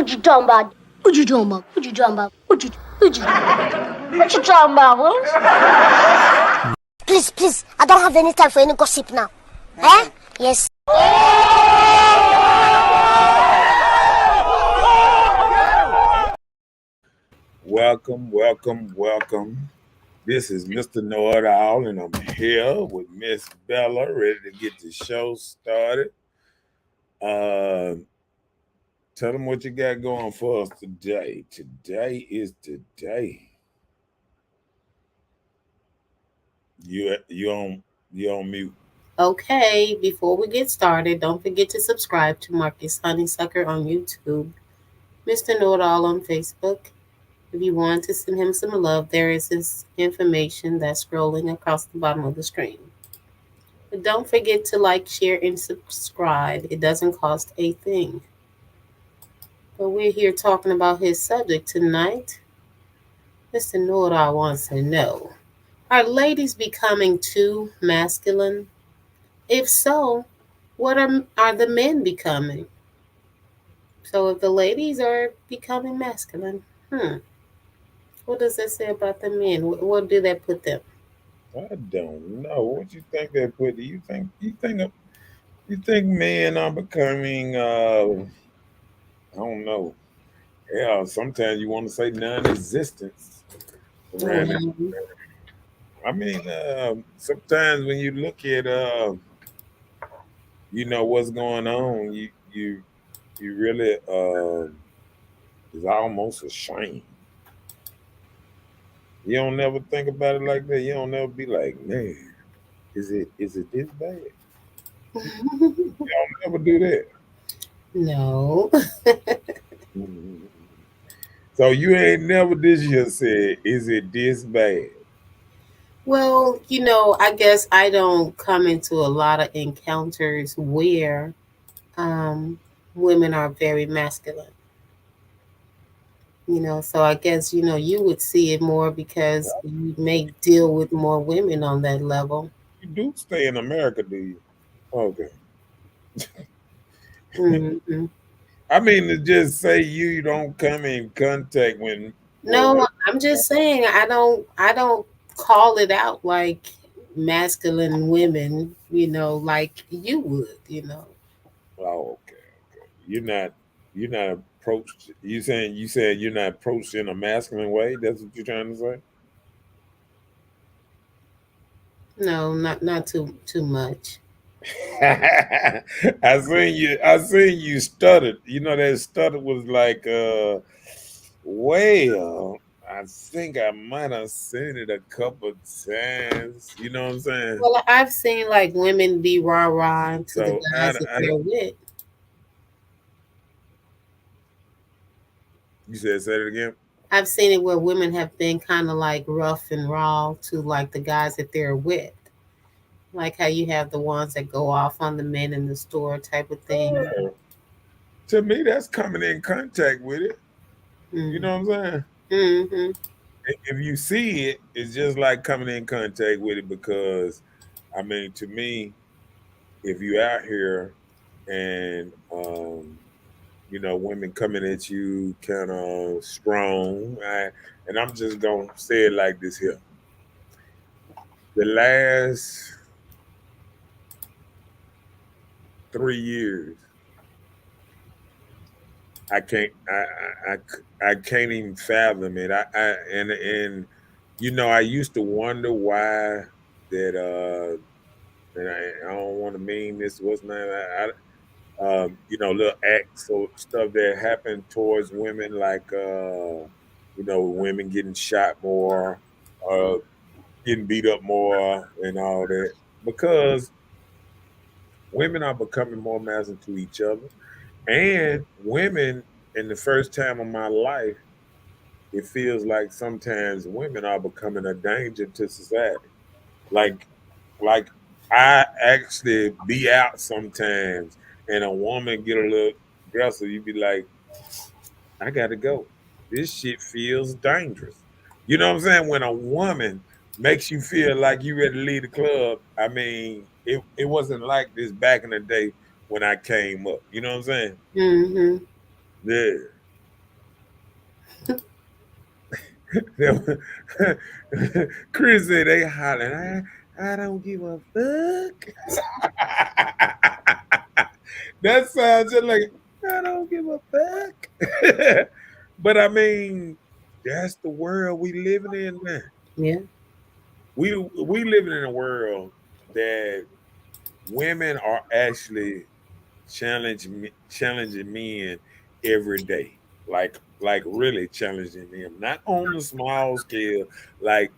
What you talking about? What you talking about? What you talking about? What you talking about, Willis? Please, I don't have any time for any gossip now. Eh? Yes. Welcome. This is Mr. Know-It-All, and I'm here with Miss Bella, ready to get the show started. Tell them what you got going for us today. Today is the day. You on mute. Okay, before we get started, don't forget to subscribe to Marcus Honeysucker on YouTube, Mr. Know-It-All on Facebook. If you want to send him some love, there is his information that's scrolling across the bottom of the screen. But don't forget to like, share, and subscribe. It doesn't cost a thing. But we're here talking about his subject tonight. Mr. Know-It-All wants to know, are ladies becoming too masculine? If so, what are the men becoming? So if the ladies are becoming masculine, what does that say about the men? What do that put them? I don't know. What you think that put? Do you think men are becoming? I don't know. Yeah, sometimes you want to say non-existent. Mhm. I mean, sometimes when you look at what's going on, you really is almost a shame. You don't never think about it like that. You don't never be like, man, is it this bad? You don't never do that. No. Mhm. So you ain't never this year said, is it this bad? Well, I guess I don't come into a lot of encounters where um, women are very masculine. So I guess, you would see it more because you may deal with more women on that level. You do stay in America, do you? Okay. Hmm. I mean, to just say you don't come in contact when No, I'm just saying I don't call it out like masculine women, like you would. oh, okay. You're not approached. You said you're not approached in a masculine way. That's what you're trying to say. No, not too much. I seen you stuttered. You know that stutter was like well, I think I might have seen it a couple times. You know what I'm saying? Well, I've seen like women be rah-rah to the So guys that they're with. you said say it again. I've seen it where women have been kind of like rough and raw to like the guys that they're with. Like how you have the ones that go off on the men in the store type of thing. To me, that's coming in contact with it. You Mm-hmm. know what I'm saying? Mm-hmm. If you see it, it's just like coming in contact with it because, I mean, to me, if you out here and women coming at you kind of strong, and I'm just gonna say it like this here: the last 3 years, I can't, I can't even fathom it. And I used to wonder why that and I don't want to mean this was not little acts or stuff that happen towards women, like women getting shot more, uh, getting beat up more, and all that, because women are becoming more masculine to each other, and women. In the first time of my life, it feels like sometimes women are becoming a danger to society. Like I actually be out sometimes and a woman get a little aggressive, you be like, I gotta go. This shit feels dangerous. You know what I'm saying? When a woman makes you feel like you ready to leave the club, I mean, it wasn't like this back in the day when I came up. You know what I'm saying? Mm-hmm. Yeah. Chris said they hollering. I don't give a fuck. That sounds just like I don't give a fuck. But I mean, that's the world we living in now. Yeah. We living in a world that women are actually challenging men every day, like really challenging them, not on a small scale, like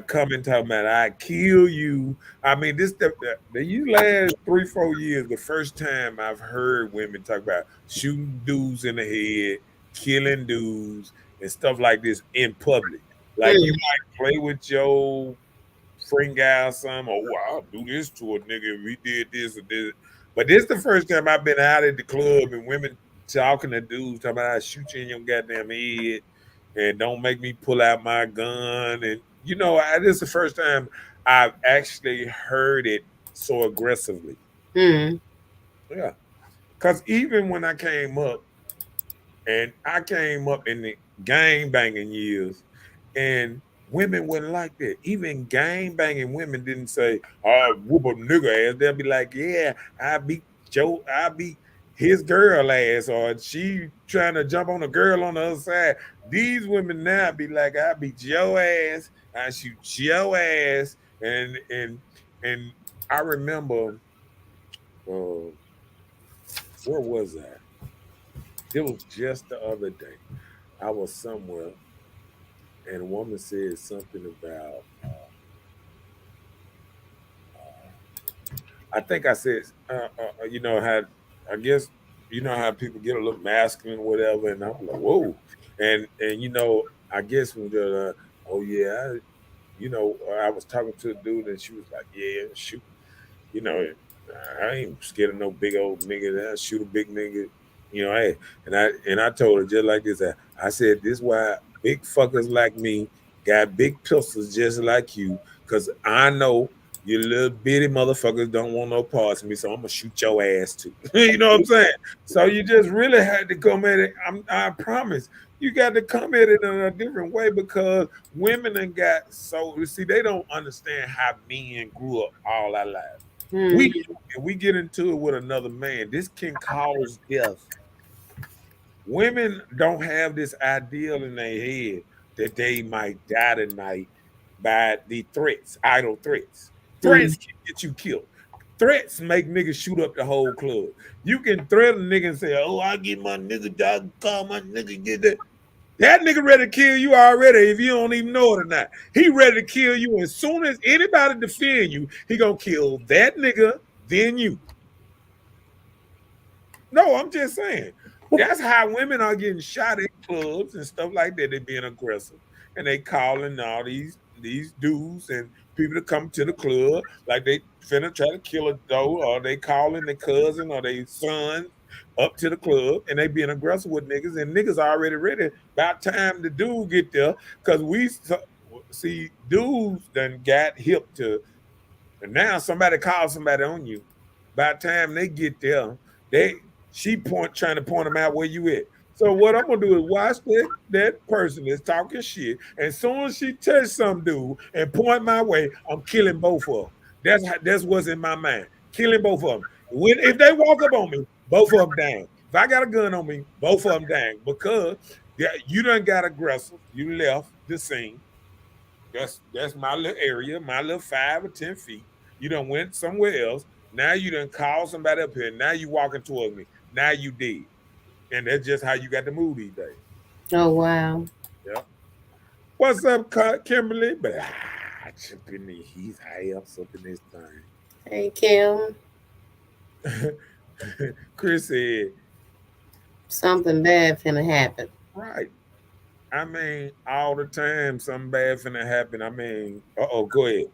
coming talking about I kill you. I mean, this the last 3-4 years, the first time I've heard women talk about shooting dudes in the head, killing dudes, and stuff like this in public. Like you Mm. might play with your friend guy or something, or I'll do this to a nigga if he did this or this. But this is the first time I've been out at the club and women talking to dudes talking about I shoot you in your goddamn head and don't make me pull out my gun. And this is the first time I've actually heard it so aggressively. Mm. Yeah. Cause even when I came up in the gang banging years, and women wasn't like that. Even gang banging women didn't say, "Oh, whoop a nigga ass." They'll be like, "Yeah, I beat his girl ass," or she trying to jump on a girl on the other side. These women now be like, "I beat your ass, I shoot your ass," and I remember, uh, where was I? It was just the other day. I was somewhere and a woman said something about I think I said how I guess how people get a little masculine whatever, and I'm like whoa, and I guess when the oh yeah I was talking to a dude and she was like yeah shoot you know I ain't scared of no big old nigga that I shoot a big nigga hey, and I told her just like this. I said this why big fuckers like me got big pistols just like you, cause I know you little bitty motherfuckers don't want no parts of me, so I'm gonna shoot your ass too. You know what I'm saying? So you just really had to come at it. I promise you got to come at it in a different way because women and got so you see they don't understand how men grew up all our lives. We Mm. if we get into it with another man, this can cause death. Women don't have this ideal in their head that they might die tonight by the threats, idle threats. Mm. Threats can get you killed. Threats make niggas shoot up the whole club. You can threaten a nigga and say, "Oh, I get my nigga dog, call my nigga get that." That nigga ready to kill you already if you don't even know it or not. He ready to kill you as soon as anybody defend you. He gonna kill that nigga, then you. No, I'm just saying. That's how women are getting shot in clubs and stuff like that. They being aggressive and they calling all these dudes and people to come to the club like they finna try to kill a doe, or they calling their cousin or their son up to the club and they being aggressive with niggas, and niggas already ready. About time the dude get there because we see dudes done got hip to, and now somebody calls somebody on you. By the time they get there, they she trying to point them out where you at. So what I'm gonna do is watch that person that's talking shit. And as soon as she touch some dude and point my way, I'm killing both of them. That's what's in my mind. Killing both of them. If they walk up on me, both of them down. If I got a gun on me, both of them down. Because you done got aggressive. You left the scene. That's my little area, my little 5 or 10 feet. You done went somewhere else. Now you done called somebody up here. Now you walking towards me. Now you dead. And that's just how you got to move these days. Oh wow. Yeah. What's up, Kimberly? But jump in there. He's high up in this Hey Kim. thing. Chris said, Something bad finna happen. right. I mean, all the time something bad finna happen. I mean, go ahead.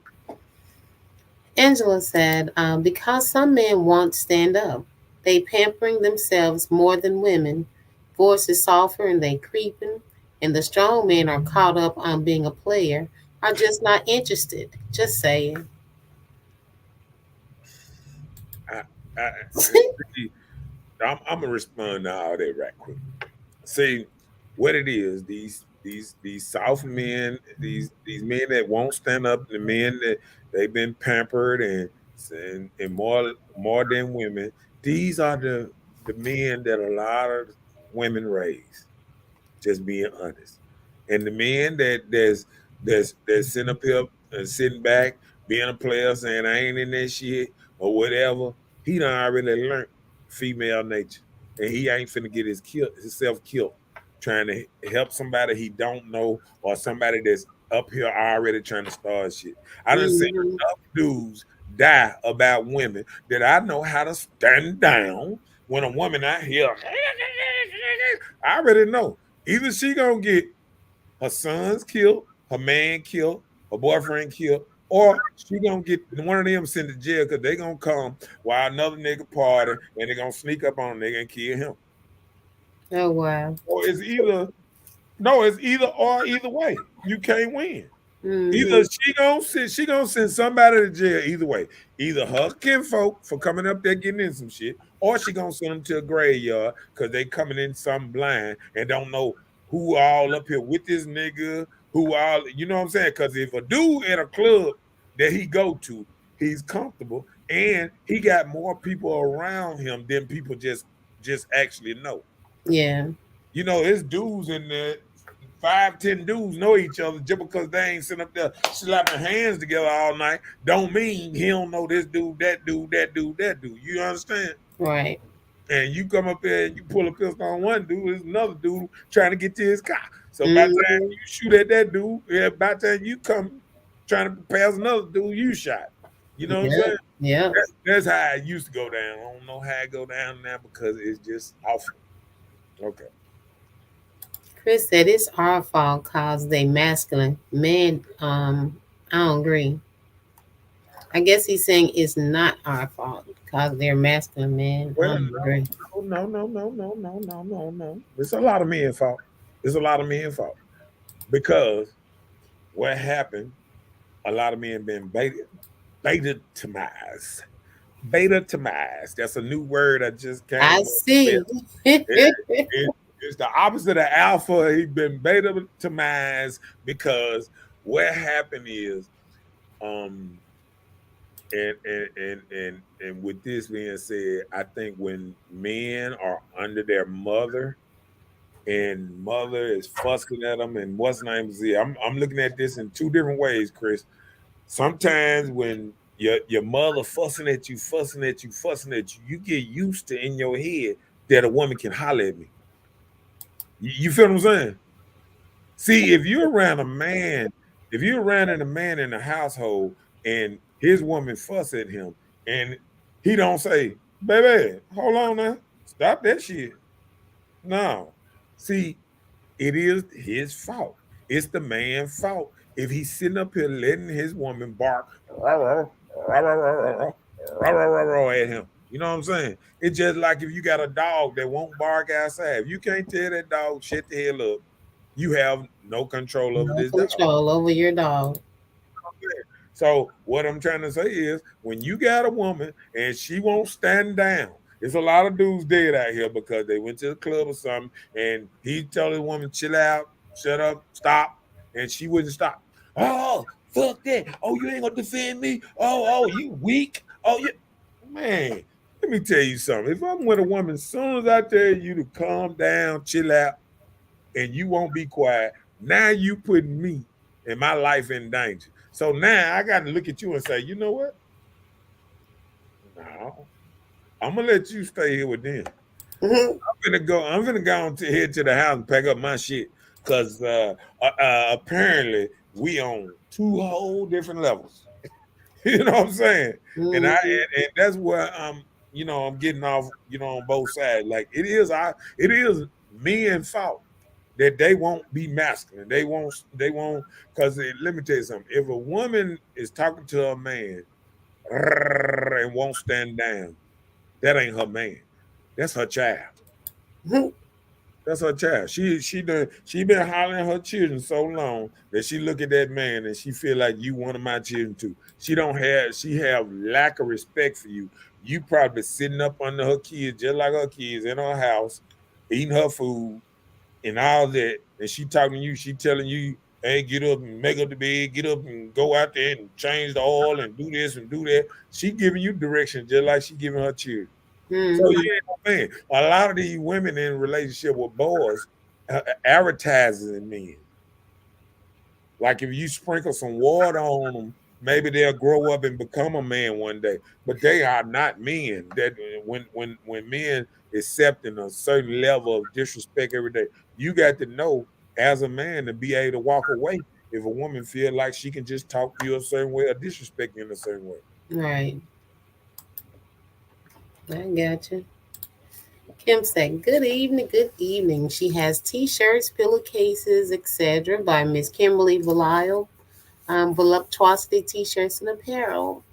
Angela said, because some men won't stand up. They pampering themselves more than women. Voices softer and they creeping. And the strong men are caught up on being a player, are just not interested. Just saying. I, I, I'm gonna respond to all that right quick. See what it is. these soft men, these men that won't stand up, the men that they've been pampered and more than women. These are the men that a lot of women raise. Just being honest. And the men that's sitting up here and sitting back, being a player, saying I ain't in that shit or whatever, he done already learned female nature, and he ain't finna get himself killed trying to help somebody he don't know or somebody that's up here already trying to start shit. I done seen Mhm. enough dudes die about women that I know how to stand down when a woman out here. I already know. Either she gonna get her sons killed, her man killed, her boyfriend killed, or she gonna get one of them sent to jail because they gonna come while another nigga party and they gonna sneak up on a nigga and kill him. Oh wow. Or it's either no, it's either or either way. You can't win. Either Hmm. she gonna send somebody to jail either way. Either her kinfolk for coming up there getting in some shit, or she gonna send them to a graveyard because they coming in something blind and don't know who all up here with this nigga, who all you know what I'm saying? Because if a dude at a club that he go to, he's comfortable and he got more people around him than people just actually know. Yeah. You know, it's dudes in there, 5, 10 dudes know each other just because they ain't sitting up there slapping hands together all night. Don't mean he don't know this dude, that dude, that dude, that dude. You understand? Right. And you come up there and you pull a pistol on one dude, there's another dude trying to get to his car. So by the time Hmm. you shoot at that dude, yeah, by the time you come trying to pass another dude, you shot. You know what I'm Yep. saying? Yep. That's how it used to go down. I don't know how it go down now because it's just awful. Okay. Chris said it's our fault cause they masculine. Men, I don't agree. I guess he's saying it's not our fault because they're masculine men. I Well, don't agree. no. It's a lot of men's fault. It's a lot of men's fault because what happened, a lot of men been beta-tomized. Beta-tomized. That's a new word I just I came up with. see. It, it's the opposite of alpha. He been beta-tomized because what happened is, um, and with this being said, I think when men are under their mother and mother is fussing at them and what's name is it? I'm looking at this in two different ways, Chris. Sometimes when your mother fussing at you, you get used to in your head that a woman can holler at me. You feel what I'm saying? See, if you're around a man, if you're around a man in the household and his woman fuss at him and he don't say, baby, hold on now, stop that shit. No. See, it is his fault. It's the man's fault. If he's sitting up here letting his woman bark at him. You know what I'm saying? It's just like if you got a dog that won't bark outside. If you can't tell that dog shut the hell up, you have no control over No this dog. control over your dog. So what I'm trying to say is when you got a woman and she won't stand down, there's a lot of dudes dead out here because they went to the club or something and he told the woman, chill out, shut up, stop, and she wouldn't stop. Oh, fuck that. Oh, you ain't gonna defend me. Oh, you weak. Oh, you man. Let me tell you something. If I'm with a woman, as soon as I tell you to calm down, chill out, and you won't be quiet, now you putting me and my life in danger. So now I got to look at you and say, you know what? No, I'm gonna let you stay here with them. Mhm. I'm gonna go on to head to the house and pack up my shit because apparently we on two whole different levels. You know what I'm saying? And Mhm. and that's where I'm getting off, on both sides. Like it is men's fault that they won't be masculine. They won't because let me tell you something. If a woman is talking to a man and won't stand down, that ain't her man. That's her child. Mhm. That's her child. She been hollering at her children so long that she look at that man and she feel like you one of my children too. She have lack of respect for you. You probably sitting up under her kids just like her kids in her house, eating her food, and all that, and she talking to you, she telling you, hey, get up and make up the bed, get up and go out there and change the oil and do this and do that. She giving you direction just like she giving her children. So Mm-hmm. you ain't no man. A lot of these women in relationship with boys advertising men. Like if you sprinkle some water on them, maybe they'll grow up and become a man one day. But they are not men. That when men accepting a certain level of disrespect every day, you got to know as a man to be able to walk away if a woman feel like she can just talk to you a certain way or disrespect you in a certain way. Right. I got you. Kim said, "Good evening, good evening." She has T-shirts, pillowcases, etc. by Miss Kimberly Belisle. Voluptuosity T-shirts and apparel.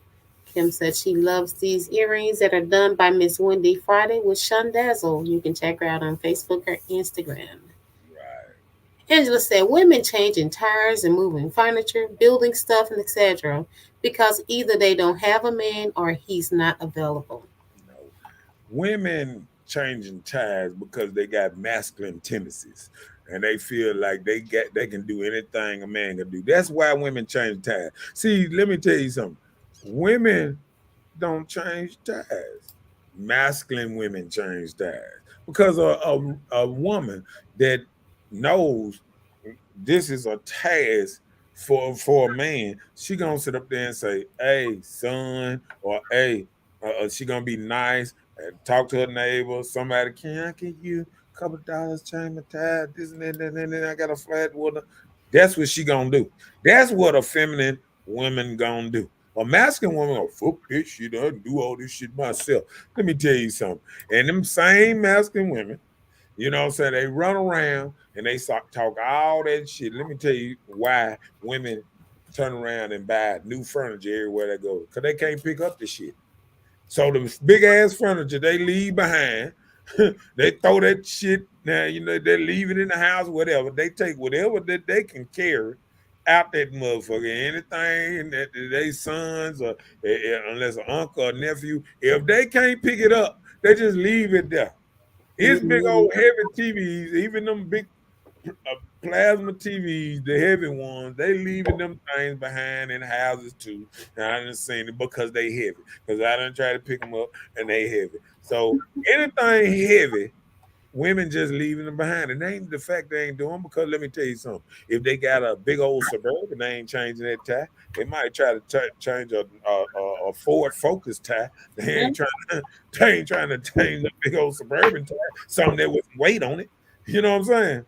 Kim said she loves these earrings that are done by Miss Wendy Friday with Shundazzle. You can check her out on Facebook or Instagram. Right. Angela said, "Women changing tires and moving furniture, building stuff, and etc. because either they don't have a man or he's not available." No. Women changing ties because they got masculine tendencies and they feel like they can do anything a man can do. That's why women change ties. See, let me tell you something. Women don't change ties. Masculine women change ties because a woman that knows this is a task for a man, she gonna sit up there and say, "Hey, son," or "Hey," she gonna be nice and talk to her neighbor. Somebody, can I get you a couple of dollars, change my tire, this and that, and then I got a flat water. That's what she gonna do. That's what a feminine woman gonna do. A masculine woman, oh, fuck this shit, I do all this shit myself. Let me tell you something. And them same masculine women, you know what I'm saying? They run around and they talk all that shit. Let me tell you why women turn around and buy new furniture everywhere they go. Because they can't pick up the shit. So the big ass furniture they leave behind, they throw that shit. Now, you know, they leave it in the house, whatever. They take whatever that they can carry out that motherfucker. Anything that they sons or unless an uncle or nephew, if they can't pick it up, they just leave it there. It's big Mhm. old heavy TVs, even them big plasma TVs, the heavy ones, they leaving them things behind in houses too. And I done seen it because they heavy. Because I done try to pick them up and they heavy. So anything heavy, women just leaving them behind. And they ain't the fact they ain't doing because let me tell you something. If they got a big old Suburban, they ain't changing that tie. They might try to change a Ford Focus tie. They ain't trying to change a big old Suburban tie. Something that with weight on it. You know what I'm saying?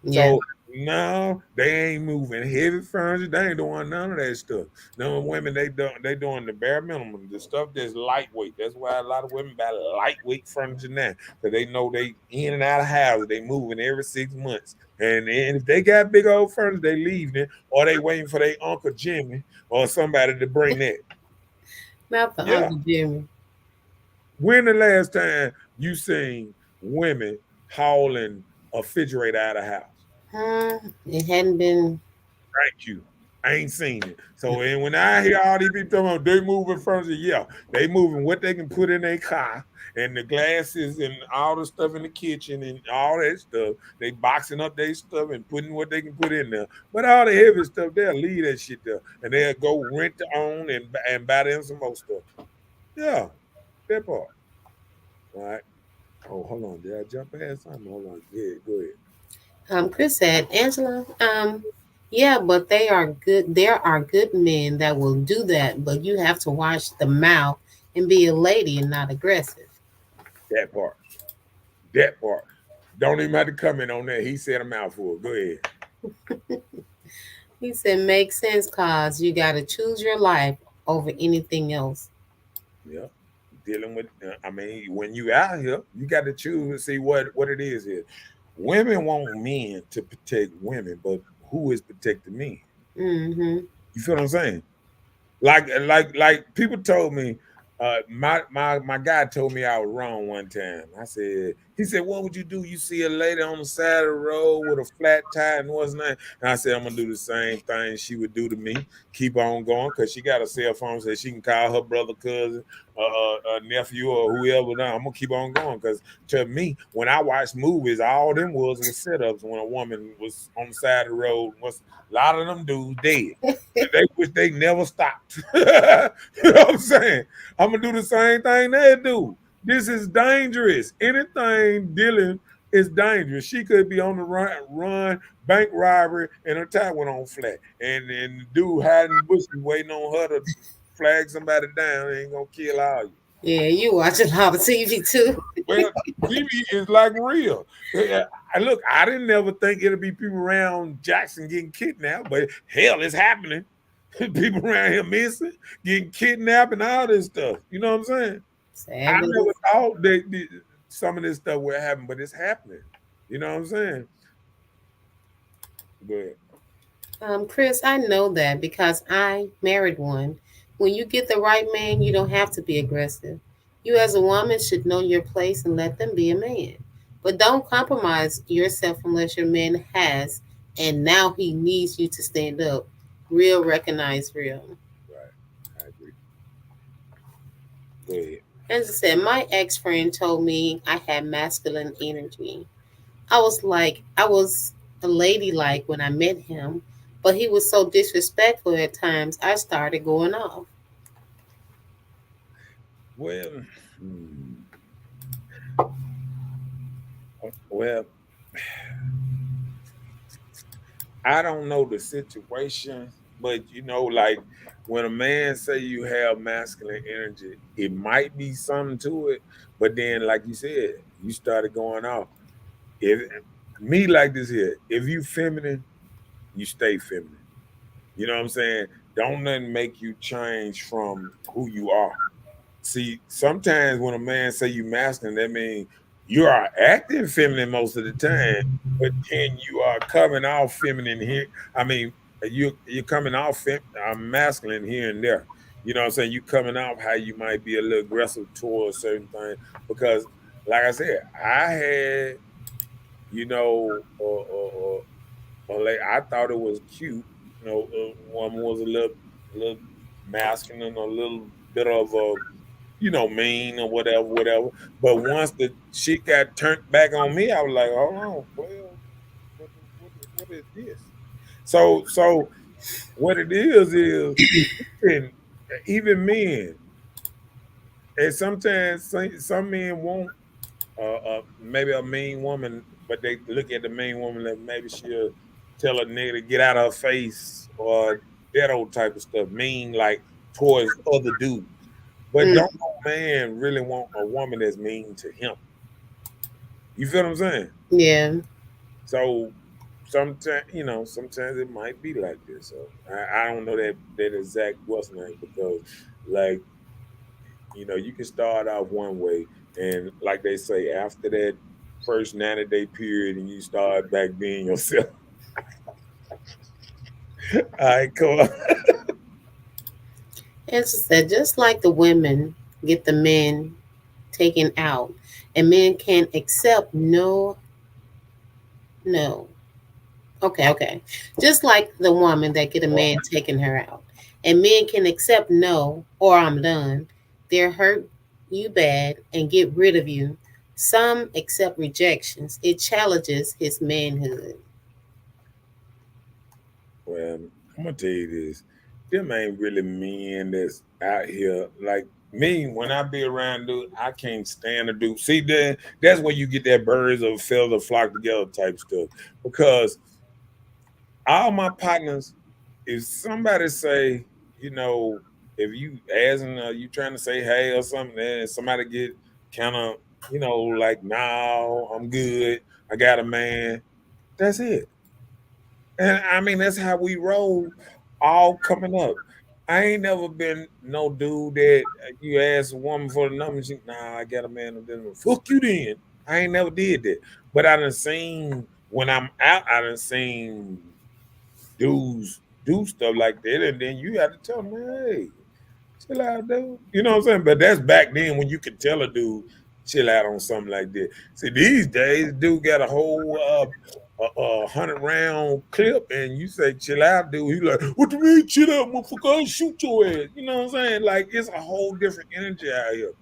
Yeah. So no, they ain't moving heavy furniture. They ain't doing none of that stuff. Them women, they doing the bare minimum, the stuff that's lightweight. That's why a lot of women buy lightweight furniture now, because they know they in and out of houses. They moving every 6 months, and if they got big old furniture, they leaving it, or they waiting for their Uncle Jimmy or somebody to bring that. Not the Yeah. Uncle Jimmy. When the last time you seen women hauling a refrigerator out of the house? It hadn't been. Thank you. I ain't seen it. So and when I hear all these people talking about they moving furniture, yeah, they moving what they can put in their car and the glasses and all the stuff in the kitchen and all that stuff. They boxing up their stuff and putting what they can put in there. But all the heavy stuff, they'll leave that shit there. And they'll go rent to own and buy them some more stuff. Yeah, that part. All right. Oh, hold on. Did I jump past something? Hold on. Yeah, go ahead. Chris said, "Angela, yeah, but they are good. There are good men that will do that, but you have to watch the mouth and be a lady and not aggressive." That part. That part. Don't even have to comment on that. He said a mouthful. Go ahead. He said, "Makes sense, cause you got to choose your life over anything else." Yeah. Dealing with, I mean, when you out here, you got to choose and see what it is here. Women want men to protect women, but who is protecting men? Mm-hmm. You feel what I'm saying? Like people told me, my guy told me I was wrong one time. He said, what would you do? You see a lady on the side of the road with a flat tire and what's name? And I said, I'm gonna do the same thing she would do to me. Keep on going because she got a cell phone so she can call her brother, cousin, a nephew or whoever. Now I'm gonna keep on going because to me, when I watch movies, all them was setups. When a woman was on the side of the road, was a lot of them dudes dead. They wish they never stopped. You know what I'm saying? I'm gonna do the same thing they do. This is dangerous. Anything dealing is dangerous. She could be on the run, bank robbery, and her tire went on flat. And the dude hiding in the bushes waiting on her to flag somebody down. They ain't gonna kill all you. Yeah, you watch a lot of TV too. Well, TV is like real. Look, I didn't never think it'd be people around Jackson getting kidnapped, but hell, it's happening. People around here missing, getting kidnapped, and all this stuff. You know what I'm saying? I Sadly. never thought that some of this stuff would happen, but it's happening. You know what I'm saying? Go ahead. Chris, I know that because I married one. When you get the right man, you don't have to be aggressive. You, as a woman, should know your place and let them be a man. But don't compromise yourself unless your man has, and now he needs you to stand up. Real recognize real. Right. I agree. Go ahead. As I said, my ex friend told me I had masculine energy. I was a ladylike when I met him, but he was so disrespectful at times, I started going off. Well, well, I don't know the situation, but like when a man say you have masculine energy, it might be something to it. But then, like you said, you started going off. If me like this here, if you feminine, you stay feminine. You know what I'm saying? Don't nothing make you change from who you are. See, sometimes when a man say you masculine, that means you are acting feminine most of the time, but then you are coming off feminine here. I mean, you're coming off masculine here and there. You know what I'm saying? You coming off how you might be a little aggressive towards certain things because, like I said, I had like I thought it was cute. Woman was a little masculine, a little bit of a mean or whatever, whatever. But once the shit got turned back on me, I was like, hold on, well, what is this? So what it is and even men, and sometimes some men want maybe a mean woman, but they look at the mean woman that maybe she'll tell a nigga to get out of her face or that old type of stuff, mean like towards other dudes. But Mm, don't no man really want a woman that's mean to him. You feel what I'm saying? yeah. So sometimes it might be like this. So I don't know that exact what's name because like you can start off one way and like they say after that first 90-day period and you start back being yourself. All right, cool. As I said, just like the women get the men taken out, and men can accept no, no. Okay. Just like the woman that get a man taking her out, and men can accept no or I'm done. They're hurt you bad and get rid of you. Some accept rejections. It challenges his manhood. Well, I'm gonna tell you this. Them ain't really men that's out here like me. When I be around dude, I can't stand a dude. See, that's where you get that birds of a feather flock together type stuff. Because all my partners, if somebody say, if you asking, you trying to say hey or something, and somebody get kind of, like, no, I'm good. I got a man. That's it. And I mean, that's how we roll all coming up. I ain't never been no dude that you ask a woman for the number. She, nah, I got a man. And then fuck you then. I ain't never did that. But I done seen when I'm out, I done seen dudes do stuff like that. And then you have to tell them, hey, chill out, dude. You know what I'm saying? But that's back then when you could tell a dude chill out on something like that. See, these days, dude got a whole a 100-round clip and you say chill out, dude, he like, what do you mean chill out, motherfucker? I'll shoot your ass. You know what I'm saying? Like it's a whole different energy out here,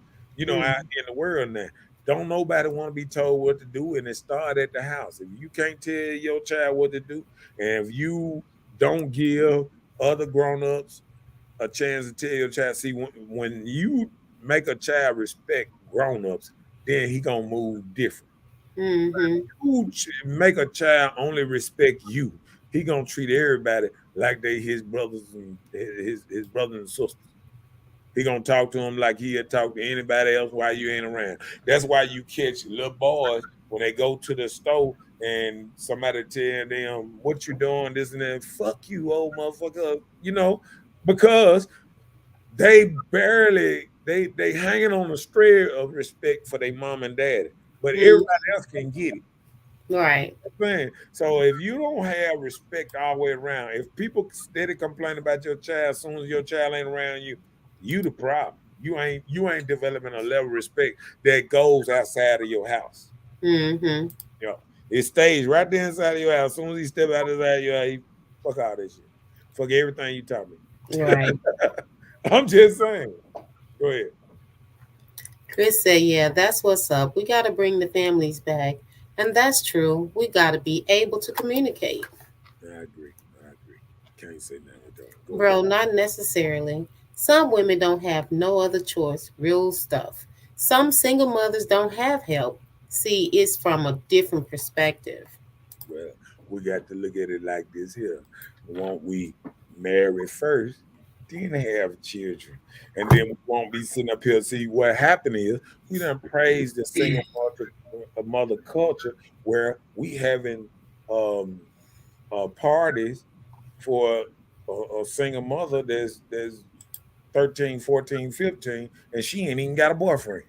out in the world now. Don't nobody want to be told what to do, and it start at the house. If you can't tell your child what to do, and if you don't give other grown-ups a chance to tell your child, see, when you make a child respect grown-ups, then he gonna move different. You make a child only respect you, he gonna treat everybody like they his brothers and his brothers and sisters. He gonna talk to them like he'd talk to anybody else while you ain't around. That's why you catch little boys when they go to the store and somebody tell them what you doing, this and that. Fuck you, old motherfucker. Because they barely they hanging on a thread of respect for their mom and daddy, but everybody else can get it. Right. So if you don't have respect all the way around, if people steady complain about your child, as soon as your child ain't around you, you the problem. You ain't developing a level of respect that goes outside of your house. It stays right there inside of your house. As soon as he step outside of your house, he fuck all this shit. Fuck everything you taught me. Right. I'm just saying. Go ahead. Chris said, yeah, that's what's up. We got to bring the families back. And that's true. We got to be able to communicate. I agree. Can't say that. Bro, not necessarily. Some women don't have no other choice. Real stuff. Some single mothers don't have help. See, it's from a different perspective. Well, we got to look at it like this here. Won't we marry first, then have children? And then we won't be sitting up here. See, what happened is we done praised the single mother culture where we having parties for a single mother that's 13, 14, 15, and she ain't even got a boyfriend.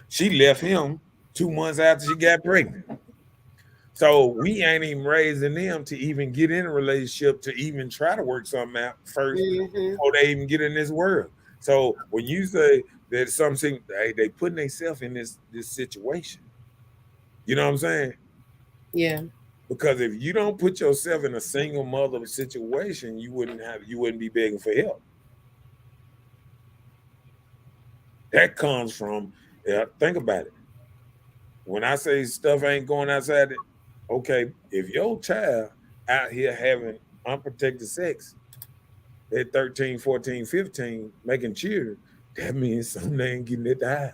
She left him 2 months after she got pregnant. So we ain't even raising them to even get in a relationship, to even try to work something out first before they even get in this world. So when you say that something, they putting themselves in this situation. You know what I'm saying? Yeah. Because if you don't put yourself in a single mother situation, you wouldn't be begging for help. That comes from, think about it. When I say stuff ain't going outside, okay, if your child out here having unprotected sex at 13, 14, 15, making children, that means something ain't getting at the house.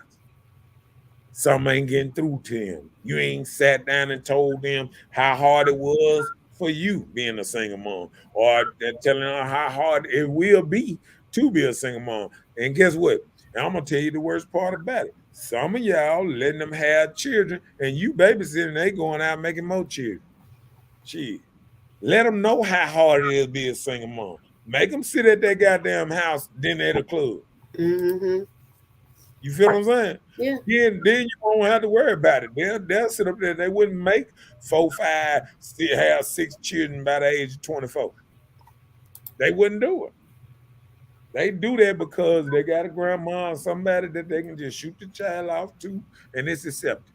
Something ain't getting through to him. You ain't sat down and told them how hard it was for you being a single mom, or telling her how hard it will be to be a single mom. And guess what? And I'm gonna tell you the worst part about it. Some of y'all letting them have children, and you babysitting, they going out making more children. Gee, let them know how hard it is to be a single mom. Make them sit at that goddamn house, then at a club. You feel what I'm saying? Yeah. Then you won't have to worry about it. They'll sit up there. They wouldn't make 4, 5, still have 6 children by the age of 24. They wouldn't do it. They do that because they got a grandma or somebody that they can just shoot the child off to, and it's accepted.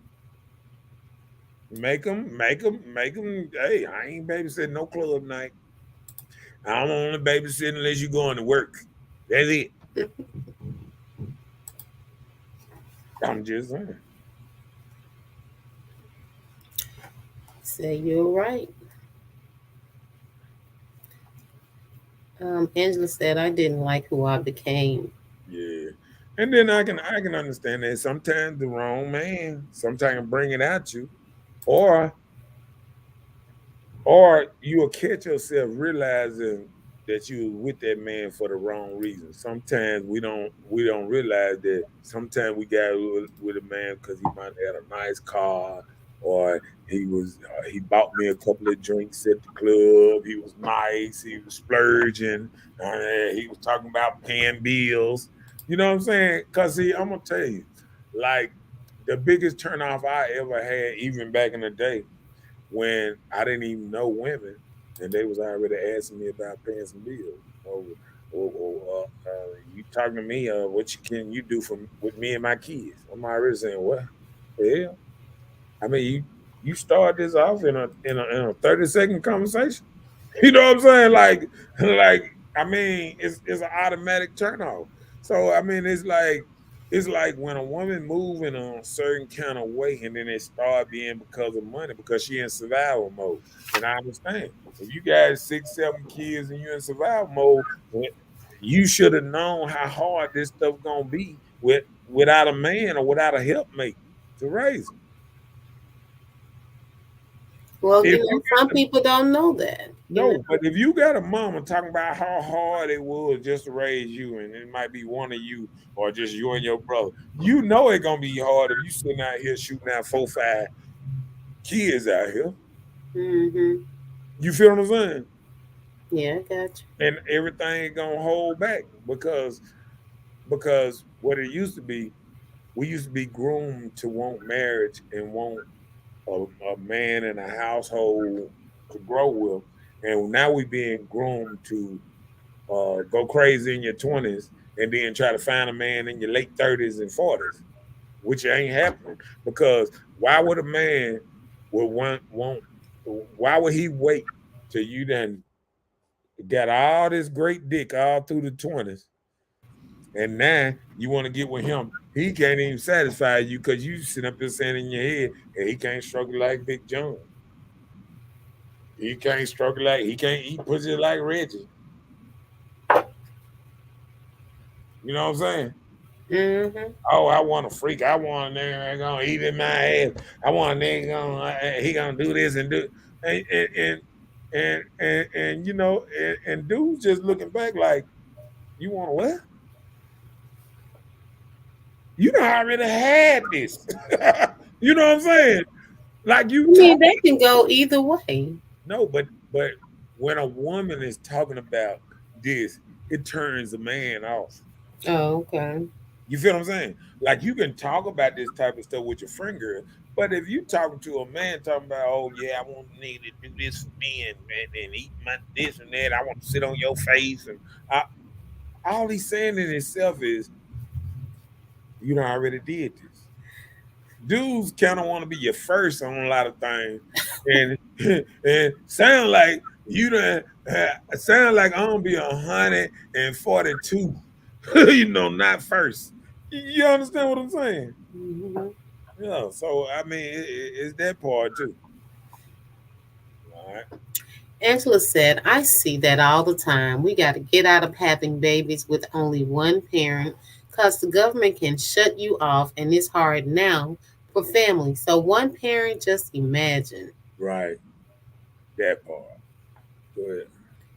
Make them. Hey, I ain't babysitting no club night. I don't only babysit unless you going to work. That's it. I'm just saying. Say you're right. Angela said, I didn't like who I became. Yeah. And then I can understand that sometimes the wrong man sometimes bring it at you, or you will catch yourself realizing that you were with that man for the wrong reason. Sometimes we don't realize that sometimes we got with a man because he might have had a nice car, or he bought me a couple of drinks at the club. He was nice. He was splurging. He was talking about paying bills. You know what I'm saying? Because see, I'm gonna tell you, like the biggest turnoff I ever had, even back in the day, when I didn't even know women, and they was already asking me about paying some bills. You talking to me? What can you do with me and my kids? I'm already saying, what the hell? I mean, You start this off in a 30-second conversation. You know what I'm saying? Like I mean, it's an automatic turn off. So I mean, it's like when a woman move in a certain kind of way, and then it start being because of money, because she in survival mode. And I understand if you got 6, 7 kids and you're in survival mode, you should have known how hard this stuff gonna be without a man or without a helpmate to raise them. Well, If you you know, some people don't know that. You know, No, but if you got a mama talking about how hard it was just to raise you, and it might be one of you or just you and your brother, you know it gonna be hard if you sitting out here shooting out 4, 5 kids out here. mm-hmm. You feel what I'm saying? Yeah, I got And everything gonna hold back because what it used to be, we used to be groomed to want marriage and want a man in a household to grow with, and now we being groomed to go crazy in your 20s and then try to find a man in your late 30s and 40s, which ain't happening. Because why would a man would want why would he wait till you done got all this great dick all through the 20s, and now you want to get with him? He can't even satisfy you because you sit up there saying in your head, and he can't struggle like Big John. He can't struggle like he can't eat pussy like Reggie. You know what I'm saying? you. Mm-hmm. Oh, I want a freak. I want a nigga gonna eat in my ass. I want a nigga gonna he gonna do this and do and you know and dudes just looking back like, you want to what? You done already had this. You know what I'm saying? Like I you mean, talk. that can go either way. No, but when a woman is talking about this, it turns a man off. Oh, okay. You feel what I'm saying? Like you can talk about this type of stuff with your friend girl, but if you talking to a man talking about, oh yeah, I want a nigga to do this for me and eat my this and that, I want to sit on your face, and I, all he's saying in itself is, you done already did this. Dudes kind of want to be your first on a lot of things, and and sound like you done sound like I'm gonna be 142. You know, not first. You understand what I'm saying? Mm-hmm. Yeah, so I mean, it's that part too. All right. Angela said, I see that all the time. We got to get out of having babies with only one parent because the government can shut you off, and it's hard now for families. So, one parent, just imagine. Right, that part. Go ahead.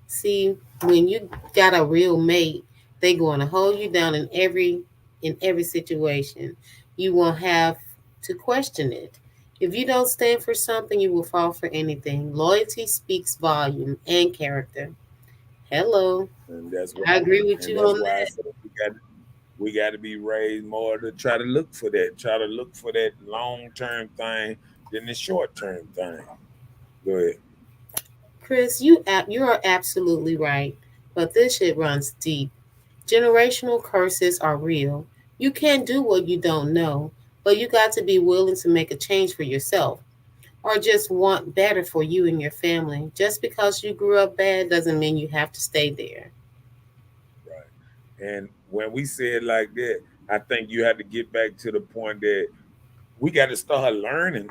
See, when you got a real mate, they going to hold you down in every situation. You won't have to question it. If you don't stand for something, you will fall for anything. Loyalty speaks volume and character. Hello. And that's I why, agree with and you that's on why I that. said we got to be raised more to try to look for that, try to look for that long term thing than the short term thing. Go ahead. Chris, you are absolutely right. But this shit runs deep. Generational curses are real. You can't do what you don't know, but you got to be willing to make a change for yourself or just want better for you and your family. Just because you grew up bad doesn't mean you have to stay there. Right. And when we say it like that, I think you have to get back to the point that we got to start learning,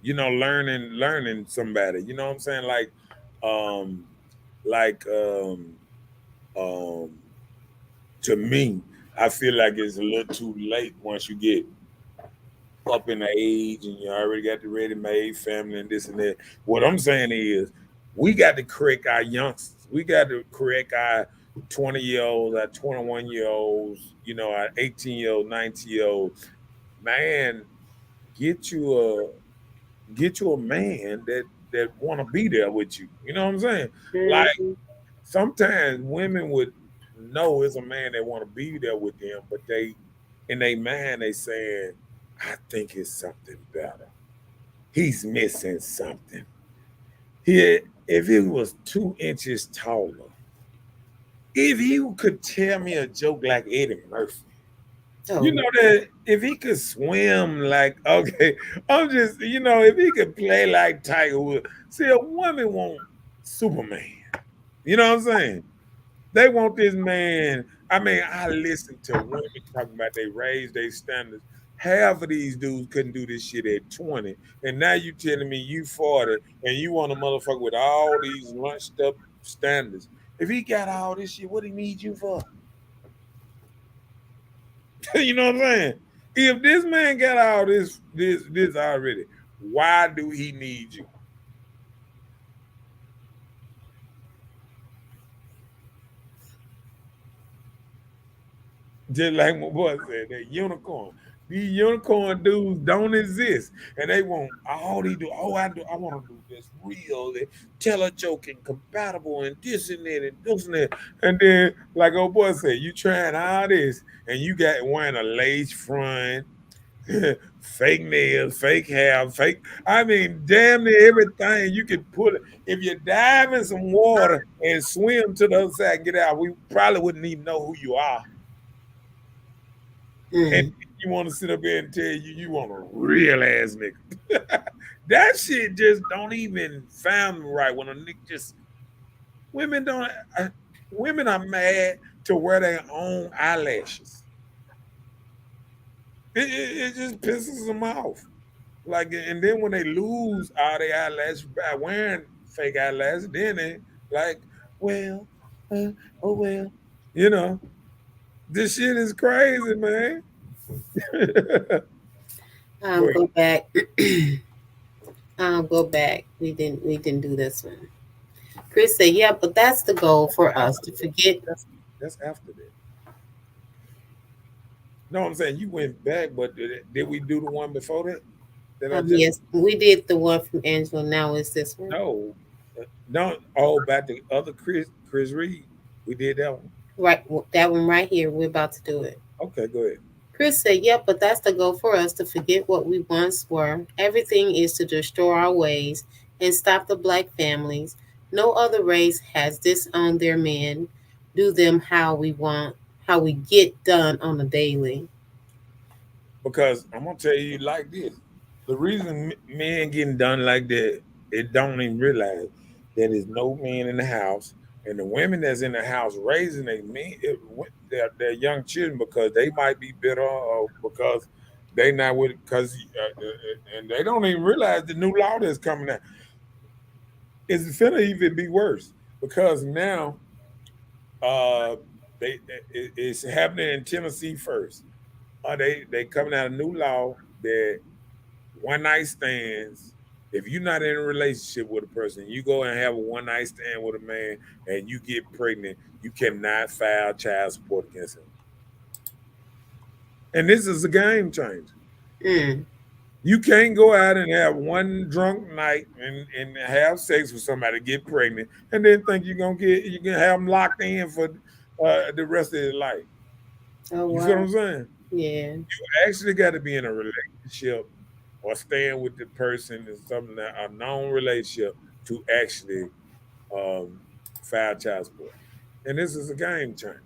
learning somebody. You know what I'm saying? Um, like um, to me, I feel like it's a little too late once you get up in the age and you already got the ready made family and this and that. What I'm saying is, we got to correct our youngsters. We got to correct our 20-year-olds, our 21-year-olds, our 18-year-old, 19-year-old. Man, get you a man that want to be there with you. You know what I'm saying? Like Mhm. sometimes women would know it's a man that want to be there with them, but they in their mind they saying, I think it's something better. He's missing something. If he was 2 inches taller, if he could tell me a joke like Eddie Murphy, You Oh, know that if he could swim like okay, I'm just if he could play like Tiger Woods. See, a woman want Superman. You know what I'm saying? They want this man. I mean, I listen to women talking about they raised their standards. Half of these dudes couldn't do this shit at 20. And now you telling me you 40 and you want a motherfucker with all these lunched up standards. If he got all this shit, what he need you for? You know what I'm saying? If this man got all this already, why do he need you? Just like my boy said, that unicorn. These unicorn dudes don't exist, and they want all they do. Oh, I want to do this real, tell a joke and compatible, and this and that, and this and that. And then, like old boy said, you trying all this, and you got wearing a lace front, fake nails, fake hair, fake. I mean, damn near everything you could put. If you dive in some water and swim to the other side and get out, we probably wouldn't even know who you are. And mm. you want to sit up here and tell you want a real ass nigga. That shit just don't even sound right when a nigga just women don't women are mad to wear their own eyelashes. It just pisses them off. Like, and then when they lose all their eyelashes by wearing fake eyelashes, then they like, well, oh well, you know, this shit is crazy, man. Go ahead. Go back. Go back. We didn't do this one. Chris said, "Yeah, but that's the goal for us to forget." That's after that. No, I'm saying you went back, but did we do the one before that? That I just Yes, we did the one from Angela. Now it's this one. no, no. Oh, back to other Chris Reed. We did that one. Right, that one right here. We're about to do it. Okay, go ahead. Chris said, "Yeah, but that's the goal for us to forget what we once were. Everything is to destroy our ways and stop the black families. No other race has disowned their men. Do them how we want, how we get done on a daily." Because I'm gonna tell you like this: the reason men getting done like that, it don't even realize that there's no men in the house, and the women that's in the house raising their men, their young children because they might be bitter or because they not with because and they don't even realize the new law that's coming out. It's gonna even be worse because now uh it's happening in Tennessee first. They coming out a new law that one night stands. If you're not in a relationship with a person, you go and have a one night stand with a man, and you get pregnant, you cannot file child support against him. And this is a game changer. Mm. You can't go out and have one drunk night and have sex with somebody, get pregnant, and then think you can have them locked in for the rest of their life. Oh You see what wow. I'm saying? Yeah. You actually got to be in a relationship or staying with the person in something that a known relationship to actually um, file child support. And this is a game changer.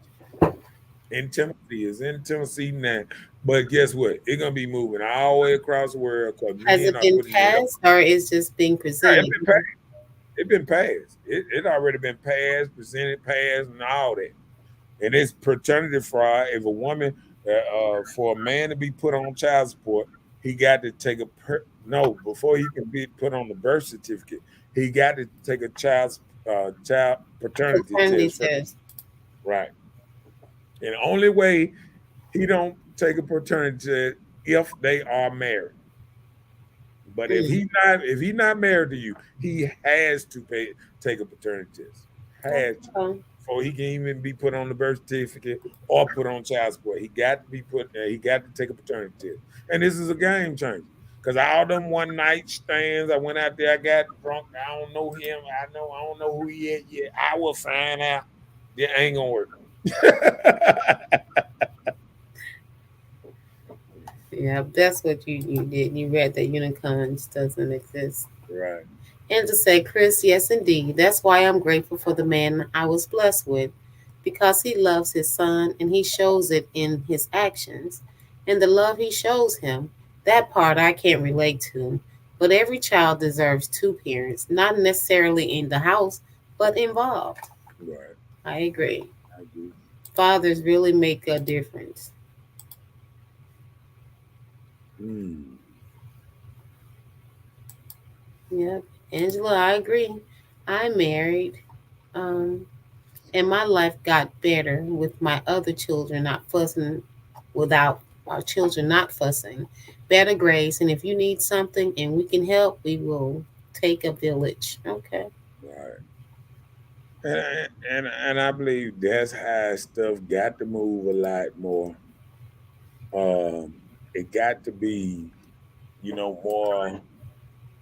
In Tennessee, is in Tennessee now, but guess what? It's gonna be moving all the way across the world because Has men it are been putting it up. passed or is just being Yeah, presented? It been passed. It already been passed, presented, passed, and all that. And it's paternity fraud. If a woman, for a man to be put on child support, he got to take no before he can be put on the birth certificate. He got to take a child paternity Paternity test first. test. Right. And the only way he don't take a paternity test if they are married. But Mm. if he not married to you, he has to take a paternity test. Has to Okay. before he can even be put on the birth certificate or put on child support. He got to be put there. He got to take a paternity test. And this is a game changer. Cause all them one night stands, I went out there, I got drunk. I don't know him. I don't know who he is yet. I will find out. It ain't gonna work. Yeah, that's what you did. You read that unicorns doesn't exist. Right. And to say, Chris, yes, indeed. That's why I'm grateful for the man I was blessed with. because he loves his son and he shows it in his actions. And the love he shows him, that part I can't relate to. But every child deserves two parents, not necessarily in the house, but involved. Right. I agree. I agree. Fathers really make a difference. Mm. Yep. Angela, I agree. I'm married. Um, and my life got better with my other children not fussing without our children not fussing. Better grades, and if you need something and we can help, we will take a village. Okay. Right. And I believe that's how stuff got to move a lot more. It got to be, more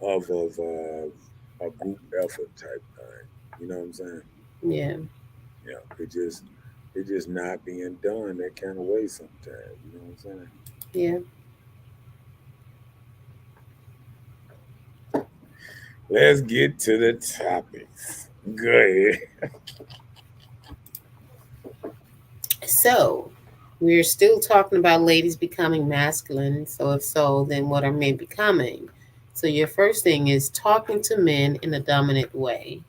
of a group effort type thing. You know what I'm saying? Yeah. Yeah. It just not being done that kind of way sometimes. You know what I'm saying? Yeah. Let's get to the topics. Go ahead. So we're still talking about ladies becoming masculine. So if so, then what are men becoming? So your first thing is talking to men in a dominant way.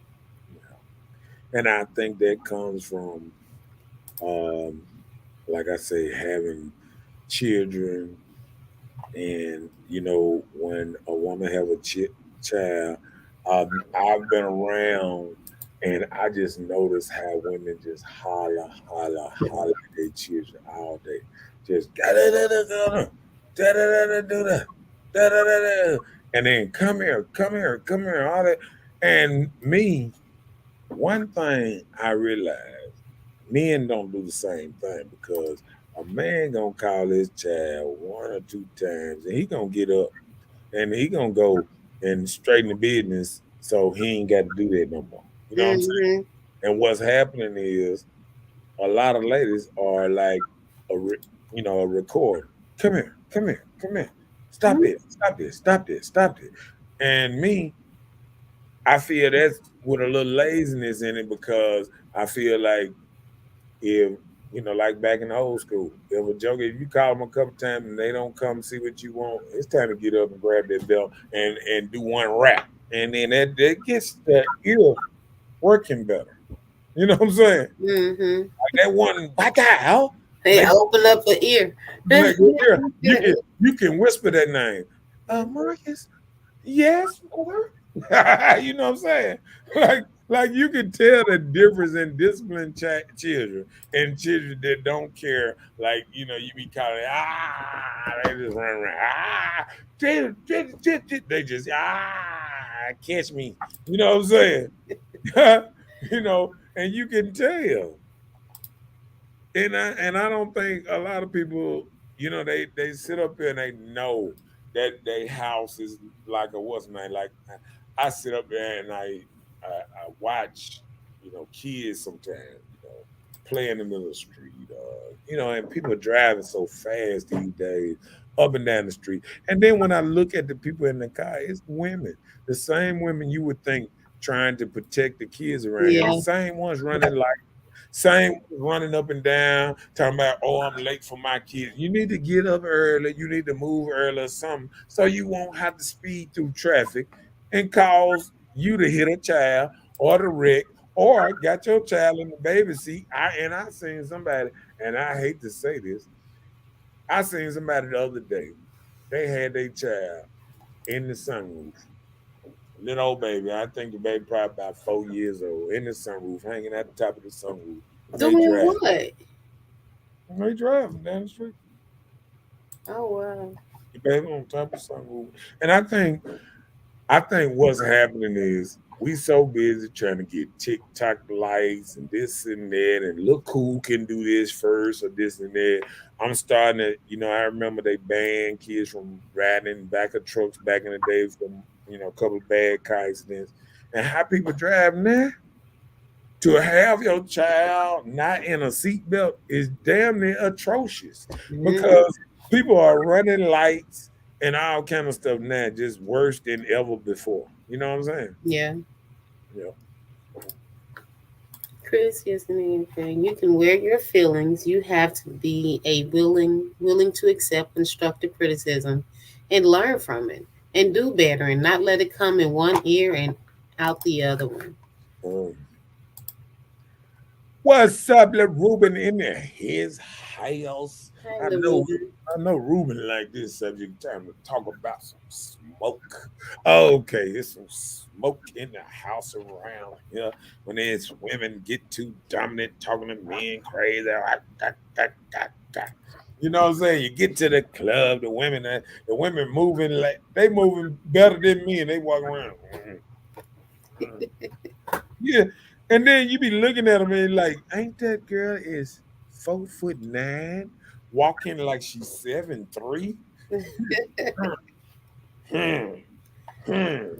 And I think that comes from, um, like I say, having children, and when a woman have a child, I've been around, and I just notice how women just holler, holler, holler at their children all day, just da da da da da da da da da da da da, and then come here, come here, come here, all that. And me, one thing I realize, men don't do the same thing, because a man gonna call his child one or two times, and he gonna get up and he gonna go and straighten the business, so he ain't got to do that no more. You know what I'm saying? Mm-hmm. And what's happening is a lot of ladies are like a recorder. Come here, come here, come here. Stop it, stop it, stop it, stop it. And me, I feel that's with a little laziness in it, because I feel like, if like back in the old school, if you call them a couple times and they don't come see what you want, it's time to get up and grab that belt and do one rap, and then that gets the ear working better. You know what I'm saying? Mm-hmm. Like that one, back out. Hey, open up the ear. Like, yeah, you can whisper that name, Marcus. Yes, or you know what I'm saying? Like you can tell the difference in disciplined children and children that don't care. Like, you be calling, they just run around, they just catch me. You know what I'm saying? And you can tell. And I don't think a lot of people, they sit up here and they know that their house is like a what's name. Like, I sit up there and I watch, kids sometimes, play in the middle of the street, and people are driving so fast these days up and down the street. And then when I look at the people in the car, it's women, the same women you would think trying to protect the kids around here, the Yeah. same ones running like. Same running up and down, talking about, oh, I'm late for my kids. You need to get up early. You need to move early or something, so you won't have to speed through traffic and cause you to hit a child or to wreck, or got your child in the baby seat. I seen somebody, and I hate to say this, I seen somebody the other day. They had their child in the sunroof. Little old baby. I think the baby probably about 4 years old, in the sunroof, hanging at the top of the sunroof. And they Doing drive. what? They driving down the street. Oh wow. The baby on top of the sunroof. And I think what's happening is we so busy trying to get TikTok likes and this and that, and look who can do this first or this and that. I'm starting to, I remember they banned kids from riding in back of trucks back in the day from, a couple of bad car accidents. And how people driving now, to have your child not in a seatbelt is damn near atrocious, Mm. because people are running lights and all kind of stuff now, just worse than ever before. You know what I'm saying? Yeah. Yeah. Criticism anything. You can wear your feelings. You have to be a willing to accept constructive criticism and learn from it and do better and not let it come in one ear and out the other one. Um, what's up, little Ruben in there? His house. Hey, I know, Ruben. I know Ruben like this subject. Time to talk about some smoke. Okay, it's some smoke in the house around here. When there's women get too dominant, talking to men crazy. You know what I'm saying? You get to the club, the women moving like they moving better than me, and they walk around. Yeah, and then you be looking at them and like, ain't that girl is 4'9", walking like she's 7'3"? Hmm, hmm.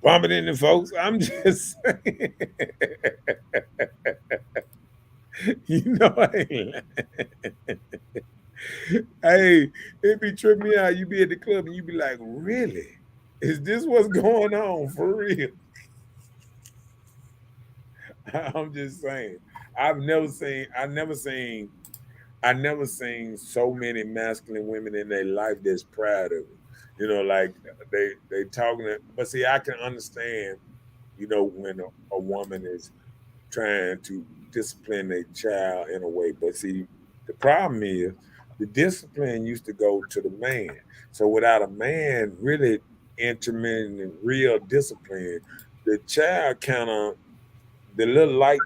Bumping into folks. I'm just saying. You know, I ain't hey, it be tripping me out. You be at the club and you be like, really? Is this what's going on for real? I'm just saying. I never seen so many masculine women in their life that's proud of it. You know, like they talking it, but see, I can understand, when a woman is trying to discipline a child in a way. But see, the problem is the discipline used to go to the man. So without a man really implementing real discipline, the child kind of the little light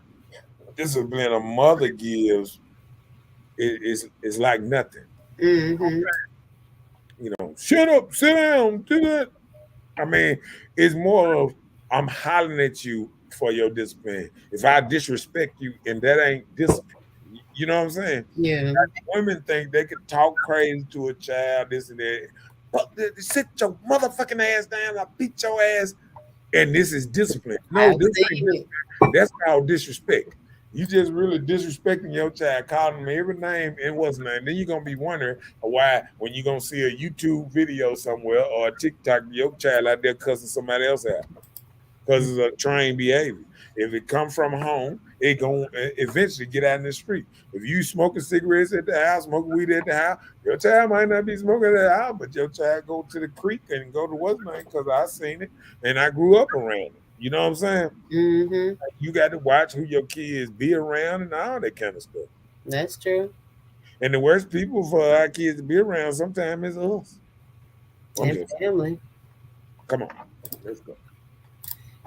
discipline a mother gives is like nothing. Mm-hmm. Shut up, sit down, do that. I mean, it's more of I'm hollering at you for your discipline. If I disrespect you and that ain't discipline, you know what I'm saying? Yeah. Women think they could talk crazy to a child, this and that. But sit your motherfucking ass down, I beat your ass, and this is discipline. No, I've this ain't seen it. discipline. That's called disrespect. You just really disrespecting your child, calling them every name and what's name. Then you're gonna be wondering why when you're gonna see a YouTube video somewhere or a TikTok, your child out there cussing somebody else out because it's a trained behavior. If it come from home, it gonna eventually get out in the street. If you smoking cigarettes at the house, smoking weed at the house, your child might not be smoking at the house, but your child go to the creek and go to what's name because I seen it and I grew up around it. You know what I'm saying? Mm-hmm. You got to watch who your kids be around and all that kind of stuff. That's true. And the worst people for our kids to be around sometimes is us. I'm And just family. come on, let's go.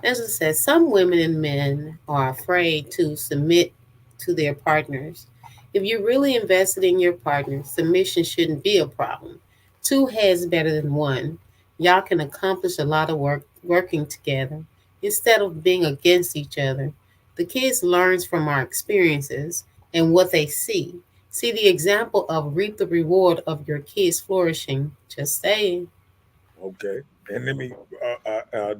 As I said, some women and men are afraid to submit to their partners. If you're really invested in your partner, submission shouldn't be a problem. Two heads better than one. Y'all can accomplish a lot of work working together instead of being against each other. The kids learns from our experiences and what they see. See the example of reap the reward of your kids flourishing. Just saying. Okay, and let me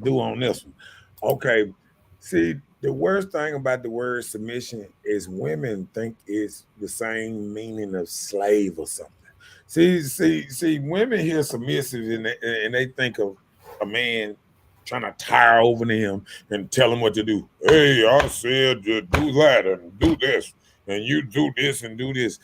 do on this one. Okay, see, the worst thing about the word submission is women think it's the same meaning of slave or something. See, women hear submissive and they think of a man trying to tire over them and tell them what to do. Hey, I said to do that and do this, and you do this and do this.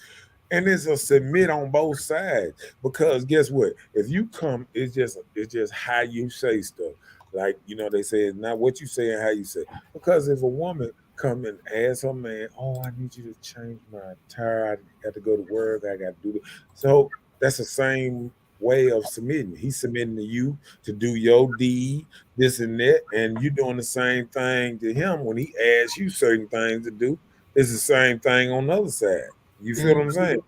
And it's a submit on both sides because guess what? If you come, it's just how you say stuff. Like they say it's not what you say and how you say. It. Because if a woman come and ask her man, "Oh, I need you to change my tire. I got to go to work. I got to do this," so that's the same way of submitting. He's submitting to you to do your deed, this and that, and you doing the same thing to him when he asks you certain things to do. It's the same thing on the other side. You feel what I'm saying?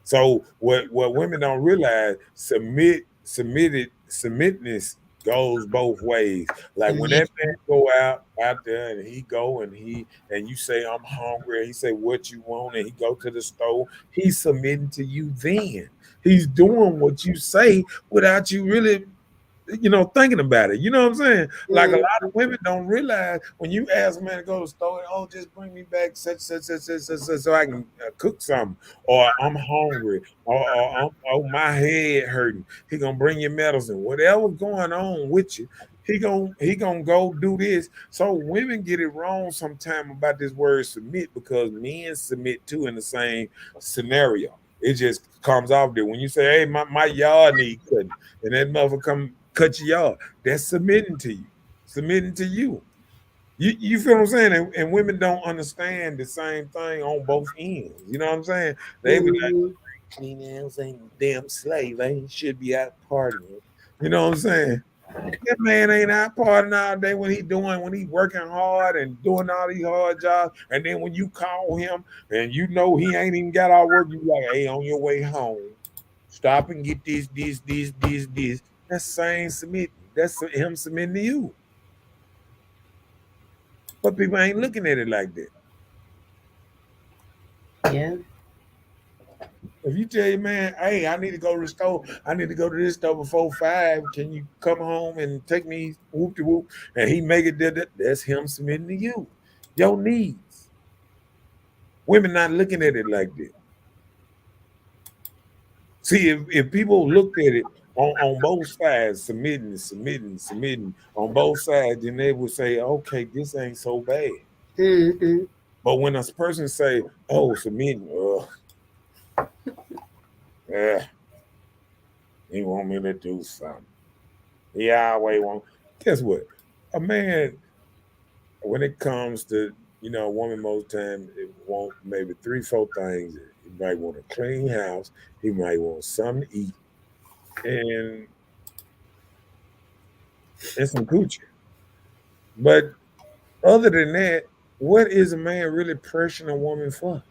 So what women don't realize, submitness goes both ways. Like when that man go out there and he go and you say I'm hungry, and he say what you want, and he go to the store, he's submitting to you then. He's doing what you say without you really thinking about it. You know what I'm saying? Like a lot of women don't realize when you ask a man to go to the store, oh, just bring me back such, so I can cook something, or I'm hungry, or my head hurting. He gonna bring you medicine, whatever's going on with you. he gonna go do this. So women get it wrong sometimes about this word submit because men submit too in the same scenario. It just comes off there when you say, "Hey, my yard need cutting," and that motherfucker come cut your yard. That's submitting to you, submitting to you. You feel what I'm saying? And women don't understand the same thing on both ends. You know what I'm saying? They be like, Mhm. clean hands ain't no damn slave. They should be out partying. You know what I'm saying? That man ain't out partying all day when he working hard and doing all these hard jobs. And then when you call him and you know he ain't even got all work, you like, hey, on your way home, stop and get this. That's same submitting. That's him submitting to you. But people ain't looking at it like that. Yeah. If you tell your man, hey, I need to go to the store, I need to go to this store before 5. Can you come home and take me whoop de whoop? And he make it there, that's him submitting to you. Your needs. Women not looking at it like that. See, if people looked at it on both sides, submitting on both sides, then they would say, okay, this ain't so bad. Mhm. But when a person say, oh, submitting, yeah, he want me to do something. He always want. Guess what? A man, when it comes to a woman, most time it want maybe 3, 4 things. He might want a clean house. He might want something to eat, and some coochie. But other than that, what is a man really pressuring a woman for?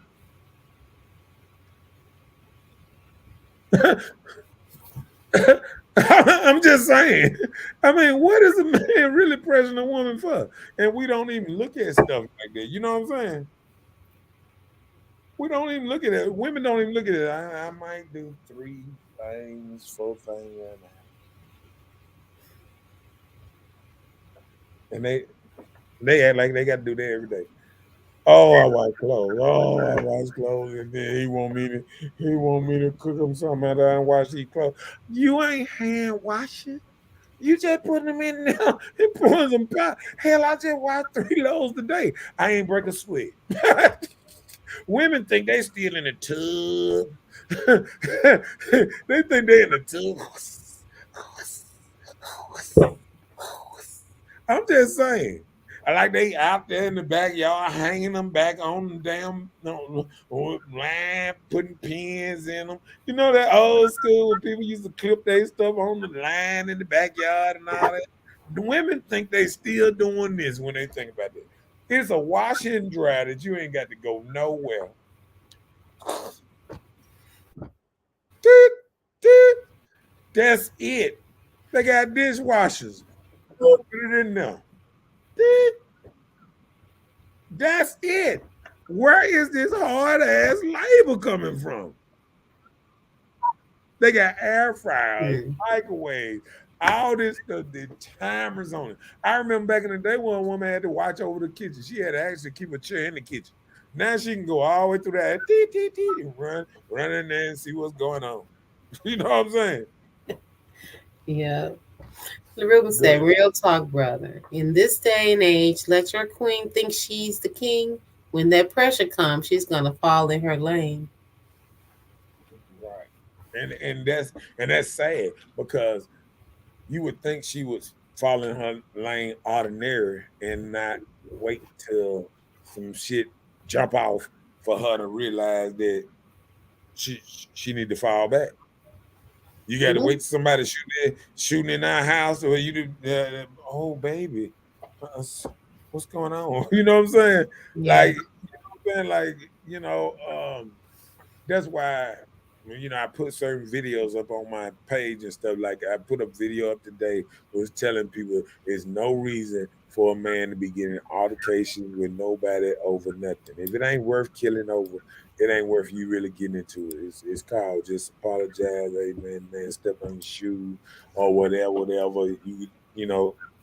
I'm just saying. I mean, what is a man really pressuring a woman for? And we don't even look at stuff like that. You know what I'm saying? We don't even look at it. Women don't even look at it. I might do 3 things, 4 things right now. And they act like they got to do that every day. Oh, I wash clothes. Oh, I wash clothes, and then he want me to cook him something after I wash these clothes. You ain't hand washing. You just putting them in there and pouring them pot. Hell, I just washed 3 loads today. I ain't break a sweat. Women think they still in the tub. They think they in the tub. I'm just saying. I like they out there in the backyard hanging them back on the damn line, putting pins in them. You know that old school when people used to clip their stuff on the line in the backyard and all that. The women think they still doing this when they think about it. It's a wash and dry that you ain't got to go nowhere. That's it. They got dishwashers. Put it in there. That's it. Where is this hard ass labor coming from? They got air fryers, microwaves, all this stuff. The timers on it. I remember back in the day when a woman had to watch over the kitchen. She had to actually keep a chair in the kitchen. Now she can go all the way through that and run in there and see what's going on. You know what I'm saying? Yeah. Larissa said, real talk, brother. In this day and age, let your queen think she's the king. When that pressure comes, she's going to fall in her lane. Right. And that's sad because you would think she was following her lane ordinary and not wait till some shit jump off for her to realize that she need to fall back. You got to wait till somebody shooting in our house, or you oh baby, what's going on? You know what I'm saying? Yeah. That's why I put certain videos up on my page and stuff. Like I put a video up today was telling people there's no reason for a man to be getting altercations with nobody over nothing. If it ain't worth killing over, it ain't worth you really getting into it. It's called just apologize, hey man, step on your shoe or whatever.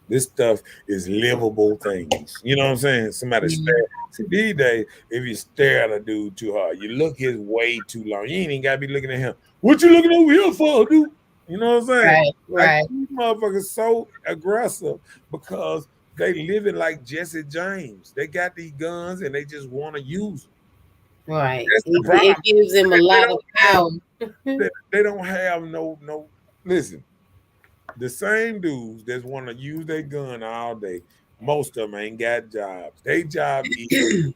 This stuff is livable things. You know what I'm saying? Somebody stare. See, these days, if you stare at a dude too hard, you look his way too long. You ain't even gotta be looking at him. What you looking over here for, dude? You know what I'm saying? Right, Like right. these motherfuckers so aggressive because they living like Jesse James. They got these guns and they just want to use them. Right. That's the It problem. gives him a They lot of don't have power. they don't have no. Listen, the same dudes that want to use their gun all day, most of them ain't got jobs. Their job is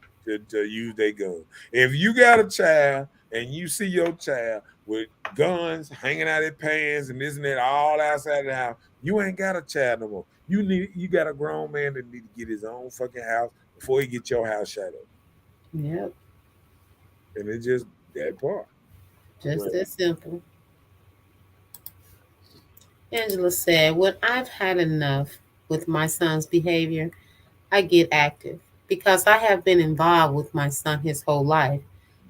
to use their gun. If you got a child and you see your child with guns hanging out their pants and this and that all outside the house, you ain't got a child no more. You got a grown man that need to get his own fucking house before he get your house shut up. Yep. And it's just that part. Just But that simple. Angela said, when I've had enough with my son's behavior, I get active because I have been involved with my son his whole life.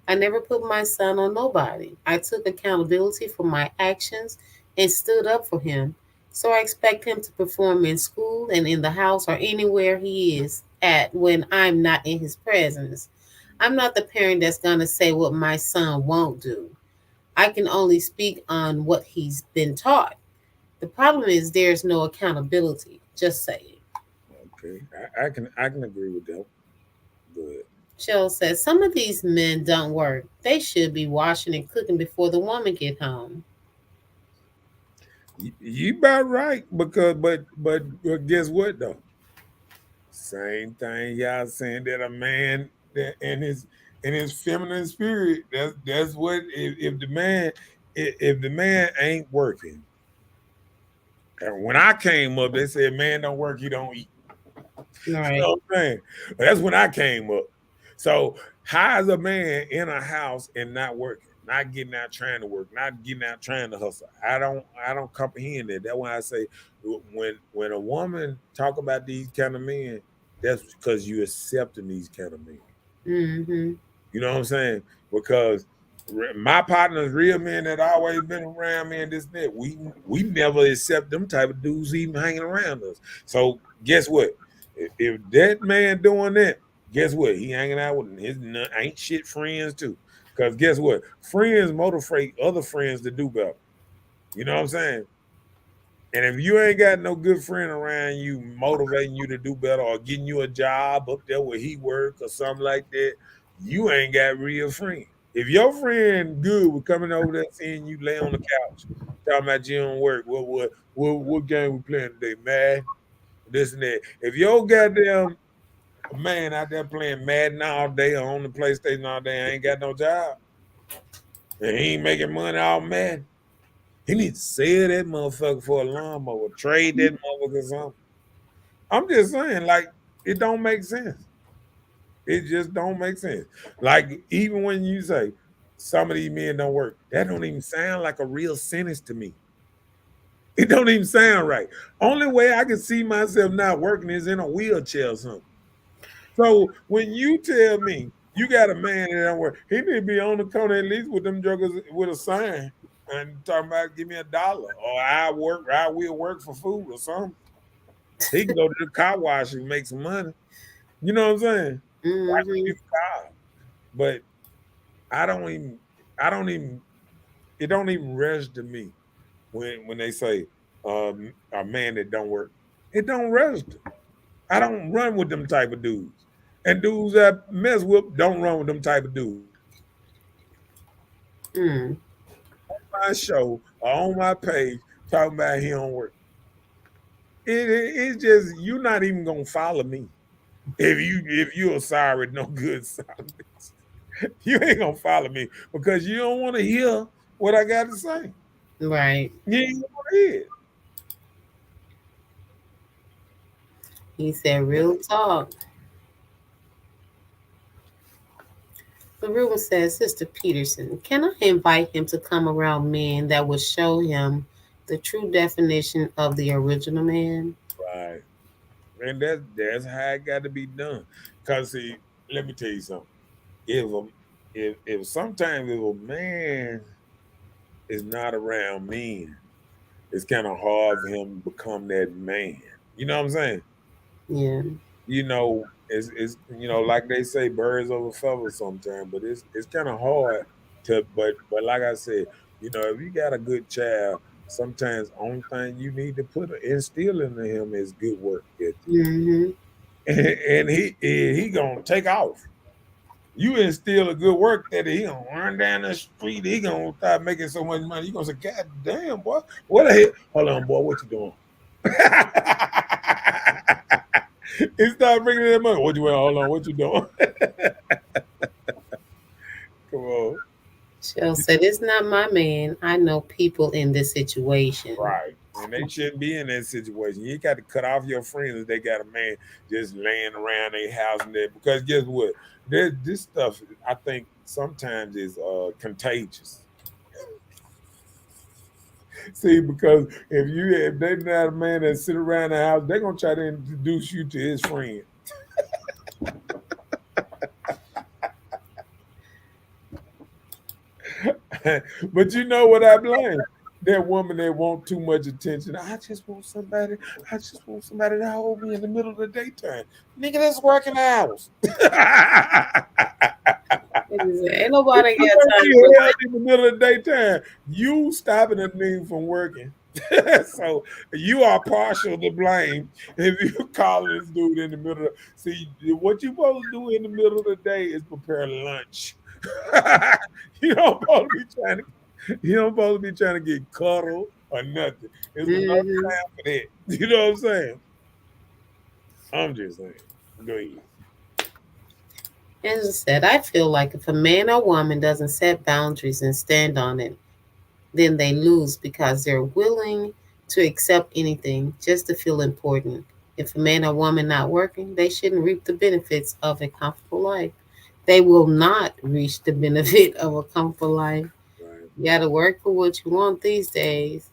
I never put my son on nobody. I took accountability for my actions and stood up for him. So I expect him to perform in school and in the house or anywhere he is at when I'm not in his presence. I'm not the parent that's going to say what my son won't do. I can only speak on what he's been taught. The problem is there's no accountability. Just saying. okay, I can agree with that. Good. Cheryl says some of these men don't work. They should be washing and cooking before the woman get home. You about right because but guess what though? Same thing y'all saying that a man that in his feminine spirit, that's what if the man if the man ain't working. And when I came up, they said man don't work, he don't eat. You Right. know what I'm saying? That's when I came up. So how is a man in a house and not working, not getting out trying to work, not getting out trying to hustle? I don't comprehend that. That's why I say when a woman talk about these kind of men, that's because you accepting these kind of men. Mm-hmm. You know what I'm saying? Because my partners, real men that always been around me and this and that, we never accept them type of dudes even hanging around us. So guess what? If that man doing that, guess what? He hanging out with his ain't shit friends too. Because guess what? Friends motivate other friends to do better. You know what I'm saying? And if you ain't got no good friend around you motivating you to do better or getting you a job up there where he work or something like that, you ain't got real friends. If your friend good with coming over there seeing you lay on the couch, talking about you don't work, what game we playing today, man? This and that. If your goddamn man out there playing Madden all day or on the PlayStation all day ain't got no job and he ain't making money all mad, he needs to sell that motherfucker for a lawnmower, trade that motherfucker or something. I'm just saying, like, it don't make sense. It just don't make sense. Like, even when you say some of these men don't work, that don't even sound like a real sentence to me. It don't even sound right. Only way I can see myself not working is in a wheelchair or something. So when you tell me you got a man that don't work, he need to be on the corner at least with them jokers with a sign and talking about give me $1 or I will work for food or something. He can go to the car wash and make some money. You know what I'm saying? Washing Mm-hmm. his car. But I don't even I don't even it don't even register me when they say a man that don't work. It don't register. I don't run with them type of dudes. And dudes that mess with don't run with them type of dudes. Mm. My show or on my page talking about he don't work. It's just you're not even gonna follow me if you're sorry no good silence. You ain't gonna follow me because you don't want to hear what I got to say. Right. You ain't want to hear it. He said, real talk. The Ruben says, Sister Peterson, can I invite him to come around men that will show him the true definition of the original man? Right. And that's how it got to be done. Cause see, let me tell you something. If a if sometimes if a man is not around men, it's kind of hard for him to become that man. You know what I'm saying? Yeah. It's like they say, birds over feathers sometimes, but it's kind of hard to but like I said, if you got a good child, sometimes only thing you need to instill into him is good work ethic. Mm-hmm. And he gonna take off. You instill a good work that he gonna run down the street. He gonna start making so much money. You gonna say, "God damn, boy, what the hell? Hold on, boy, what you doing?" He start bringing that money. What you want? Hold on, what you doing? Come on, Shell said, "It's not my man. I know people in this situation." right? And they shouldn't be in that situation. You got to cut off your friends if they got a man just laying around their house and there. Because guess what? This stuff, I think, sometimes is contagious. See, because if they're not a man that sit around the house, they're gonna try to introduce you to his friend. But you know what I blame? That woman that want too much attention. I just want somebody to hold me in the middle of the daytime. Nigga, that's working hours. Ain't nobody got time You for held in the middle of the daytime. You stopping a nigga from working. So you are partial to blame if you call this dude in the middle of see what you supposed to do in the middle of the day is prepare lunch. You don't supposed to be trying to get cuddled or nothing. It's enough Mm-hmm. time for that. You know what I'm saying? I'm just saying. Go ahead. As I said, I feel like if a man or woman doesn't set boundaries and stand on it, then they lose because they're willing to accept anything just to feel important. If a man or woman not working, they shouldn't reap the benefits of a comfortable life. They will not reach the benefit of a comfortable life. Right, You got to work for what you want these days.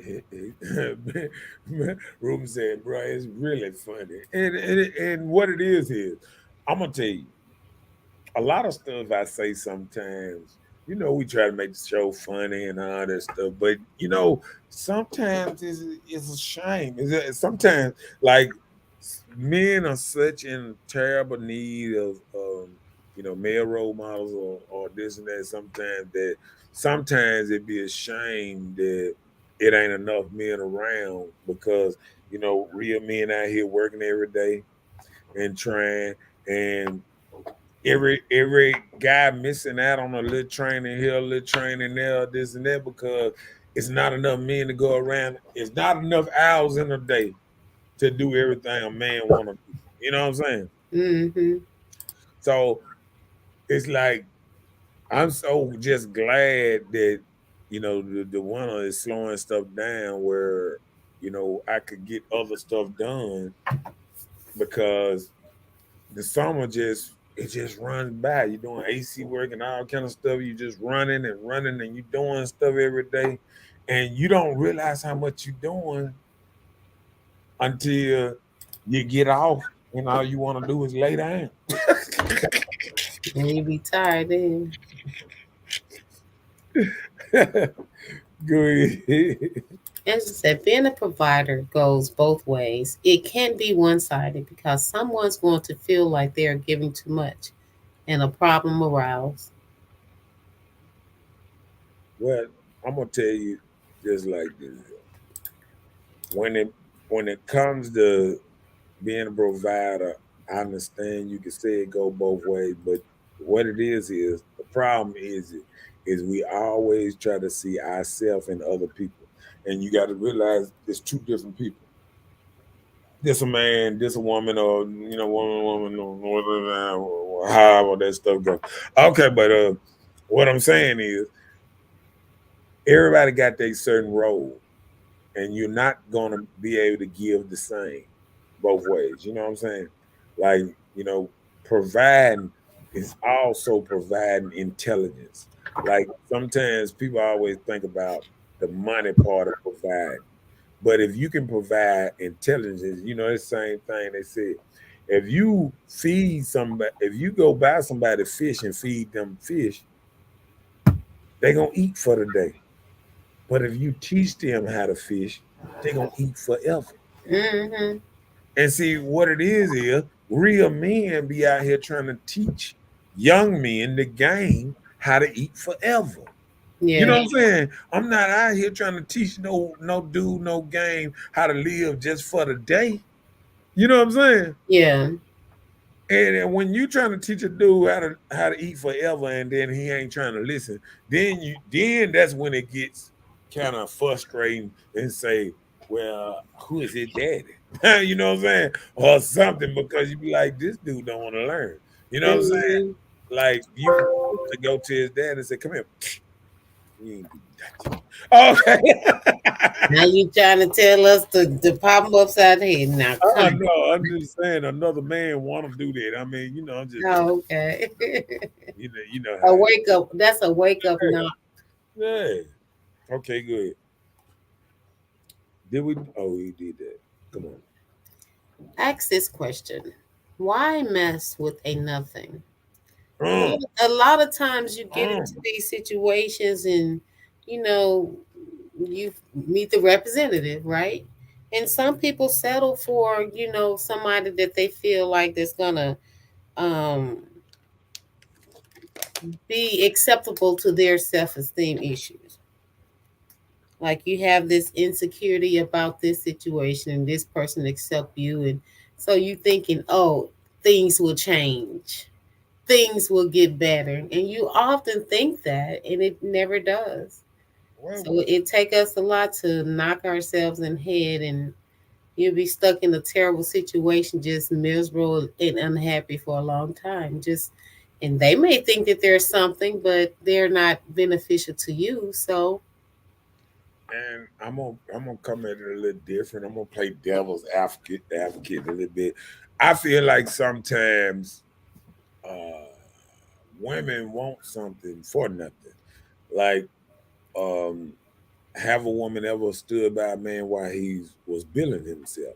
right. Ruben said, "Bro, it's really funny." And what it is, I'm gonna tell you, a lot of stuff I say sometimes. We try to make the show funny and all that stuff, but sometimes it's a shame. Sometimes like men are such in terrible need of male role models or this and that. Sometimes it'd be a shame that it ain't enough men around because real men out here working every day and trying and every guy missing out on a little training here, a little training there, this and that because it's not enough men to go around. It's not enough hours in a day to do everything a man want to do. You know what I'm saying? Mm-hmm. So it's like I'm so just glad that the winter is slowing stuff down where I could get other stuff done because the summer it just runs by. You're doing AC work and all kind of stuff. You just running and you doing stuff every day, and you don't realize how much you're doing until you get off and all you want to do is lay down. And you be tired then. Go ahead. As I said, being a provider goes both ways. It can be one sided because someone's going to feel like they are giving too much and a problem arises. Well, I'm gonna tell you just like this. When it comes to being a provider, I understand you can say it go both ways, but what it is the problem is we always try to see ourselves in other people, and you got to realize it's two different people. This a man, this a woman, or woman, or however that stuff goes. Okay, but what I'm saying is everybody got their certain role, and you're not gonna be able to give the same both ways. You know what I'm saying? Like, providing is also providing intelligence. Like sometimes people always think about the money part of providing. But if you can provide intelligence, the same thing they said. If you feed somebody, if you go buy somebody fish and feed them fish, they're gonna eat for the day. But if you teach them how to fish, they're gonna eat forever. Mm-hmm. And see what it is real men be out here trying to teach young men the game how to eat forever. You know Yeah. what I'm saying? I'm not out here trying to teach no dude, no game how to live just for the day. You know what I'm saying? Yeah. And when you trying to teach a dude how to eat forever, and then he ain't trying to listen, then that's when it gets kind of frustrating and say, well, who is his daddy? You know what I'm saying, or something, because you be like, this dude don't want to learn. You know what I'm saying? Mhm. Like you to go to his dad and say, come here. You ain't do nothing. Okay. Now you trying to tell us to pop him upside the head. Now Oh come. no, I'm just saying another man want to do that. I mean, I'm just Oh, okay. you know A how it wake up. That's a wake up is. knock. Yeah. Okay, good. Did we? Oh, we did that. Come on. Ask this question. Why mess with a nothing? Mm, A lot of times you get into mm. these situations and you know you meet the representative, right? And some people settle for, somebody that they feel like that's gonna um be acceptable to their self-esteem issues. Like you have this insecurity about this situation and this person accept you, and so you thinking, oh, things will change, things will get better, and you often think that and it never does. Well, So it take us a lot to knock ourselves in head, and you'll be stuck in a terrible situation, just miserable and unhappy for a long time. And they may think that there's something, but they're not beneficial to you. So and I'm gonna come at it a little different. I'm gonna play devil's advocate a little bit. I feel like sometimes uh women want something for nothing. Like, um, have a woman ever stood by a man while he was billing himself?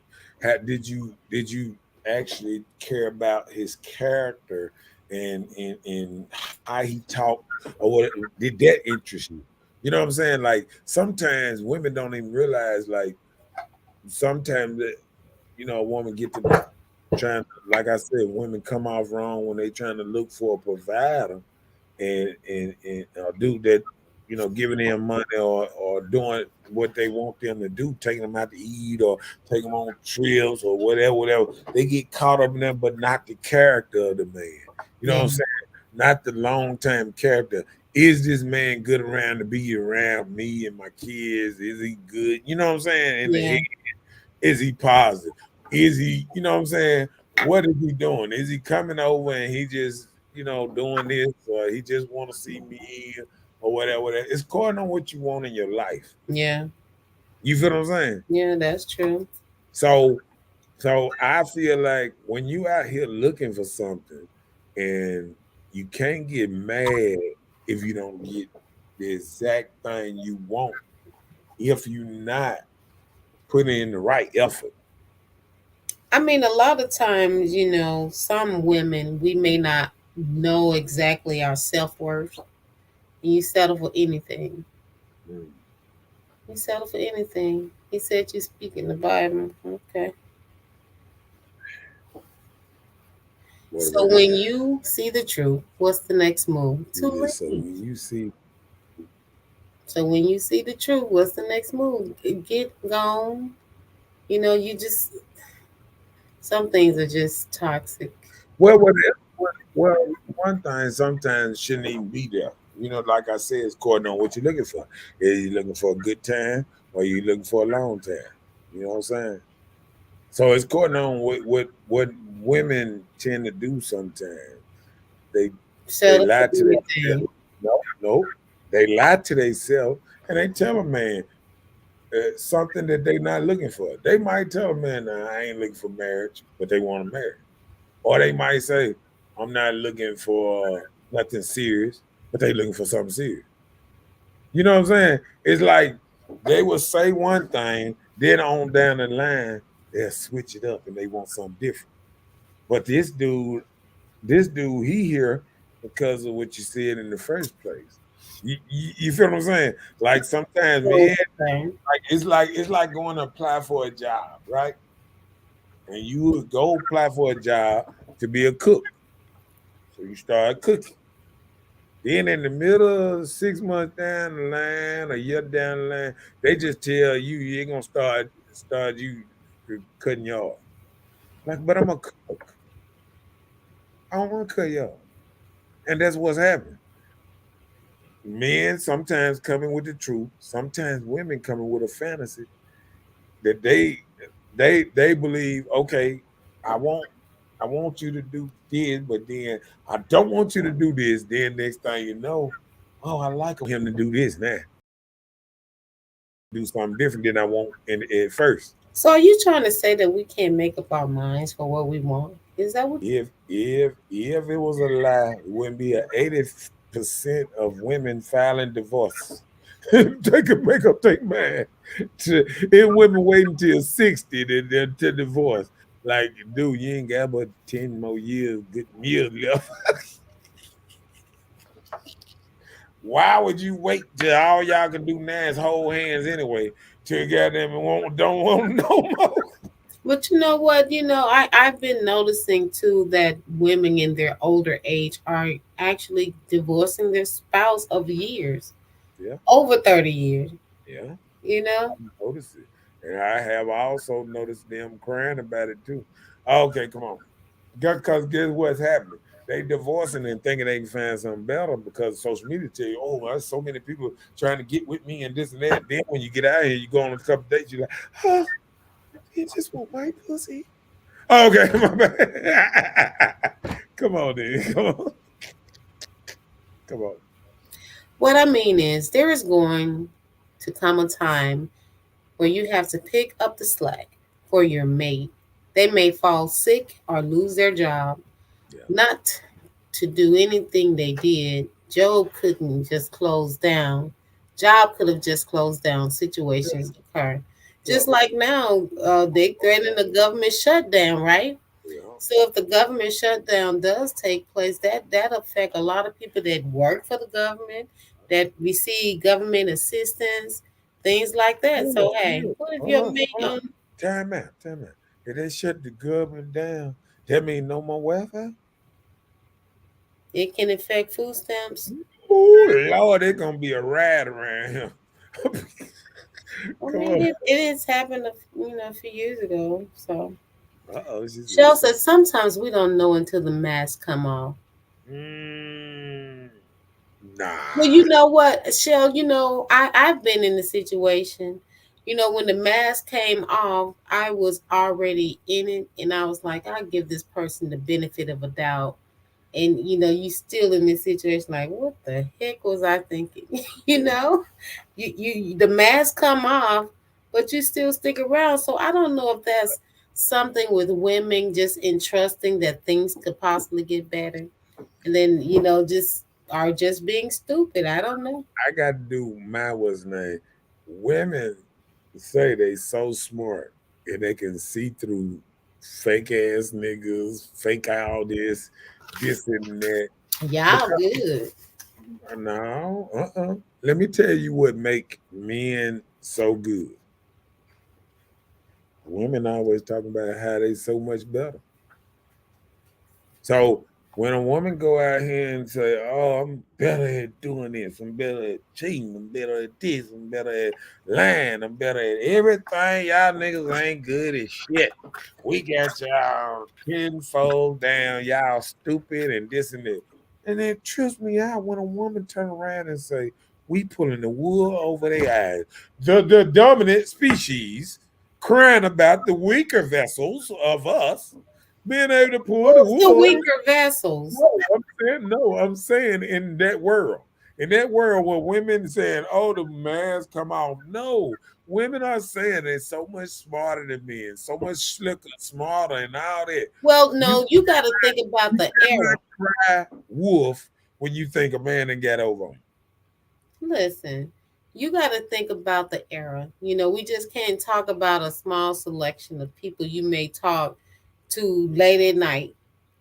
Did you actually care about his character and how he talked, or what did that interest you? You know what I'm saying? Like sometimes women don't even realize, like sometimes that a woman get to trying, like I said, women come off wrong when they trying to look for a provider and a dude that giving them money or doing what they want them to do, taking them out to eat or taking them on trips or whatever. They get caught up in that, but not the character of the man. You know what yeah, I'm saying? Not the long term character. Is this man good around to be around me and my kids? Is he good? You know what I'm saying? In the yeah, head, is he positive? Is he, you know what I'm saying? What is he doing? Is he coming over and he just, doing this, or he just want to see me or whatever? It's according on what you want in your life. yeah, You feel what I'm saying? yeah. That's true. So, so I feel like when you out here looking for something and you can't get mad if you don't get the exact thing you want, if you not putting in the right effort. I mean, a lot of times, some women we may not know exactly our self worth. You settle for anything. Mm. You settle for anything. He said you speak in the Bible. Okay. What So about when that? you see the truth, what's the next move? To Yeah, so leave. when you see, So when you see the truth, what's the next move? Get gone. You just some things are just toxic. well, well, one thing sometimes shouldn't even be there. Like I said, it's according on what you're looking for. Is you looking for a good time or you looking for a long time? You know what I'm saying? So it's according on what women tend to do sometimes. They they Settle for lie to themselves. anything. No, they lie to themselves and they tell a man something that they not looking for. They might tell a man, "Nah, I ain't looking for marriage," but they want to marry. Or they might say, I'm not looking for nothing serious, but they looking for something serious. You know what I'm saying? It's like they will say one thing, then on down the line, they'll switch it up and they want something different. But this dude, he here because of what you said in the first place. You feel what I'm saying? Like sometimes, So, man, okay. like it's like going to apply for a job, right? and you would go apply for a job to be a cook. So you start cooking. Then in the middle of 6 months down the line, a year down the line, they just tell you ain't gonna start you cutting you off. Like, but I'm a cook. I don't want to cut you off. And that's what's happening. Men sometimes coming with the truth, sometimes women coming with a fantasy that they believe, okay, I want I want you to do this, but then I don't want you to do this. Then next thing you know, oh, I like him to do this now. Do something different than I want at first. So are you trying to say that we can't make up our minds for what we want? Is that what? If it was a lie, it wouldn't be 80% of women filing divorce. They could make up their mind. It women waiting till 60 to divorce. Like, dude, you ain't got but 10 more years, good years left. Why would you wait till all y'all can do now is hold hands anyway? Till goddamn don't want no more. But you know what? I've been noticing too that women in their older age are actually divorcing their spouse of years, Yeah, over 30 years. yeah. You know? Notice it. And I have also noticed them crying about it too. Okay, come on. Because guess what's happening? They divorcing and thinking they can find something better because social media tell you, oh, there's so many people trying to get with me and this and that. Then when you get out here, you go on a couple dates, you're like, huh, he just want white pussy. Okay, my bad. Come on, then. Come on. Come on. What I mean is, there is going to come a time where you have to pick up the slack for your mate. They may fall sick or lose their job. Yeah. Not to do anything they did. Job couldn't just close down. Job could have just closed down. Situations occur. Yeah. Just like now, they threatening a government shutdown, right? Yeah. So if the government shutdown does take place, that affect a lot of people that work for the government, that receive government assistance, things like that. So hey, what if your mate Hold on. Time out. If they shut the government down, that mean no more welfare? it can affect food stamps? Ooh, Lord, it's gonna be a ride around here. I Come mean, on. it has happened, a few years ago. So Uh-oh. Shell says sometimes we don't know until the masks come off. Mm, Well, nah. you know what, Shell, I've been in the situation, when the mask came off, I was already in it and I was like, I'll give this person the benefit of a doubt. And you still in this situation like, what the heck was I thinking? you know? The mask come off, but you still stick around. So I don't know if that's something with women just entrusting that things could possibly get better. And then, just are just being stupid. I don't know. I got to do my what's name. Women say they so smart and they can see through fake ass niggas, fake all this and that. Y'all good. No, Let me tell you what make men so good. Women always talking about how they so much better. So when a woman go out here and say, "Oh, I'm better at doing this. I'm better at cheating. I'm better at this. I'm better at lying. I'm better at everything. Y'all niggas ain't good at shit. We got y'all tenfold down. Y'all stupid and this and that." And it trips me out when a woman turn around and say, "We pulling the wool over their eyes." The dominant species crying about the weaker vessels of us being able to pull the Who's the wool. weaker vessels? No, I'm saying in that world where women saying, "Oh, the mask come off." No, women are saying they're so much smarter than men, so much slicker, smarter, and all that. Well, You, no, you got to think about you the cannot era. cry wolf when you think a man and got over him. Listen, you got to think about the era. We just can't talk about a small selection of people you may talk to late at night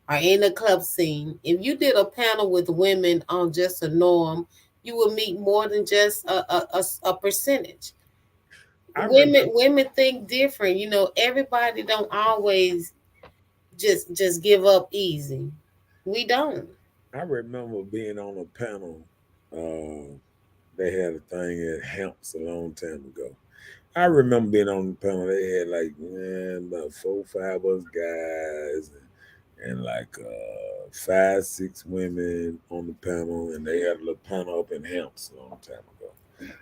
or in a club scene. If you did a panel with women on just a norm, you would meet more than just a percentage. women think different. You know, everybody don't always just give up easy. We don't. I remember being on a panel. They had a thing at Hamps a long time ago. I remember being on the panel. They had like about 4, 5 us guys and like 5, 6 women on the panel, and they had a little panel up in Hamps a long time ago.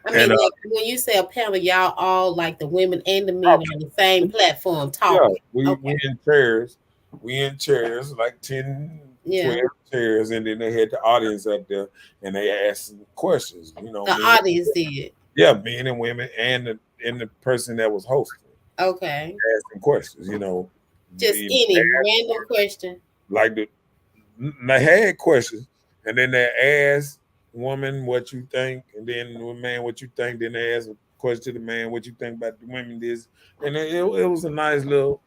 I mean, like when you say a panel, y'all all like the women and the men on the same platform talking. Yeah, we in chairs. We in chairs, like 10, 12 chairs, and then they had the audience up there, and they asked questions. You know, the audience did. Yeah, men and women, and the person that was hosting. Okay. Asking questions. You know, just any random question. Like they had questions, and then they asked woman what you think, and then the man what you think. Then they asked a question to the man what you think about the women. This, and it was a nice little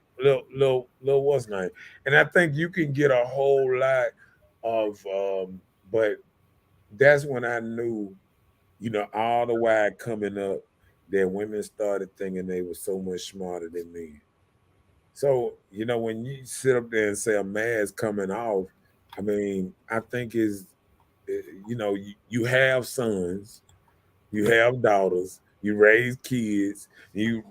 what's nice. And I think you can get a whole lot of, but that's when I knew, you know, all the while coming up, that women started thinking they were so much smarter than men. So, you know, when you sit up there and say a man's coming off, I mean, I think is, you know, you have sons, you have daughters, you raise kids, you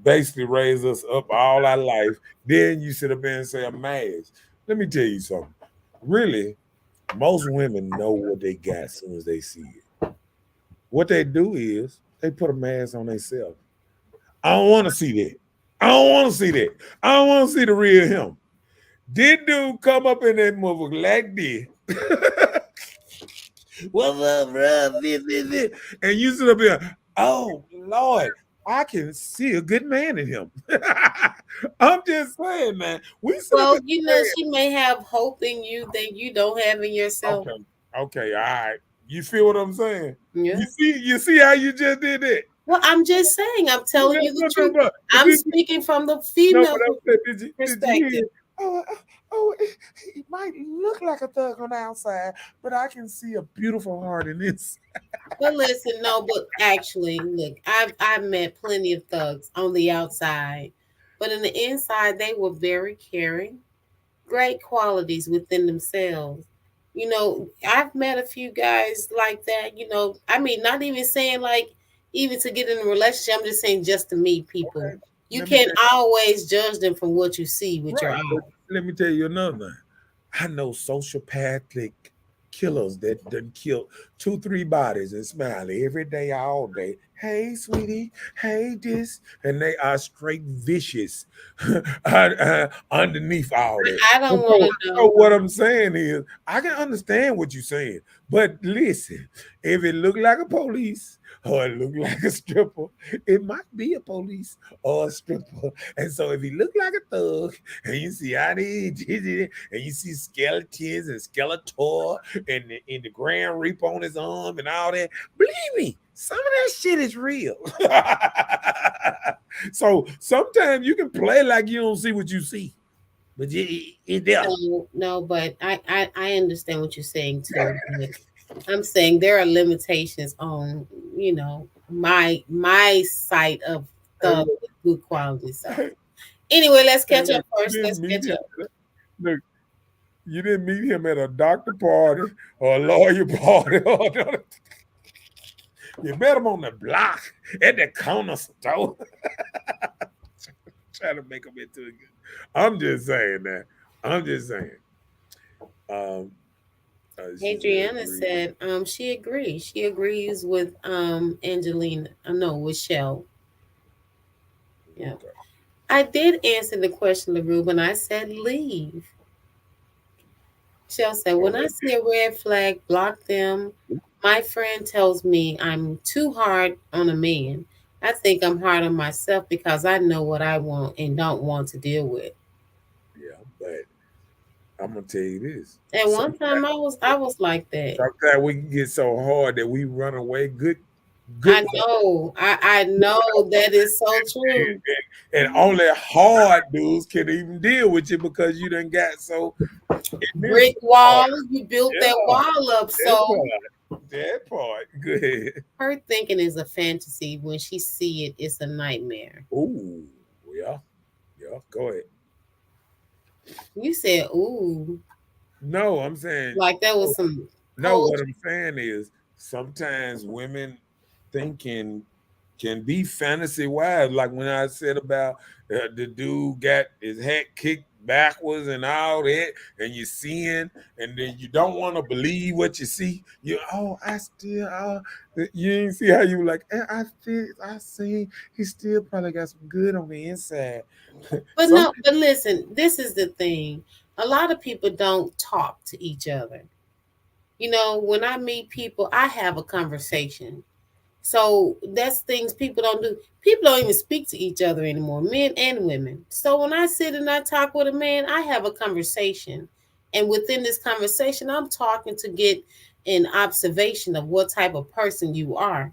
basically raise us up all our life. Then you sit up there and say a mask. Let me tell you something. Really, most women know what they got as soon as they see it. What they do is they put a mask on themselves. I don't want to see that. I don't want to see that. I don't want to see the real him. This dude come up in that motherfucker like this. What's up, bro? And you sit up here, oh, Lord, I can see a good man in him. I'm just saying, man. Well, you know, she may have hope in you that you don't have in yourself. Okay, all right. You feel what I'm saying? Yeah. You see how you just did it? Well, I'm just saying, I'm telling you the truth. I'm speaking from the female perspective. He might look like a thug on the outside, but I can see a beautiful heart in this. But listen, no, but actually, look, I've met plenty of thugs on the outside, but in the inside, they were very caring, great qualities within themselves. You know, I've met a few guys like that. You know, I mean, not even saying like even to get in a relationship. I'm just saying just to meet people. Okay. You can't always judge them from what you see with your eyes. Let me tell you another thing. I know sociopathic killers that done kill 2, 3 bodies and smile every day, all day. Hey, sweetie. Hey, this. And they are straight vicious underneath all that. I don't want to know. So what I'm saying is, I can understand what you're saying. But listen, if it look like a police or it look like a stripper, it might be a police or a stripper. And so if he look like a thug, and you see how they did it, and you see skeletons and Skeletor and the Grand Reap on his arm and all that, believe me, some of that shit is real. So sometimes you can play like you don't see what you see. But it no, but I understand what you're saying too. I'm saying there are limitations on, you know, my sight of the good quality. So anyway, let's catch up first. Let's catch up. Look, you didn't meet him at a doctor party or a lawyer party. You met him on the block at the corner store. Trying to make him into a good. I'm just saying that. I'm just saying. Adriana said she agrees. She agrees with Angelina. No, with Shell. Yeah. Okay. I did answer the question, LaRue, I said leave. Shell said, when I see a red flag, block them. My friend tells me I'm too hard on a man. I think I'm hard on myself because I know what I want and don't want to deal with. Yeah, but I'm gonna tell you this. And one time I was like that. Sometimes we can get so hard that we run away. Good. I know. I know that is so true. And only hard dudes can even deal with you because you done got so brick wall. You built that wall up. So That part. Go ahead. Her thinking is a fantasy. When she see it, it's a nightmare. Ooh, yeah, yeah. Go ahead. You said, "Ooh," No, I'm saying like that was some no. What I'm poetry. saying is sometimes women thinking can be fantasy wise. Like when I said about the dude got his head kicked backwards and all that, and you're seeing, and then you don't want to believe what you see. You I still you ain't see how you were like I see he still probably got some good on the inside. But Some no, but listen, this is the thing. A lot of people don't talk to each other. You know, when I meet people, I have a conversation. So that's things people don't do. People don't even speak to each other anymore, men and women. So when I sit and I talk with a man, I have a conversation. And within this conversation, I'm talking to get an observation of what type of person you are.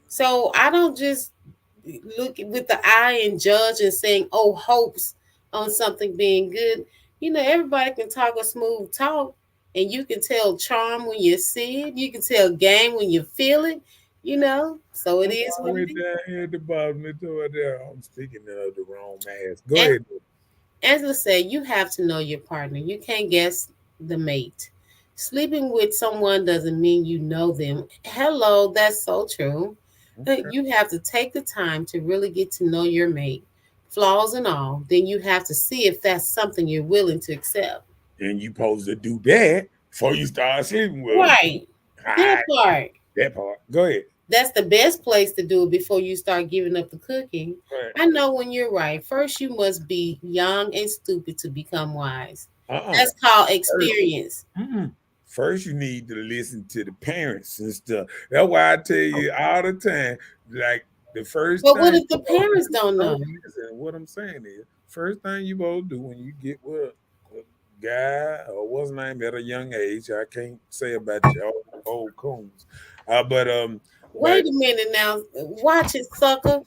So I don't just look with the eye and judge and saying, oh, hopes on something being good. You know, everybody can talk a smooth talk, and you can tell charm when you see it. You can tell game when you feel it, you know. So it is all what the way it is. down here at the bottom. It's over there. I'm speaking of the wrong mask. Go And ahead. as I said, you have to know your partner. You can't guess the mate. Sleeping with someone doesn't mean you know them. Hello, that's so true. Okay. You have to take the time to really get to know your mate, flaws and all. Then you have to see if that's something you're willing to accept. And you supposed to do that before you start sleeping with them. Right. That Hi, part. that part. Go ahead. That's the best place to do it before you start giving up the cooking. Go I know when you're right. First, you must be young and stupid to become wise. ahead. That's called First, experience. mm-mm. First, you need to listen to the parents and stuff. That's why I tell you all the time, like the first But what thing if the you supposed to parents do, don't know? no, listen, what I'm saying is, first thing you supposed to do when you get with a guy or what's his name at a young age, I can't say about your old coons, but Wait a minute now. Watch it, sucker.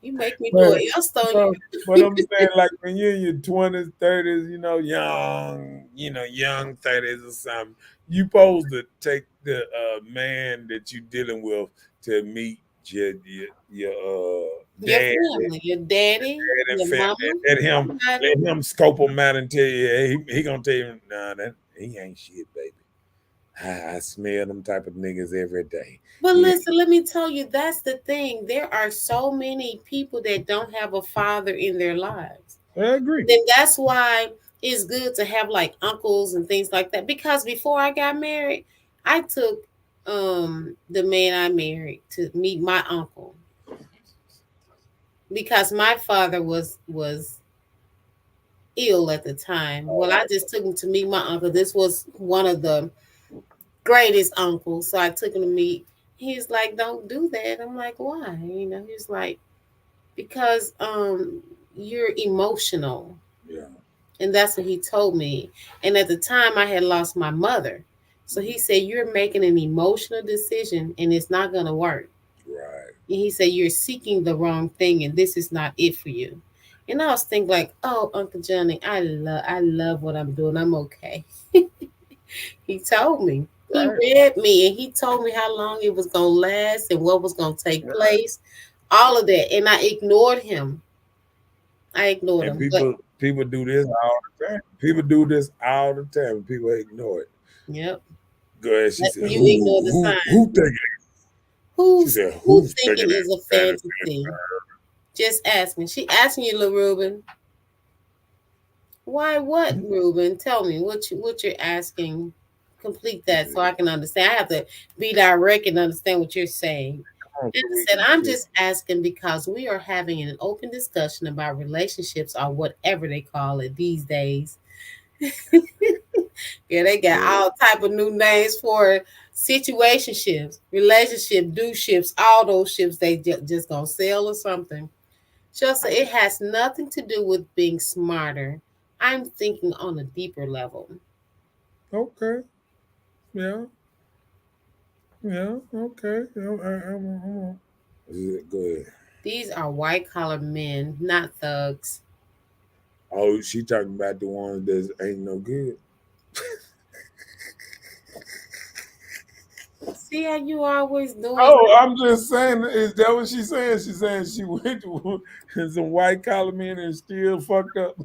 You make me do But it. Else on no, but you. I'm saying like when you're in your 20s, 30s, young 30s or something, you supposed to take the man that you're dealing with to meet your Your dad family, your daddy, and your family. mama. Let him scope him out and tell you, hey, he gonna tell you, nah, that he ain't shit, baby. I smell them type of niggas every day. But Yeah, listen, let me tell you, that's the thing. There are so many people that don't have a father in their lives. I agree. Then that's why it's good to have like uncles and things like that. Because before I got married, I took the man I married to meet my uncle because my father was ill at the time. Well, I just took him to meet my uncle. This was one of the greatest uncles, so I took him to meet. He's like, "Don't do that." I'm like, "Why?" You know, he's like, "Because you're emotional." Yeah, And that's what he told me. And at the time, I had lost my mother. So he said, you're making an emotional decision and it's not going to work. right. And he said, you're seeking the wrong thing and this is not it for you. And I was thinking like, oh, Uncle Johnny, I love what I'm doing. I'm okay. He told me. He Right. read me and he told me how long it was going to last and what was going to take Right. place. All of that. And I ignored him. I ignored And him. But people do this all the time. People do this all the time. And people ignore it. yep. Go ahead. She That's said, when you ignore the who signs. thinking? She Who's said, who who's thinking thinking is a that? fantasy? Just asking. She asking you, little Ruben. Why what, Ruben? Tell me what you're asking. Complete that so I can understand. I have to be direct and understand what you're saying. Come on, And so I we said, can I'm get just asking because we are having an open discussion about relationships or whatever they call it these days. Yeah, they got it. all type of new names for situationships, relationship, do ships, all those ships they just gonna sell or something. Just it has nothing to do with being smarter. I'm thinking on a deeper level. Okay. Yeah. Yeah. Okay. Go ahead. These are white collar men, not thugs. Oh, she talking about the ones that ain't no good. See how you always doing? Oh, I'm just saying, is that what she's saying? She's saying she went to some white collar men and still fucked up.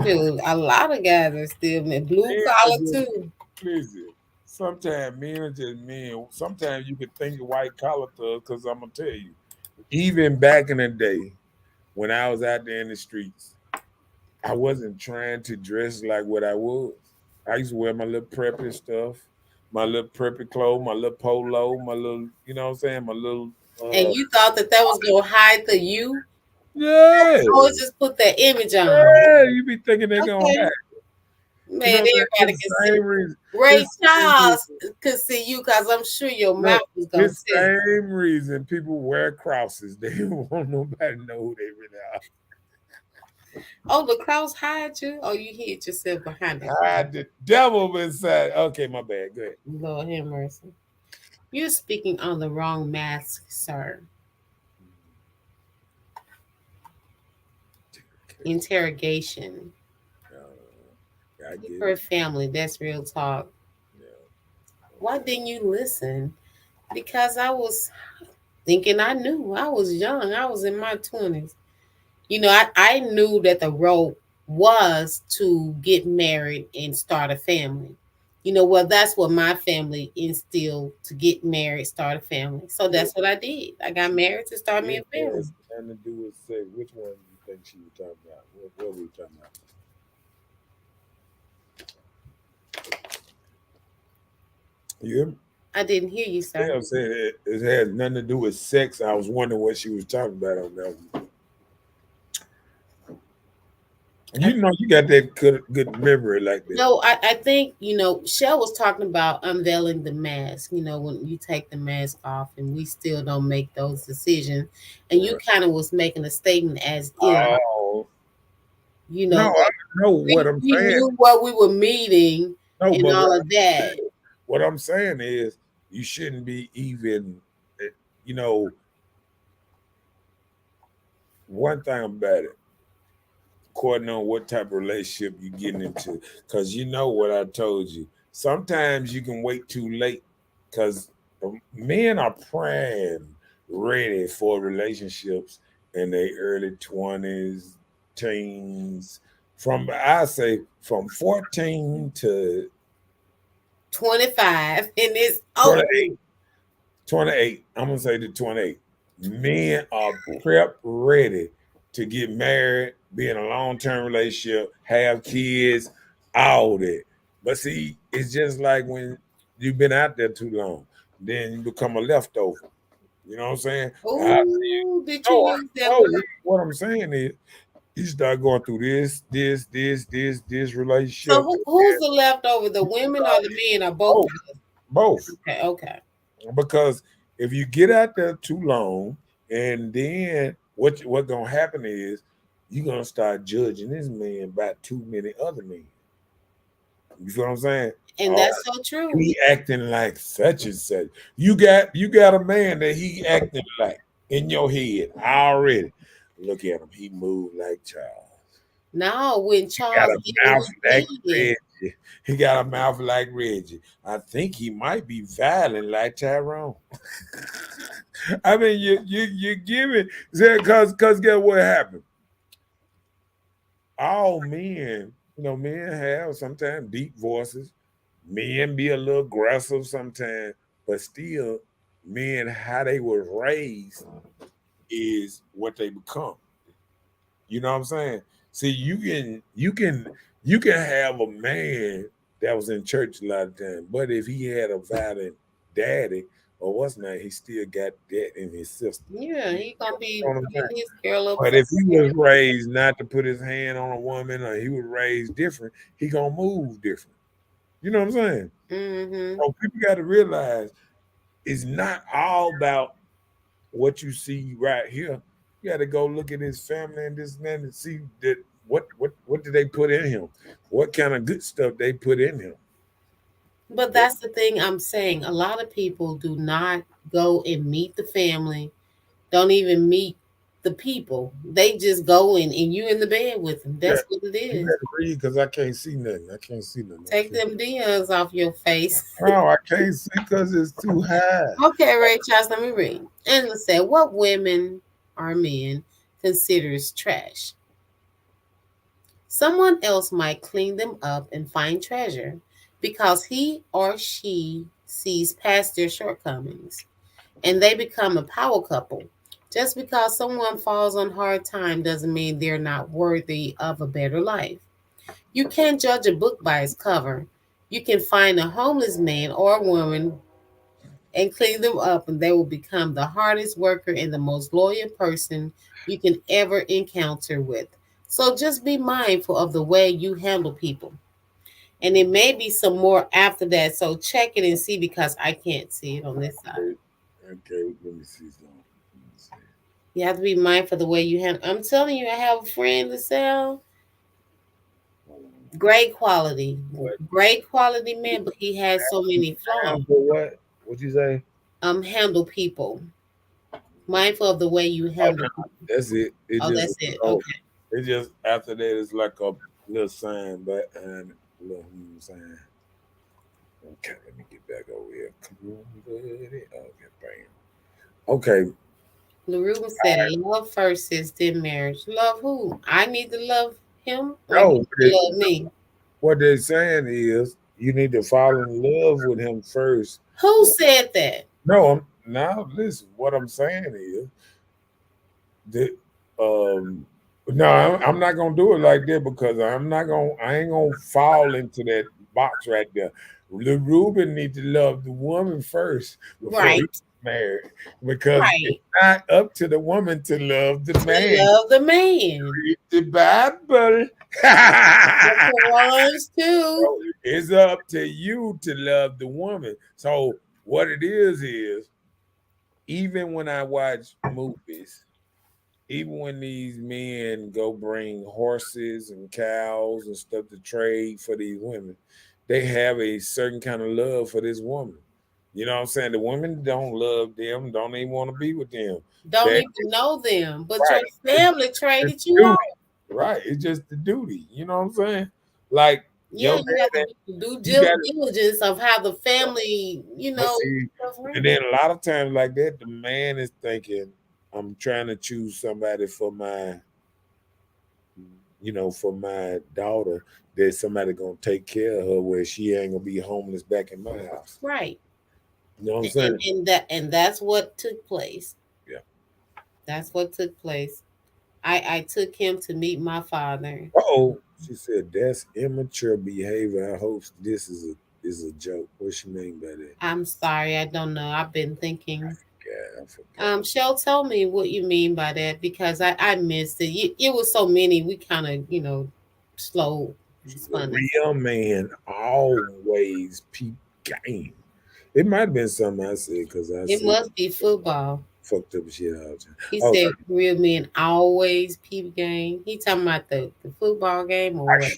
Dude, a lot of guys are still blue Men are collar just, too. listen, sometimes men are just men. Sometimes you could think of white collar thugs, because I'm going to tell you, even back in the day when I was out there in the streets, I wasn't trying to dress like what I was. I used to wear my little preppy stuff, my little preppy clothes, my little polo, my little, you know what I'm saying, my little, And you thought that was gonna hide the you? yeah, Always just put that image on. yeah. You be thinking they're gonna Okay, hack. You man, know what I'm everybody saying? It's can the see. same reason. Ray It's the same Charles reason. could see you because I'm sure your No, mouth was gonna it's tell. the same reason people wear crosses. They don't want nobody to know who they really are. Oh, the cross hide you? Oh, you hid yourself behind it. Hide the devil inside. Okay, my bad. Go ahead. Lord have mercy. You're speaking on the wrong mask, sir. Interrogation. I get Her it. family. That's real talk. Yeah. Why didn't you listen? Because I was thinking I knew. I was young. I was in my 20s. You know, I knew that the road was to get married and start a family. You know, well, that's what my family instilled, to get married, start a family. So that's what I did. I got married to start me a It family. has nothing to do with sex. Which one do you think she was talking about? What were we talking about? You hear me? I didn't hear you, Yeah, sir. I'm saying it has nothing to do with sex. I was wondering what she was talking about on that one. You know, you got that good memory like that. No, I think, you know, Shell was talking about unveiling the mask, you know, when you take the mask off and we still don't make those decisions. And you Right. kind of was making a statement as if, Oh you no, know, I know what I'm we saying. knew what we were meeting No, and but all of that. what I'm saying is you shouldn't be even, you know, one thing about it, according on what type of relationship you're getting into. Because you know what I told you. Sometimes you can wait too late because men are prime ready for relationships in their early 20s, teens. From, I say, from 14 to 25 and it's over. 28. 28. I'm gonna say to 28. Men are prep ready to get married, be in a long-term relationship, have kids, all that. But see, it's just like when you've been out there too long, then you become a leftover. You know what I'm saying? Oh, did you No, use that no. word? What I'm saying is, you start going through this So relationship. who's the leftover, the women or the men or both Both, of us? both. Okay, okay. Because if you get out there too long, and then what gonna happen is you're gonna start judging this man by too many other men. You feel what I'm saying? And Oh, that's so true. he acting like such and such. You got a man that he acting like in your head already. Look at him. He moved like Charles. Now when Got Charles a get in mouth his like head, Reggie. He got a mouth like Reggie. I think he might be violent like Tyrone. I mean, you give it because get what happened. All men, men have sometimes deep voices. Men be a little aggressive sometimes, but still, men how they were raised is what they become. You know what I'm saying? See, you can have a man that was in church a lot of time, but if he had a violent daddy or what's not, he still got that in his system. yeah, he gonna be You know what I'm saying? beating his girl up But for if he was raised not to put his hand on a woman, or he was raised different, he gonna move different. You know what I'm saying? mm-hmm. So people got to realize it's not all about what you see right here. You got to go look at his family and this and that and see that what did they put in him? What kind of good stuff they put in him? But that's the thing I'm saying. A lot of people do not go and meet the family, don't even meet the people. They just go in and you in the bed with them. That's what it You is. better read because I can't see nothing. I can't see nothing. Take them DMs off your face. No, I can't see because it's too high. Okay, Ray Charles, let me read. And it said, what women or men considers trash? Someone else might clean them up and find treasure because he or she sees past their shortcomings and they become a power couple. Just because someone falls on hard time doesn't mean they're not worthy of a better life. You can't judge a book by its cover. You can find a homeless man or woman and clean them up, and they will become the hardest worker and the most loyal person you can ever encounter with. So just be mindful of the way you handle people. And it may be some more after that. So check it and see because I can't see it on this side. Okay, let me see something. Let me see. You have to be mindful of the way you handle. I'm telling you, I have a friend to sell. Hold on. Great quality man, but he has so many flaws. For what? What'd you say? Handle people. Mindful of the way you handle people. That's it. It Oh, just that's it. oh, Okay. it just after that it's like a little sign back and little sign. Okay, let me get back over here. Come on, buddy. Okay, bam. Okay. LaRuben said, love first, sis, then marriage. Love who? I need to love him or No, he need to love me? what they're saying is you need to fall in love with him first. Who said that? No, now listen. What I'm saying is that no, I'm not gonna do it like that because I ain't gonna fall into that box right there. Lil Ruben need to love the woman first before Right. he married because Right. it's not up to the woman to love the man. Love the man. Read the Bible. The Quran's too. It's up to you to love the woman. So what it is even when I watch movies, even when these men go bring horses and cows and stuff to trade for these women, they have a certain kind of love for this woman. You know what I'm saying? The women don't love them, don't even want to be with them. Don't That- even know them, but Right. your family traded It's you duty. out. Right. It's just the duty. You know what I'm saying? Like, Yeah, yo, you have man, to do you gotta- diligence of how the family, but see, and then a lot of times like that, the man is thinking, I'm trying to choose somebody for my, for my daughter that somebody gonna take care of her where she ain't gonna be homeless back in my house. right. You know what I'm saying? And that's what took place. Yeah. That's what took place. I took him to meet my father. Oh, she said that's immature behavior. I hope this is a joke. What she mean by that? I'm sorry, I don't know. I've been thinking. Yeah, I forgot. Shell, tell me what you mean by that because I missed it. It was so many. We kind of, slow. It's The funny. real man always peep game. It might have been something I said because I It said must be football. fucked up shit all the time. He Okay. said real men always peep game. He talking about the football game or what?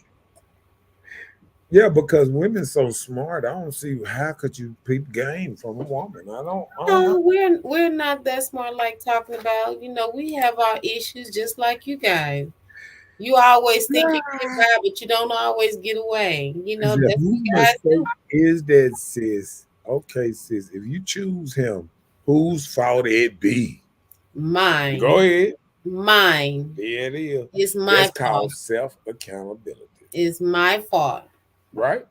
Yeah, because women so smart. I don't see how could you peep game from a woman. I don't No, know. we're not that smart like talking about. We have our issues just like you guys. You always think you get by, but you don't always get away. That's what Who you guys do. mistake is that, sis? Okay, sis. If you choose him, whose fault it be? Mine. Go ahead. Mine. There it is. It's my That's fault. called self-accountability. It's my fault. Right?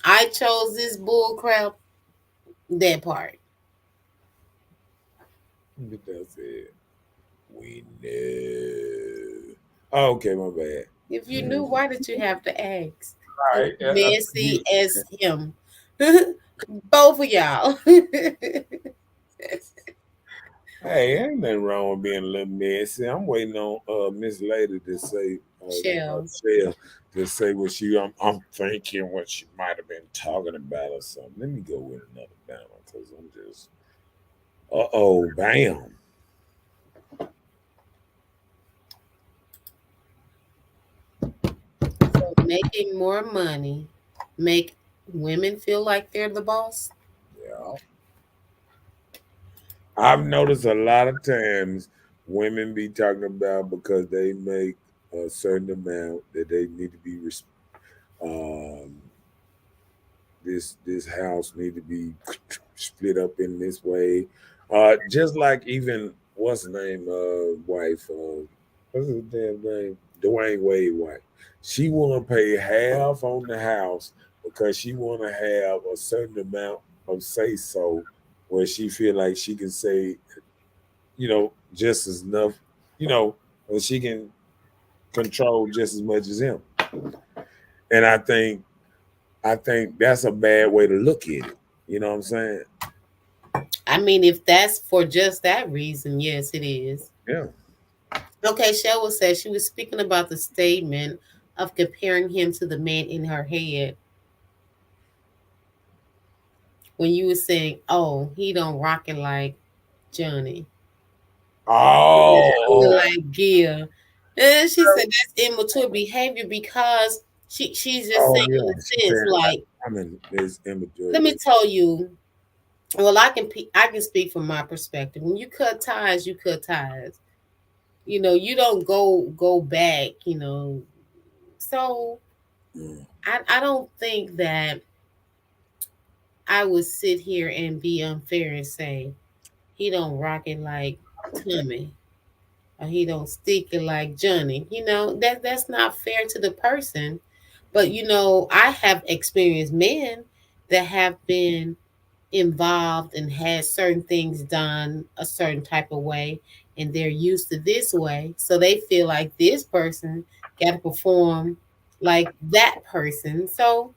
I chose this bull crap. That part. But that's it. We know. Oh, okay, my bad. If you knew, why did you have to ask? Right. Messy as him. Both of y'all. Hey, ain't nothing wrong with being a little messy. I'm waiting on Miss Lady to say Shell. to say what I'm thinking what she might have been talking about or something. Let me go with another down because I'm just bam. So making more money make women feel like they're the boss. Yeah. I've noticed a lot of times women be talking about because they make a certain amount that they need to be um, this house need to be split up in this way. Just like even what's the name wife what's his damn name? Dwayne Wade wife. She wanna pay half on the house because she wanna have a certain amount of say so where she feel like she can say, just as enough, and she can control just as much as him. And I think that's a bad way to look at it. You know what I'm saying? I mean, if that's for just that reason, yes, it is. Yeah. Okay, Sheryl said she was speaking about the statement of comparing him to the man in her head when you were saying, "Oh, he don't rock it like Johnny, Oh, like Gia," and she said that's immature behavior because she's just oh saying in yeah. a She sense said, like, I mean, it's immature. let me tell you. Well, I can speak from my perspective. When you cut ties, you cut ties. You don't go back. So Mm. I don't think that I would sit here and be unfair and say he don't rock it like Tommy or he don't stick it like Johnny. That's not fair to the person. But I have experienced men that have been involved and had certain things done a certain type of way, and they're used to this way, so they feel like this person got to perform like that person. So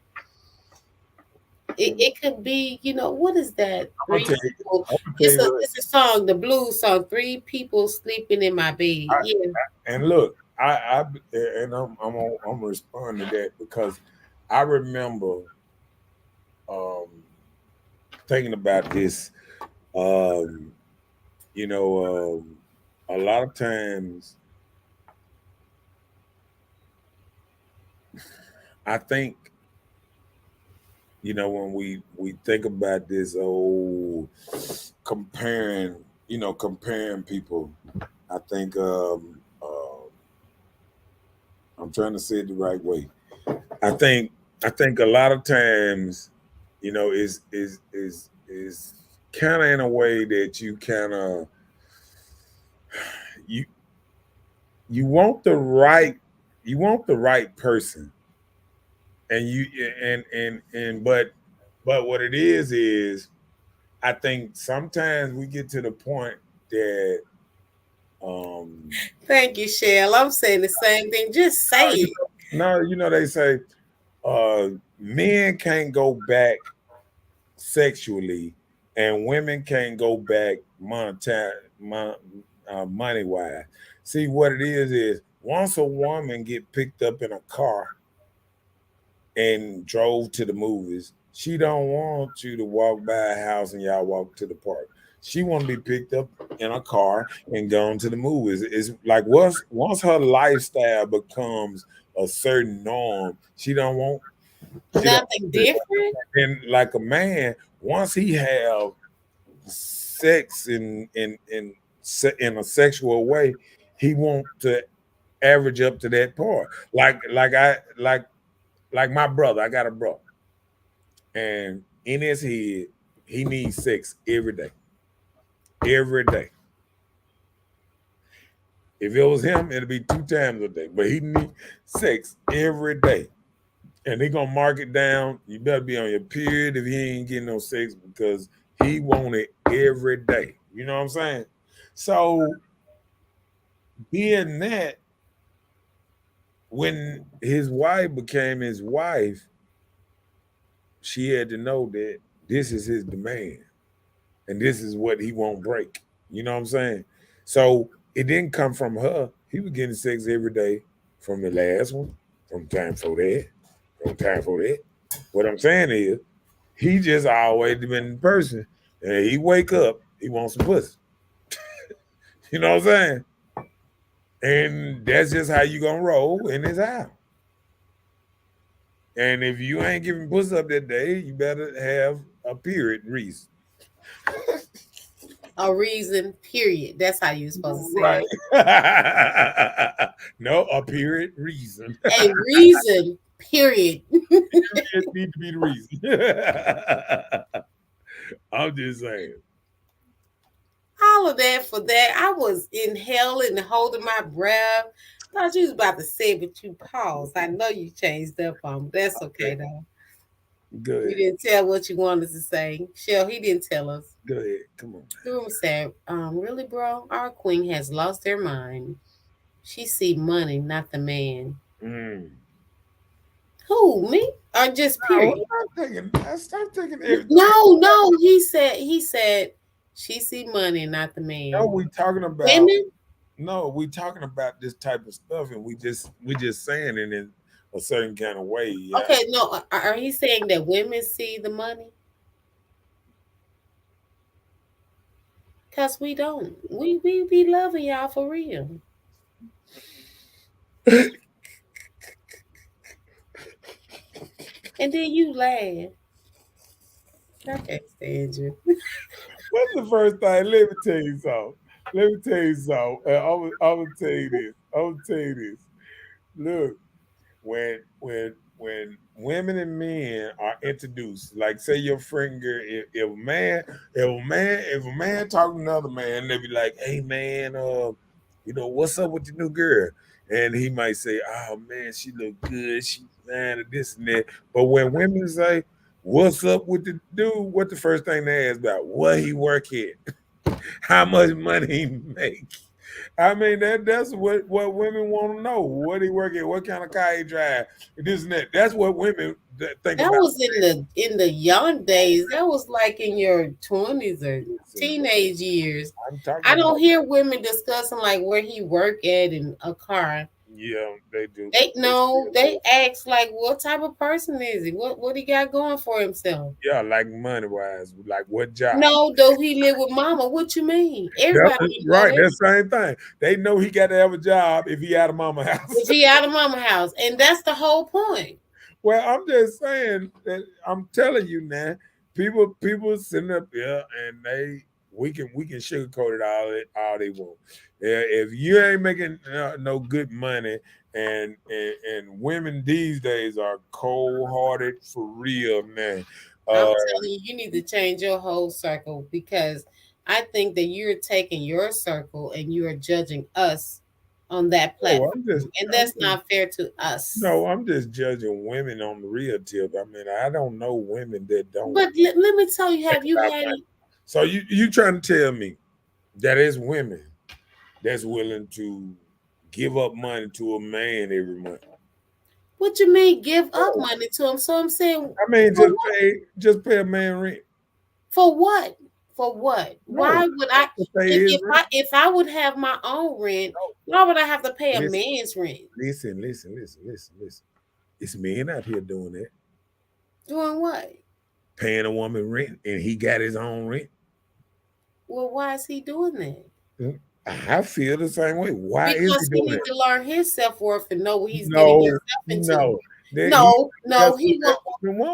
it could be, what is that? I'm gonna Three tell you. people. I'm gonna tell It's you a what. it's a song, the blues song. Three people sleeping in my bed. I, Yeah. and look, I'm gonna respond to that because I remember um, thinking about this. Um, a lot of times I think when we think about this old comparing comparing people, I think I'm trying to say it the right way. I think i think a lot of times is kind of in a way that you you want the right person, and you and but what it is I think sometimes we get to the point that um Thank you, Shell. I'm saying the same thing. Just say it. no, they say uh men can't go back sexually and women can't go back money wise. See, what it is once a woman get picked up in a car and drove to the movies, she don't want you to walk by a house and y'all walk to the park. She want to be picked up in a car and gone to the movies. It's like once her lifestyle becomes a certain norm, she don't Nothing different. and like a man, once he have sex in a sexual way, he want to average up to that part. Like my brother, I got a brother, and in his head, he needs sex every day. Every day. If it was him, it'd be 2 times a day. But he needs sex every day. And they gonna mark it down. You better be on your period if he ain't getting no sex because he want it every day. You know what I'm saying? So being that, when his wife became his wife, she had to know that this is his demand and this is what he won't break. You know what I'm saying? So it didn't come from her. He was getting sex every day from the last one, from time for that, from time for that. What I'm saying is, he just always been the person. And he wake up, he wants some pussy. You know what I'm saying? And that's just how you gonna roll in his house. And if you ain't giving pussy up that day, you better have a period reason. a reason, period. That's how you're supposed to say Right. it. No, a period reason. A reason, period. It need to be the reason. I'm just saying. All of that for that. I was inhaling and holding my breath. Thought you was about to say, but you paused. I know you changed up on me. That's okay though. Good. You didn't tell what you wanted to say. Shell, he didn't tell us. Go ahead. Come on. The room said, really, bro? Our queen has lost her mind. She see money, not the man. Who, me? Or just period? Stop taking everything. No. He said she see money, not the man. No, we talking about women. No, we talking about this type of stuff, and we just saying it in a certain kind of way. Yeah. Okay, no. Are you saying that women see the money? Cause we don't. We be loving y'all for real. And then you laugh. I can't stand you. What's the first thing? Let me tell you something. I'm gonna tell you this. Look, when women and men are introduced, like say your friend girl, if a man talking to another man, they be like, "Hey man, what's up with the new girl?" And he might say, "Oh man, she look good, she fine, and this and that." But when women say, "What's up with the dude?" What the first thing they ask about? What he work at? How much money he make? I mean, that's what women want to know. What he work at? What kind of car he drive? This and that. That's what women think That about. was in the young days. That was like in your 20s or teenage years. I don't hear women discussing like where he work at in a car. Yeah, they do. They ask like, what type of person is he? What he got going for himself? Yeah, like money wise, like what job? No, though he live with mama. What you mean? Everybody right, that's the same thing. They know he got to have a job if he out of mama house. If he out of mama house, and that's the whole point. Well, I'm just saying that I'm telling you now, people sitting up here and we can sugarcoat it all they want. If you ain't making no good money, and women these days are cold-hearted for real, man. I'm telling you, you need to change your whole circle, because I think that you're taking your circle and you are judging us on that platform, and that's not fair to us. No, I'm just judging women on the real tip. I mean, I don't know women that don't. But let me tell you, have you had? So you trying to tell me that it's women that's willing to give up money to a man every month? What you mean give up money to him? So I'm saying, I mean, just pay a man rent. For what? For what? No, why would I? If I would have my own rent, why would I have to pay a man's rent? Listen. It's men out here doing that. Doing what? Paying a woman rent, and he got his own rent. Well, why is he doing that? I feel the same way. Why because is he doing he needs that? to learn his self-worth and know what he's getting himself into.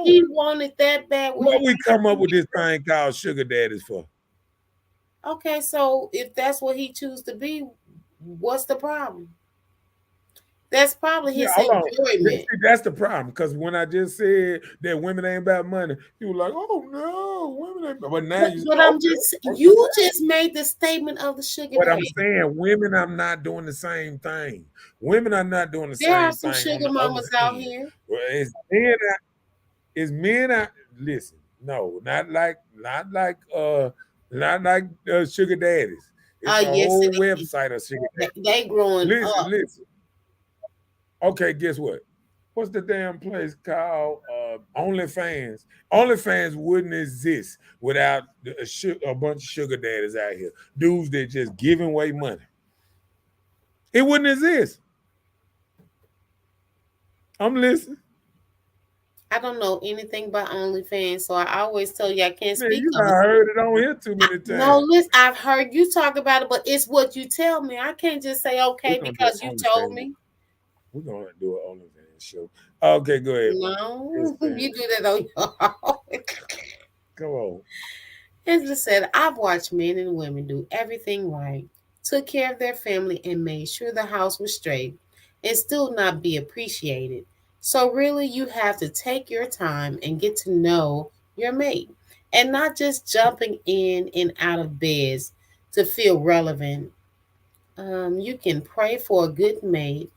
He wanted that bad. What we come up with this thing called sugar daddies for? Okay, so if that's what he chooses to be, what's the problem? That's probably his enjoyment. That's the problem, because when I just said that women ain't about money, you were like, "Oh no, women ain't." But now you just made the statement of the sugar. But I'm saying, women are not doing the same thing. Women are not doing the same thing. There are some sugar mamas out here. Well, it's men out. Listen, no, not like sugar daddies. It's a whole website of sugar daddies. They growing up. Listen. Okay, guess what? What's the damn place called? OnlyFans. OnlyFans wouldn't exist without a bunch of sugar daddies out here. Dudes that just giving away money. It wouldn't exist. I'm listening. I don't know anything about OnlyFans, so I always tell you I can't speak. I heard it on here too many times. No, listen, I've heard you talk about it, but it's what you tell me. I can't just say okay because you told me. We're gonna do an OnlyFans show. Okay, go ahead. No, you do that on your own. Come on. As I said, I've watched men and women do everything right, took care of their family, and made sure the house was straight, and still not be appreciated. So, really, you have to take your time and get to know your mate, and not just jumping in and out of beds to feel relevant. You can pray for a good mate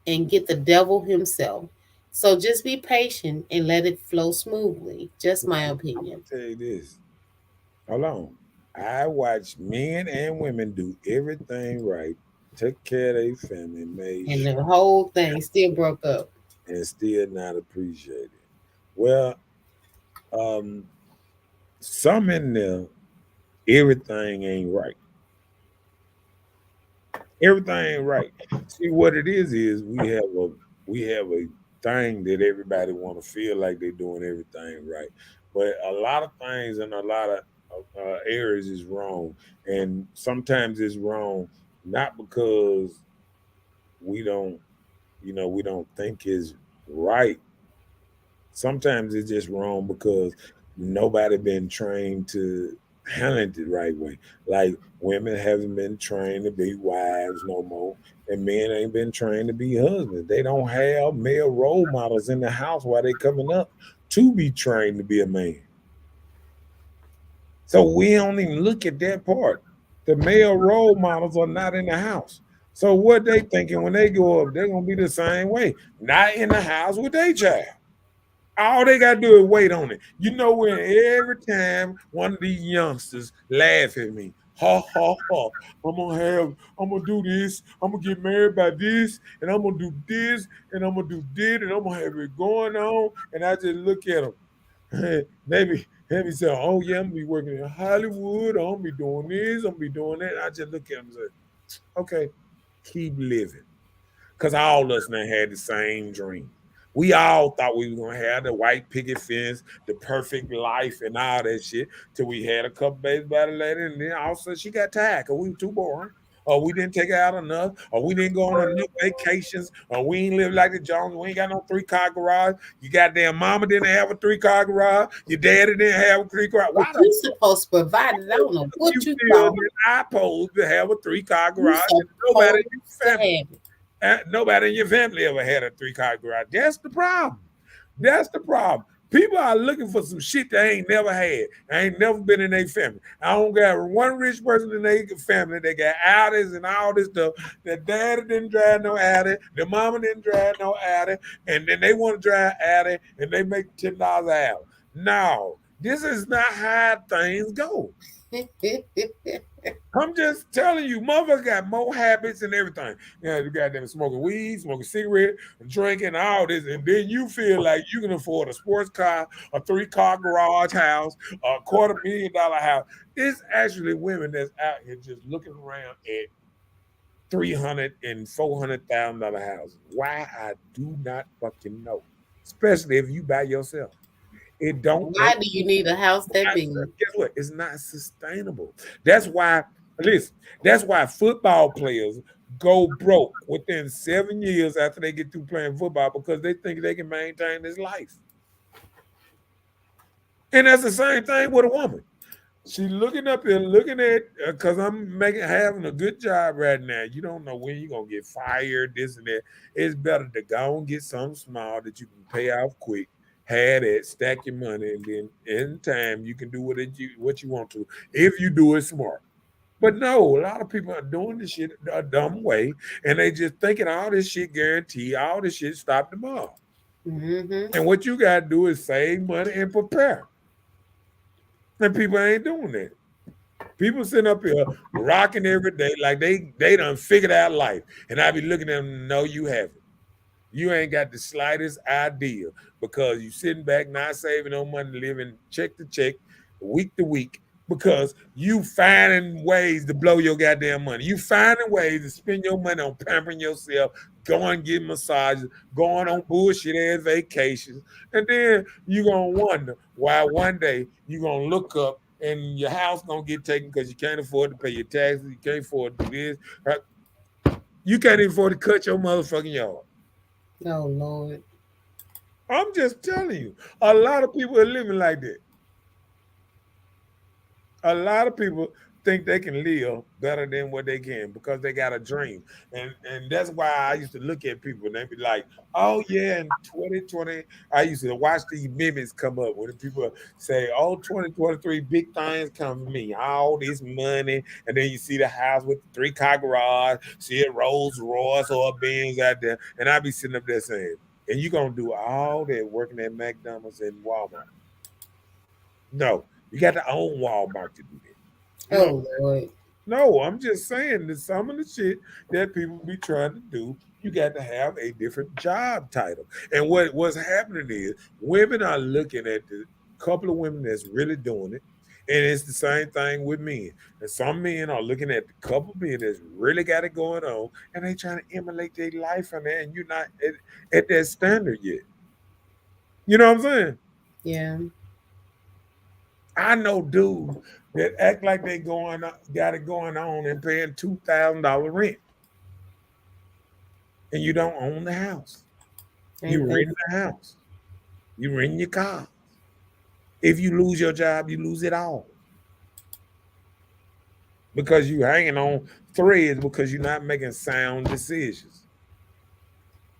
and get the devil himself. So, just be patient and let it flow smoothly. Just my I'm gonna opinion. tell you this. Hold on. I watch men and women do everything right, took care of their family, made And sure, the whole thing still broke up. and still not appreciated. Well, um, some in there, everything ain't right. Everything ain't right. See what it is we have a thing that everybody want to feel like they're doing everything right, but a lot of things and a lot of areas is wrong, and sometimes it's wrong not because we don't we don't think it's right. Sometimes it's just wrong because nobody been trained to handle it the right way. Like women haven't been trained to be wives no more, and men ain't been trained to be husbands. They don't have male role models in the house while they coming up to be trained to be a man. So we don't even look at that part. The male role models are not in the house. So what they thinking when they go up, they're gonna be the same way. Not in the house with their child. All they gotta do is wait on it. You know when every time one of these youngsters laugh at me, ha ha ha, I'm gonna do this, I'm gonna get married by this, and I'm gonna do this, and I'm gonna do this, and I'm gonna have it going on, and I just look at them. Maybe say, oh yeah, I'm gonna be working in Hollywood, I'm gonna be doing this, I'm gonna be doing that. I just look at them and say, okay, keep living. Because all of us now had the same dream. We all thought we were gonna have the white picket fence, the perfect life, and all that shit. Till we had a couple babies by the lady, and then all of a sudden she got tired because we were too boring, or we didn't take her out enough, or we didn't go on enough vacations, or we ain't live like the Jones. We ain't got no 3-car garage. You goddamn mama didn't have a 3-car garage. Your daddy didn't have a 3-car. But Why the you supposed to provide it. I don't know fuck what you you feel thought. that I supposed to have a 3-car You garage and nobody in supposed your to family? have it. Nobody in your family ever had a 3-car garage. That's the problem. That's the problem. People are looking for some shit they ain't never had. Ain't never been in their family. I don't got one rich person in their family. They got Audis and all this stuff. Their daddy didn't drive no Audi. Their mama didn't drive no Audi. And then they want to drive Audi and they make $10 an hour. No, this is not how things go. I'm just telling you, motherfuckers got more habits and everything. You know, you got them smoking weed, smoking cigarette, drinking, all this, and then you feel like you can afford a sports car, a 3-car garage house, a $250,000 house. It's actually women that's out here just looking around at $300,000 and $400,000 houses. Why I do not fucking know. Especially if you by yourself. It don't Why make do you need a house that big? guess what? It's not sustainable. That's why, listen, that's why football players go broke within 7 years after they get through playing football because they think they can maintain this life. And that's the same thing with a woman. She looking up here, looking at because I'm having a good job right now. You don't know when you're gonna get fired, this and that. It's better to go and get something small that you can pay off quick, have it, stack your money, and then in time you can do what you want to if you do it smart. But no, a lot of people are doing this shit a dumb way, and they just thinking all this shit guarantee, all this shit stop tomorrow. Mm-hmm. And what you gotta do is save money and prepare. And people ain't doing that. People sitting up here rocking every day like they done figured out life. And I be looking at them, no, you haven't. You ain't got the slightest idea because you sitting back not saving no money, living check to check, week to week, because you finding ways to blow your goddamn money. You finding ways to spend your money on pampering yourself, going get massages, going on bullshit ass vacations, and then you gonna wonder why one day you gonna look up and your house gonna get taken because you can't afford to pay your taxes, you can't afford to do this, you can't even afford to cut your motherfucking yard. Oh Lord. I'm just telling you, a lot of people are living like that. A lot of people think they can live better than what they can because they got a dream. And that's why I used to look at people and they be like, oh yeah, in 2020, I used to watch these memes come up when people say, oh, 2023, big things come for me, all this money. And then you see the house with the 3-car garage, see a Rolls Royce or a Benz out there. And I be sitting up there saying, and you gonna do all that working at McDonald's and Walmart. No, you got to own Walmart to do that. You know, Oh Lord. no, I'm just saying that some of the shit that people be trying to do, you got to have a different job title. And what's happening is women are looking at the couple of women that's really doing it. And it's the same thing with men. And some men are looking at the couple of men that's really got it going on and they trying to emulate their life on that, and you're not at that standard yet. You know what I'm saying? Yeah. I know dudes that act like they got it going on and paying $2,000 rent, and you don't own the house. You Ain't that rent the house. You rent your car. If you lose your job, you lose it all because you hanging on threads because you're not making sound decisions.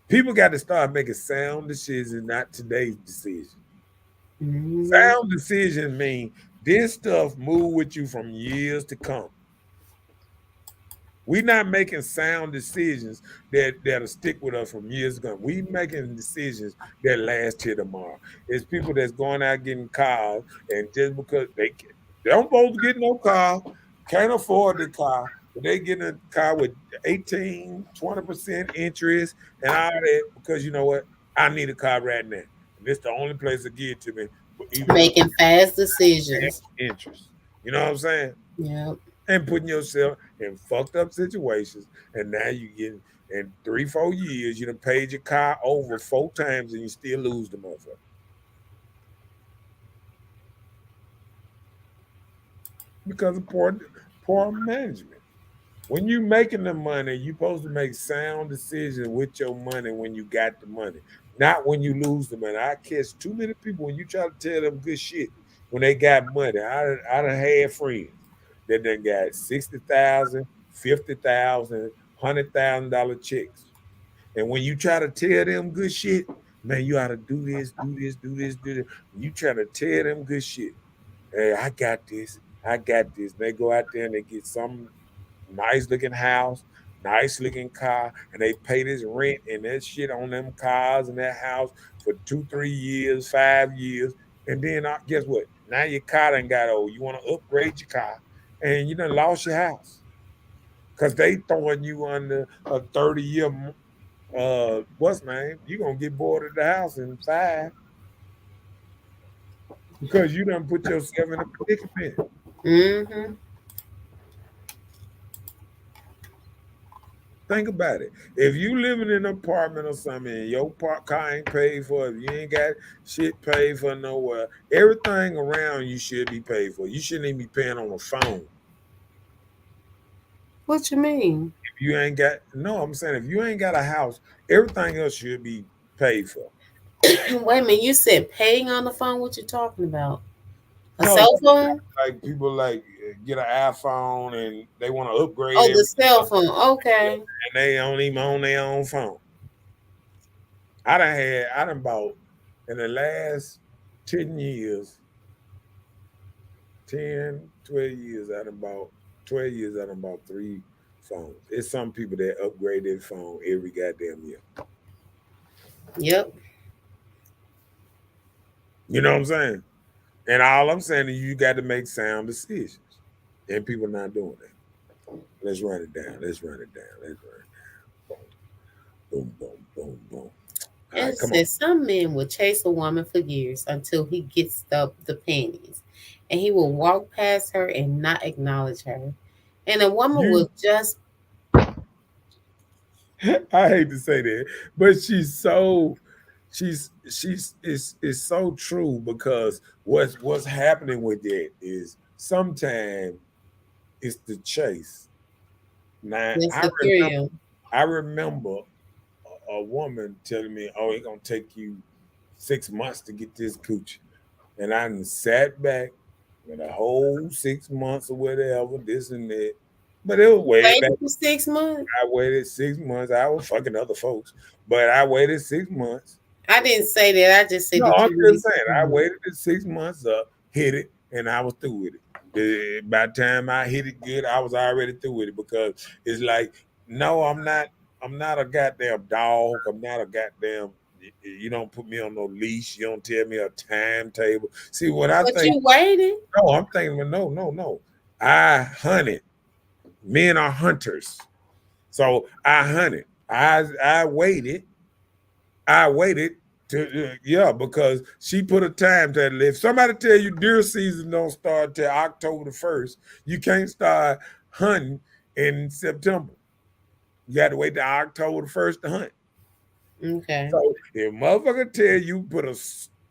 People got to start making sound decisions, not today's decisions. mm-hmm. Sound decisions mean this stuff move with you from years to come. We're not making sound decisions that'll stick with us from years ago. We making decisions that last till tomorrow. It's people that's going out getting cars, and just because they don't supposed to get no car, can't afford the car, but they get a car with 18, 20% interest and all that because you know what? I need a car right now. And it's the only place to get to me, even with Making fast decisions. interest. You know what I'm saying? Yeah. And putting yourself in fucked up situations. And now you get in 3, 4 years, you done paid your car over 4 times and you still lose the motherfucker. Because of poor management. When you making the money, you supposed to make sound decisions with your money when you got the money, not when you lose the money. I catch too many people when you try to tell them good shit when they got money. I done had friends that done got 60,000, 50,000, $100,000 checks. And when you try to tell them good shit, man, you ought to do this, do this, do this, do this. When you try to tell them good shit, hey, I got this, I got this. They go out there and they get some nice looking house, nice looking car, and they pay this rent and that shit on them cars and that house for 2, 3 years, 5 years. And then guess what? Now your car done got old. You want to upgrade your car and you done lost your house because they throwing you under a 30-year what's name? You gonna get bored of the house in 5 because you done put yourself in a predicament. Mm-hmm. Think about it. If you living in an apartment or something and your car ain't paid for, if you ain't got shit paid for nowhere, everything around you should be paid for. You shouldn't even be paying on the phone. What you mean? If you ain't got no, I'm saying if you ain't got a house, everything else should be paid for. Wait a minute. You said paying on the phone. What you talking about? A No, cell phone? like people like get an iPhone and they want to upgrade Oh, the every cell month phone. Okay. and they don't even own their own phone. I done bought in the last 10 years, 10, 12 years, I done bought 12 years, I done bought 3 phones. It's some people that upgrade their phone every goddamn year. Yep. You know what I'm saying? And all I'm saying is you got to make sound decisions. And people not doing that. Let's run it down. Let's run it down. Let's run it down. Boom, boom, boom, boom. All And right, it come on. says some men will chase a woman for years until he gets the panties, and he will walk past her and not acknowledge her. And a woman You will just I hate to say that, but she's so true because what's happening with that is sometimes it's the chase. Now that's the thrill. I remember a woman telling me, "Oh, it's gonna take you 6 months to get this coochie," and I done sat back with a whole 6 months or whatever, this and that. But it was way back. Waited for 6 months. I waited 6 months. I was fucking other folks, but I waited 6 months. I didn't say that. I just said No, that I'm you waited just saying. 6 I months. waited the 6 months up, hit it, and I was through with it. By the time I hit it good, I was already through with it because it's like, no, I'm not. I'm not a goddamn dog. I'm not a goddamn. You don't put me on no leash. You don't tell me a timetable. See, what I But think. you waited. No, I'm thinking. Well, no. I hunted. Men are hunters, so I hunted. I waited. I waited to because she put a time to it. If somebody tell you deer season don't start till October the 1st, you can't start hunting in September. You got to wait till October the 1st to hunt. Okay. So if motherfucker tell you put a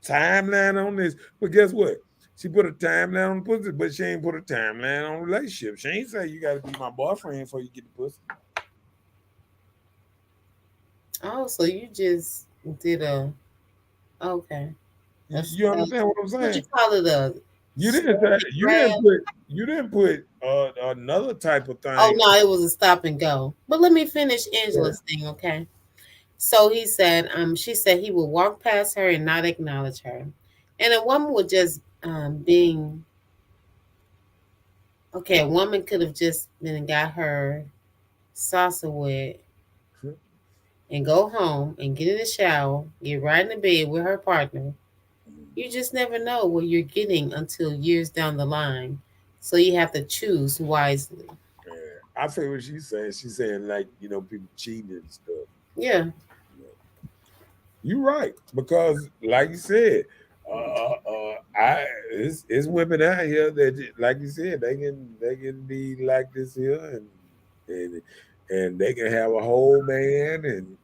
timeline on this, but guess what? She put a timeline on pussy, but she ain't put a timeline on relationship. She ain't say you got to be my boyfriend before you get the pussy. Oh, so you just did a okay. You understand what I'm What you saying? call it? You didn't say you didn't put another type of Oh thing. no, it was a stop and go. But let me finish Angela's thing, okay? So he said, she said he would walk past her and not acknowledge her. And a woman would just being okay, a woman could have just been and got her salsa wet and go home and get in the shower, get right in the bed with her partner. You just never know what you're getting until years down the line. So you have to choose wisely. I feel what she's saying. She's saying like people cheating and stuff. Yeah. You're right because like you said, it's women out here that like you said they can be like this here and and they can have a whole man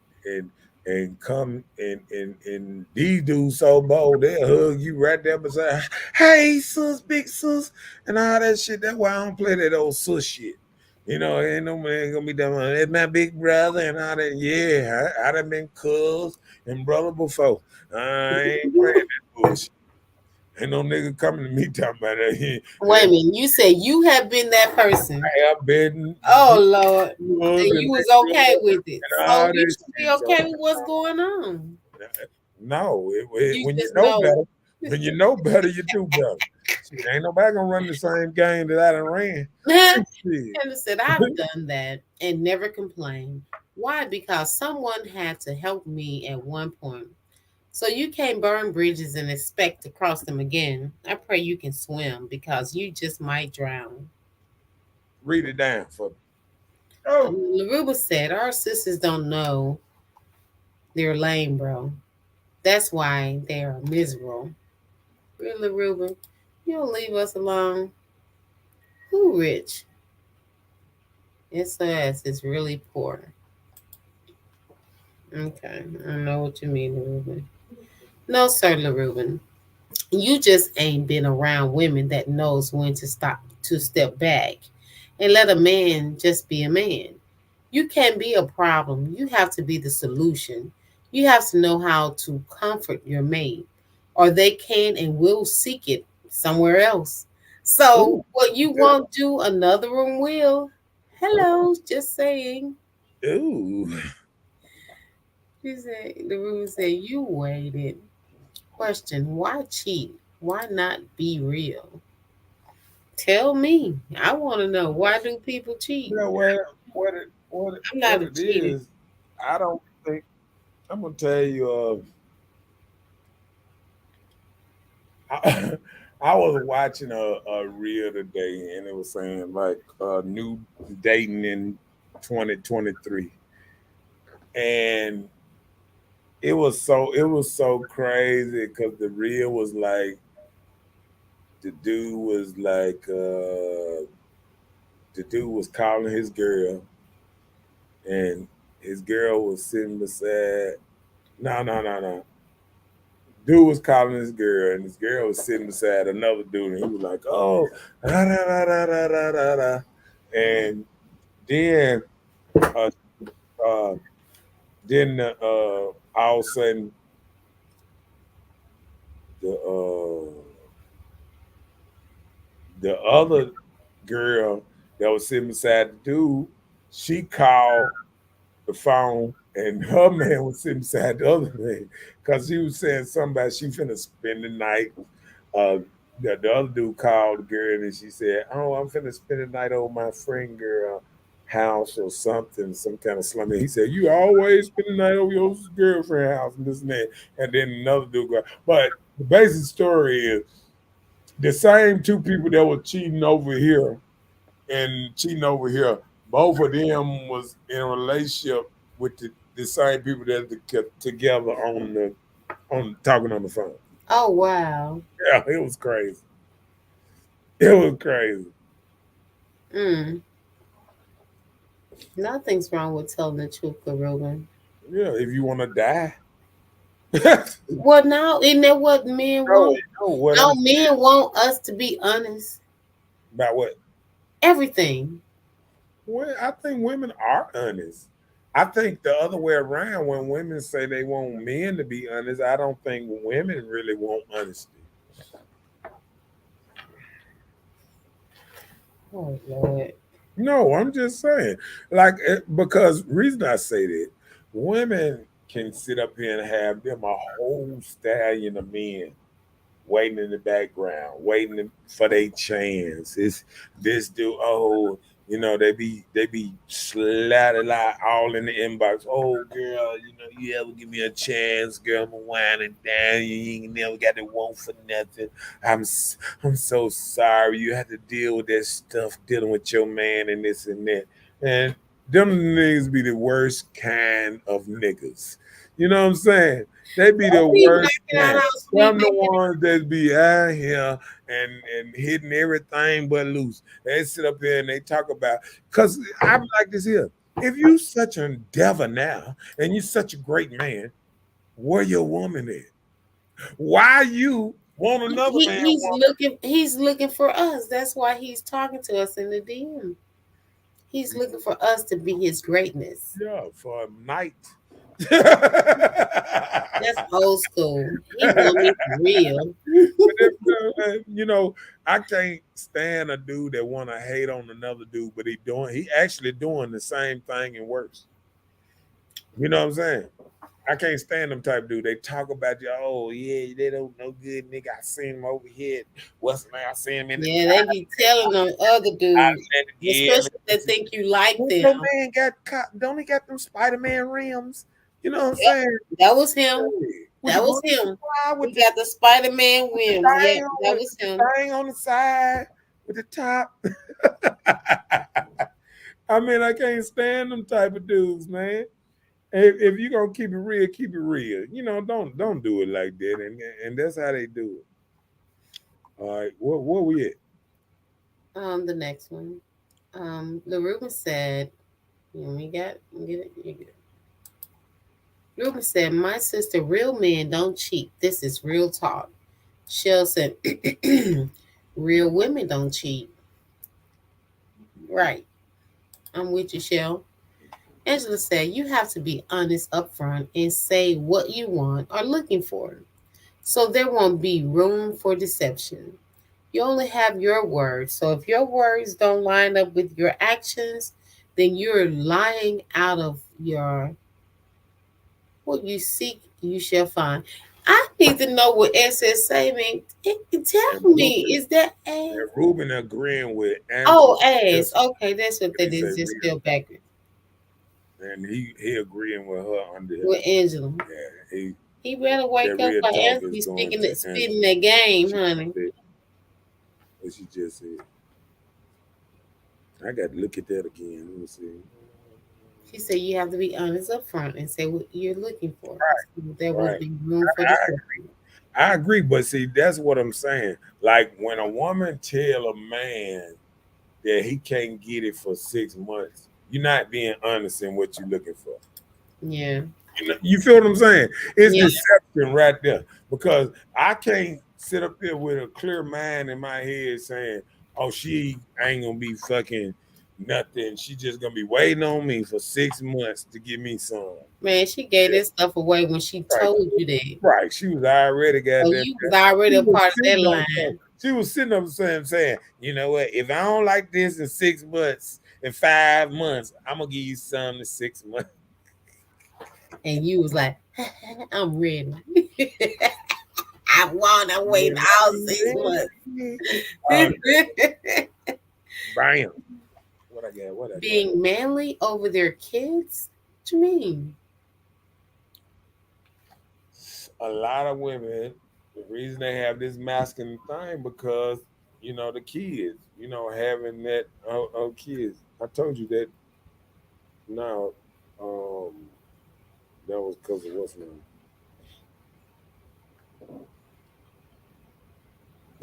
and come and these dudes so bold they'll hug you right there beside, hey sus, big sus, and all that shit. That's why I don't play that old sus shit. Ain't no man gonna be done. It's my big brother and all that. Yeah, I done been cuz and brother before. I ain't playing that bullshit. Ain't no nigga coming to me talking about that. Wait a minute. You said you have been that person. I have been Oh Lord. And and you was okay with it. all So you this should be shit. So, okay with what's going on. no, You when you just know know. better, when you know better, you do better. Shit, ain't nobody gonna run the same game that I done ran. Shit. And said, I've done that and never complained. Why? Because someone had to help me at one point. So you can't burn bridges and expect to cross them again. I pray you can swim because you just might drown. Read it down for me. Oh, LaRuba said, our sisters don't know they're lame, bro. That's why they are miserable. Really, LaRuba, you don't leave us alone. Who rich? It's us. It's really poor. Okay, I know what you mean, LaRuba. No, sir, LaRuben. You just ain't been around women that knows when to step back and let a man just be a man. You can't be a problem. You have to be the solution. You have to know how to comfort your mate, or they can and will seek it somewhere else. So ooh, what you won't do, another room will. Hello, just saying. ooh. She said the room said you waited. Question: why cheat? Why not be real? Tell me. I want to know, why do people cheat? You know I'm what not a it cheater. is? I don't think I'm gonna tell you. I was watching a reel today, and it was saying like new dating in 2023, and it was so crazy because the reel was like the dude was like the dude was calling his girl, and his girl was sitting beside. No. Dude was calling his girl, and his girl was sitting beside another dude, and he was like, "Oh, da da da da da da da," da." And then, uh, uh, all of a sudden, the the other girl that was sitting beside the dude, she called the phone, and her man was sitting beside the other man because he was saying something about she finna spend the night. Uh, the other dude called the girl and she said, "Oh, I'm finna spend the night over my friend girl house or something, some kind of slumber." He said, "You always spend the night over your girlfriend house and this and that." And then another dude go, but the basic story is the same two people that were cheating over here and cheating over here. Both of them was in a relationship with the same people that kept together on talking on the phone. Oh wow. Yeah, it was crazy. It was crazy. Mm. Nothing's wrong with telling the truth, Ruben. Yeah, if you want to die. Well, now isn't that what men want? what No, men want us to be honest. about what? Everything. Well, I think women are honest. I think the other way around, when women say they want men to be honest, I don't think women really want honesty. Oh Lord. No, I'm just saying, like, because reason I say that, women can sit up here and have them a whole stallion of men waiting in the background, waiting for their chance. It's this dude. Oh, they be slatted out all in the inbox. Oh, girl, you ever give me a chance, girl? I'm winding down. You ain't never got to want for nothing. I'm so sorry. You have to deal with that stuff, dealing with your man and this and that. And them niggas be the worst kind of niggas. You know what I'm saying? They be the worst kind. Them the ones that be out here and hitting everything but loose. They sit up here and they talk about, because I'm like this here. If you such a devil now and you such a great man, where your woman at? Why you want another man? He's looking for us. That's why he's talking to us in the DM. He's looking for us to be his greatness. Yeah, for a night. That's old school. He want me for real. I can't stand a dude that want to hate on another dude, but he actually doing the same thing and worse. You know what I'm saying? I can't stand them type of dude. They talk about you. Oh yeah, they don't know good nigga. I seen him over here. What's the name? I seen him in the. Yeah, they be telling them other dudes, especially that think you like them. Your man got caught. Don't he got them Spider-Man rims? You know what I'm saying? That was him. That was him. We got the Spider-Man rims. Yeah, that was him. Thing on the side with the top. I mean, I can't stand them type of dudes, man. If you're gonna keep it real, keep it real. Don't do it like that. And that's how they do it. All right, what we at? The next one. LaRuben said, Ruben said, my sister, real men don't cheat. This is real talk. Shell said, real women don't cheat. Right. I'm with you, Shell. Angela said, you have to be honest up front and say what you want or looking for, so there won't be room for deception. You only have your words. So if your words don't line up with your actions, then you're lying out of your what you seek, you shall find. I need to know what SSA means. Tell me, is that ass? Ruben agreeing with Angela. Oh, ass. Okay, that's what that is. Just spelled backwards. And he agreeing with her under with Angela. Yeah, he better wake up for Angela spitting that game, honey. What she just said. I got to look at that again. Let me see. She said you have to be honest up front and say what you're looking for. Right. So there will be room for discussion. I agree, but see, that's what I'm saying. Like when a woman tell a man that he can't get it for 6 months, you're not being honest in what you're looking for. Yeah. You feel what I'm saying? It's deception right there. Because I can't sit up there with a clear mind in my head saying, oh, she ain't gonna be fucking Nothing. She just gonna be waiting on me for 6 months to give me some. Man, she gave Yeah, this stuff away when she right. told you that. Right. She was already So goddamn. you was already She a was part of that sitting on something. line. She was sitting up saying, you know what? If I don't like this in 6 months, in 5 months, I'm gonna give you some in 6 months. And you was like, I'm ready. I wanna wait When all I'm 6 months. ready. Bam. What I got? What I got? Being manly over their kids? What you mean? A lot of women, the reason they have this masculine thing because the kids, having that kids. I told you that now. That was because of what's name.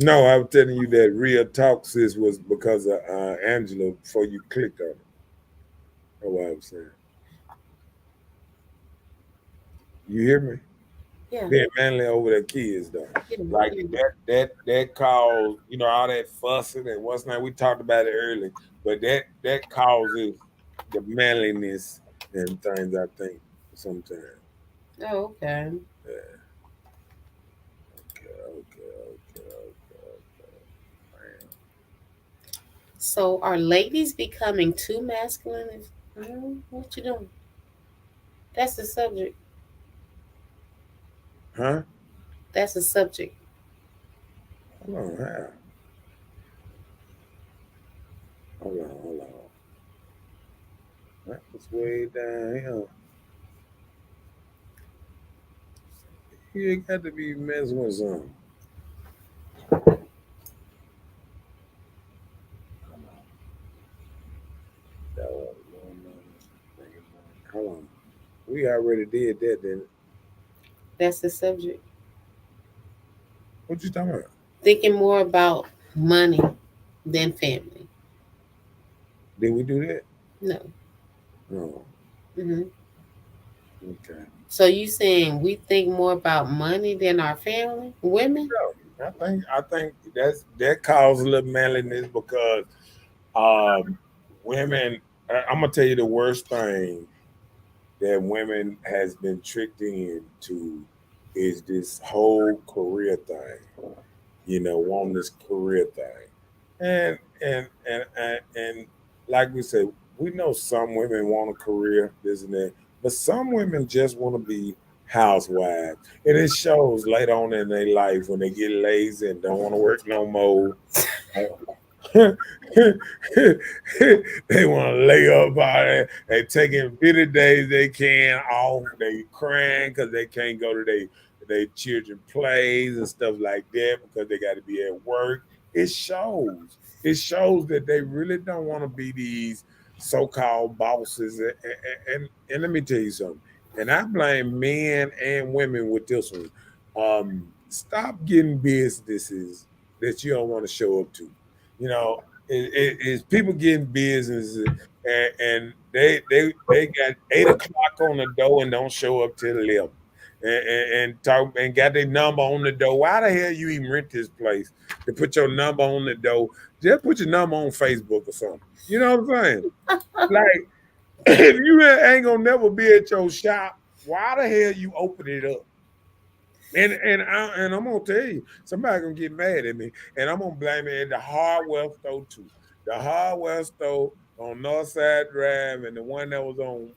No, I was telling you that real talk, sis, was because of Angela before you clicked on it. That's what I was saying. You hear me? Yeah. Being manly over their kids, though. Yeah. Like Yeah. that caused, all that fussing and what's not. We talked about it earlier, but that causes the manliness and things. I think sometimes. Oh, okay. Yeah. Okay. So are ladies becoming too masculine? What you doing? That's the subject. Huh? That's the subject. Hold on. Hold on. That was way down here. You ain't got to be messing with something. That was Hold on. We already did that, then. That's the subject. What you talking about? Thinking more about money than family. Did we do that? No. No. Hmm. Okay. So you saying we think more about money than our family, women? I think that causes a little manliness because women. I'm gonna tell you the worst thing that women has been tricked into is this whole career thing. Wanting this career thing, and like we said, we know some women want a career, this and that, but some women just want to be housewives, and it shows later on in their life when they get lazy and don't want to work no more. They want to lay up out it. They taking 50 days they can off. They crying because they can't go to their children plays and stuff like that because they got to be at work. It shows. It shows that they really don't want to be these so-called bosses. And let me tell you something. And I blame men and women with this one. Stop getting businesses that you don't want to show up to. It's people getting business and they got 8 o'clock on the door and don't show up till 11. And talk and got their number on the door. Why the hell you even rent this place to put your number on the door? Just put your number on Facebook or something. You know what I'm saying? Like if you ain't gonna never be at your shop, why the hell you open it up? And I'm gonna tell you, somebody gonna get mad at me, and I'm gonna blame it at the hardware store too. The hardware store on Northside Drive and the one that was on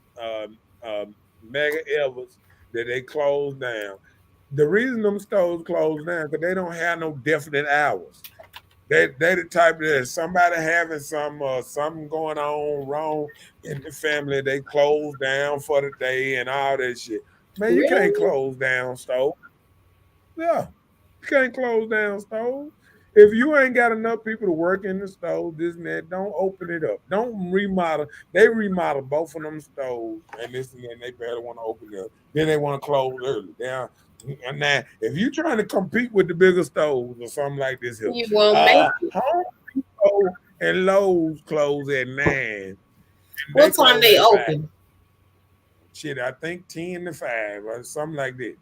Mega Evers that they closed down. The reason them stores closed down because they don't have no definite hours. They the type that somebody having something going on wrong in the family, they close down for the day and all that shit. Man, you can't Really? close down store. Yeah, you can't close down stores. If you ain't got enough people to work in the stove, this and that, don't open it up. Don't remodel. They remodel both of them stoves, and this and that, and they barely want to open it up. Then they want to close early. And now, if you're trying to compete with the bigger stoves or something like this here, You won't make it. Home Depot and Lowe's close at 9, and they What time close they at 5. open? Shit, I think 10 to 5 or something like that.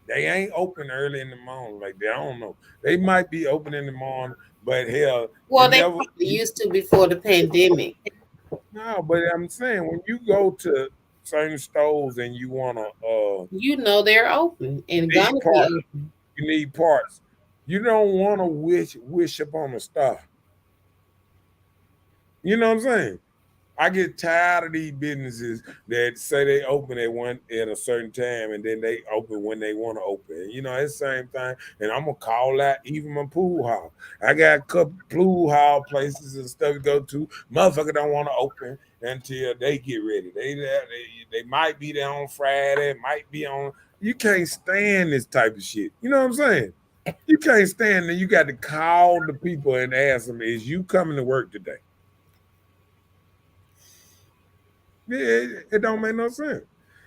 They ain't open early in the morning. Like they, I don't know. They might be open in the morning, But hell, you Well, they never. probably used to before the pandemic. No, but I'm saying when you go to certain stores and you wanna You know they're open and need gonna be parts, open. you need parts. You don't want to wish upon the stuff. You know what I'm saying? I get tired of these businesses that say they open at a certain time and then they open when they want to open. You know, it's the same thing. And I'm gonna call out even my pool hall. I got a couple pool hall places and stuff to go to. Motherfucker don't want to open until they get ready. They might be there on Friday, might be on. You can't stand this type of shit. You know what I'm saying? You can't stand it. You got to call the people and ask them, "Is you coming to work today?" It don't make no sense.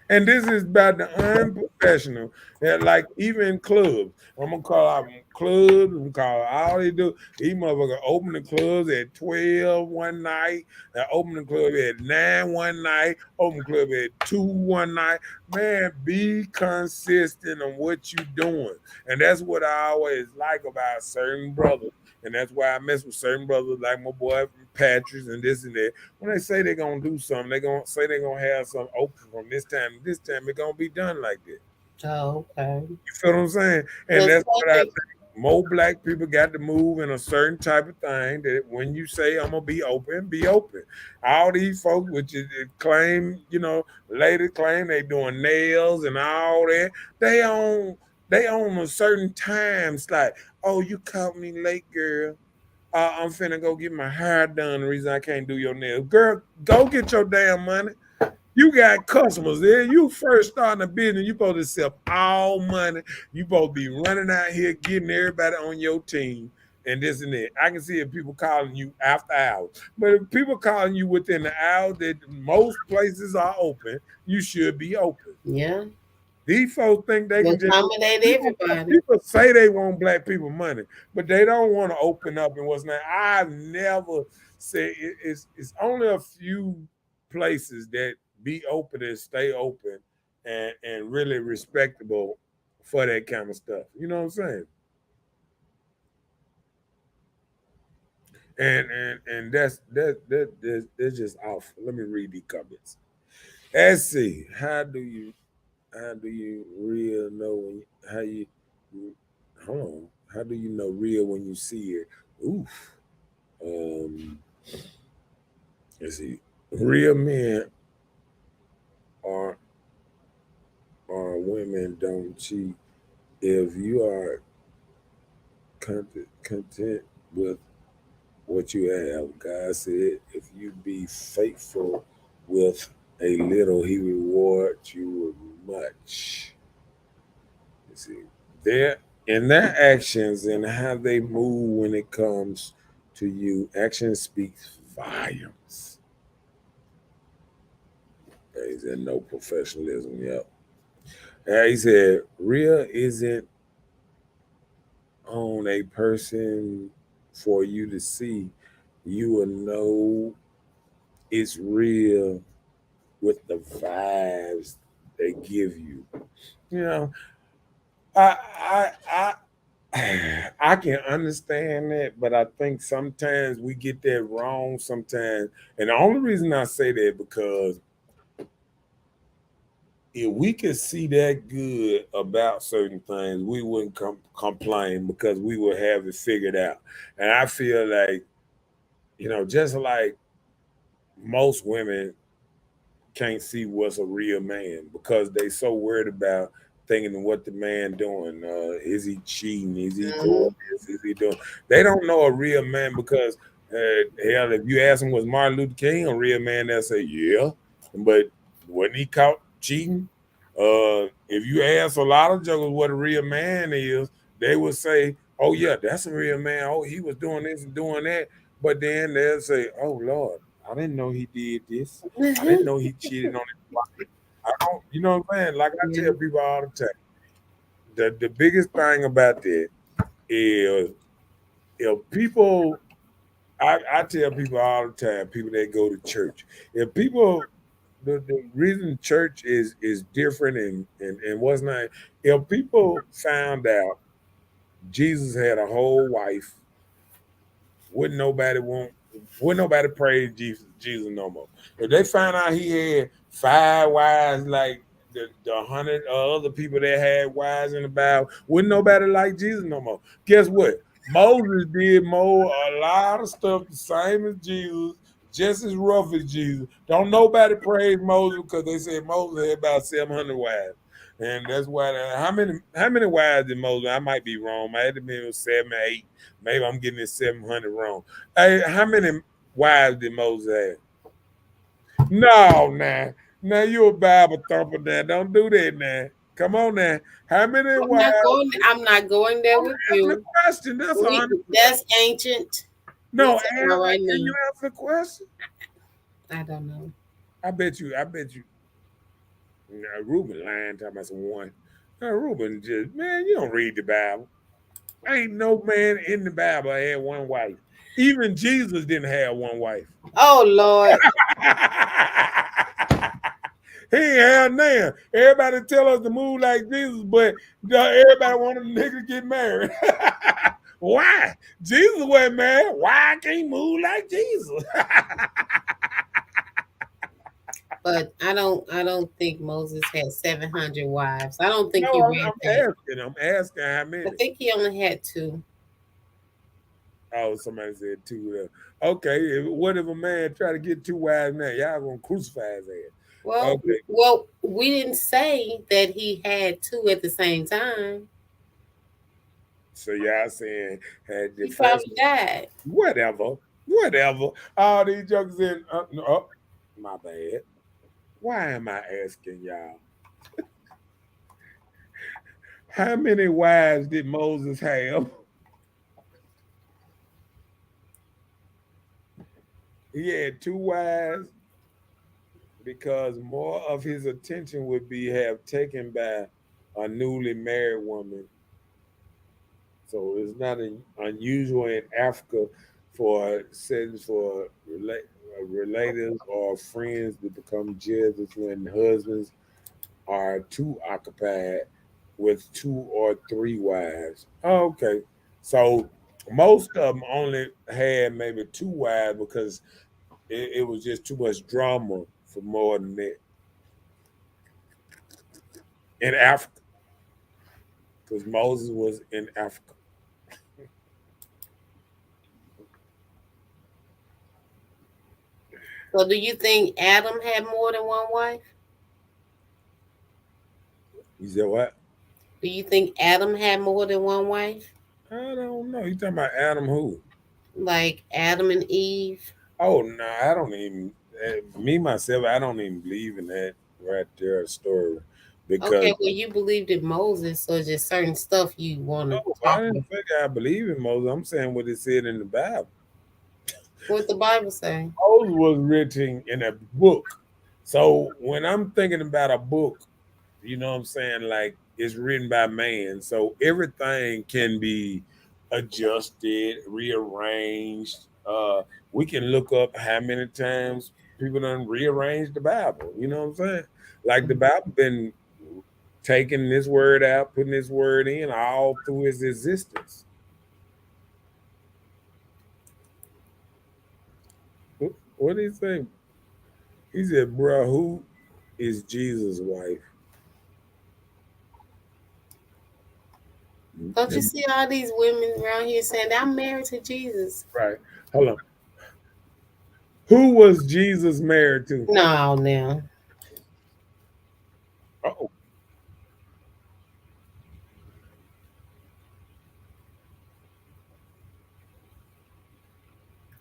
And this is about the unprofessional. Like even clubs. I'm gonna call out clubs, I'm gonna call all they do. These motherfuckers open the clubs at 12 one night, and open the club at 9 one night, open club at 2 one night. Man, be consistent on what you doing. And that's what I always like about certain brothers. And that's why I mess with certain brothers like my boy Patrick and this and that. When they say they're gonna do something, they're gonna say they're gonna have something open from this time to this time. It's gonna be done like that. Oh, okay. You feel what I'm saying? And Well, that's what I Cedric, think. More black people got to move in a certain type of thing that when you say I'm gonna be open, be open. All these folks, which is claim, later claim they doing nails and all that, they on a certain time slot. Oh, you caught me late, girl. I'm finna go get my hair done. The reason I can't do your nails, girl, go get your damn money. You got customers there. You first starting a business, you supposed to sell all money. You supposed to be running out here getting everybody on your team and this and that. I can see if people calling you after hours, but if people calling you within the hour that most places are open, you should be open. yeah, These folks think they can just accommodate everybody. people say they want black people money, but they don't want to open up and what's not. I've never said it's only a few places that be open and stay open and really respectable for that kind of stuff. You know what I'm saying? And that's just off. Let me read these comments. Let's see. How do you real know when how you hold on? How do you know real when you see it? Oof. Um, let's see. Real men are women don't cheat. If you are content with what you have, God said, if you be faithful with a little, He rewards you with much. You see, their in their actions and how they move when it comes to you, action speaks volumes. He said no professionalism. Yep. He said real isn't on a person for you to see. You will know it's real with the vibes they give you. You know, I I can understand that, but I think sometimes we get that wrong sometimes. And the only reason I say that because if we could see that good about certain things, we wouldn't complain because we would have it figured out. And I feel like, just like most women can't see what's a real man because they so worried about thinking what the man doing. Is he cheating? Is he Mhm. doing this? Is he doing? They don't know a real man because hell, if you ask him was Martin Luther King a real man, they'll say yeah, but wasn't he caught cheating? If you ask a lot of jokers what a real man is, they will say, "Oh yeah, that's a real man. Oh, he was doing this and doing that." But then they'll say, "Oh Lord, I didn't know he did this. I didn't know he cheated on his wife. I don't, you know what I'm saying? Like I Yeah. tell people all the time, the biggest thing about that is if people, I tell people all the time, people that go to church, if people, the reason church is different and what's not, if people found out Jesus had a whole wife Wouldn't nobody praise Jesus no more. If they found out he had 5 wives like the 100 other people that had wives in the Bible, wouldn't nobody like Jesus no more. Guess what? Moses did a lot of stuff the same as Jesus, just as rough as Jesus. Don't nobody praise Moses because they said Moses had about 700 wives. And that's why how many wives did Moses? I might be wrong. Might have been 7 or 8. Maybe I'm getting this 700 wrong. Hey, how many wives did Moses have? No, now. Now you a Bible thumper now. Don't do that now. Come on now. How many wives? I'm not going there with Answer the you. question. That's an honest. That's ancient. No, We talking about right can you now. answer the question? I don't know. I bet you. Reuben lying talking about some one. Reuben just, man, you don't read the Bible. Ain't no man in the Bible had one wife. Even Jesus didn't have one wife. Oh Lord. He ain't have none. Everybody tell us to move like Jesus, but everybody want a nigga to get married. Why? Jesus wasn't married. Why I can't move like Jesus? But I don't think Moses had 700 wives. I don't think No, he read that. I'm asking how I many. think he only had 2. Oh, somebody said 2. Okay, what if a man try to get 2 wives now? Y'all gonna crucify his ass. Okay. Well, we didn't say that he had 2 at the same time. So y'all saying had the He first probably died. whatever. All these jokers in my bad. Why am I asking y'all? How many wives did Moses have? He had 2 wives because more of his attention would be have taken by a newly married woman. So it's not unusual in Africa for relatives or friends to become judges when husbands are too occupied with 2 or 3 wives. Okay, so most of them only had maybe 2 wives because it was just too much drama for more than that in Africa because Moses was in Africa. So do you think Adam had more than one wife? You said what? Do you think Adam had more than one wife? I don't know. You talking about Adam who? Like Adam and Eve? Oh no, I don't even me myself. I don't even believe in that right there story because Okay, well you believed in Moses, so just certain stuff you want to no, I talk didn't about. think I believe in Moses. I'm saying what it said in the Bible. What the Bible say? Moses was written in a book. So when I'm thinking about a book, you know what I'm saying? Like it's written by man. So everything can be adjusted, rearranged. We can look up how many times people done rearranged the Bible. You know what I'm saying? Like the Bible been taking this word out, putting this word in all through its existence. What do you think? He said, "Bruh, who is Jesus' wife?" Don't you see all these women around here saying I'm married to Jesus? Right. Hold on. Who was Jesus married to? No, now. Oh,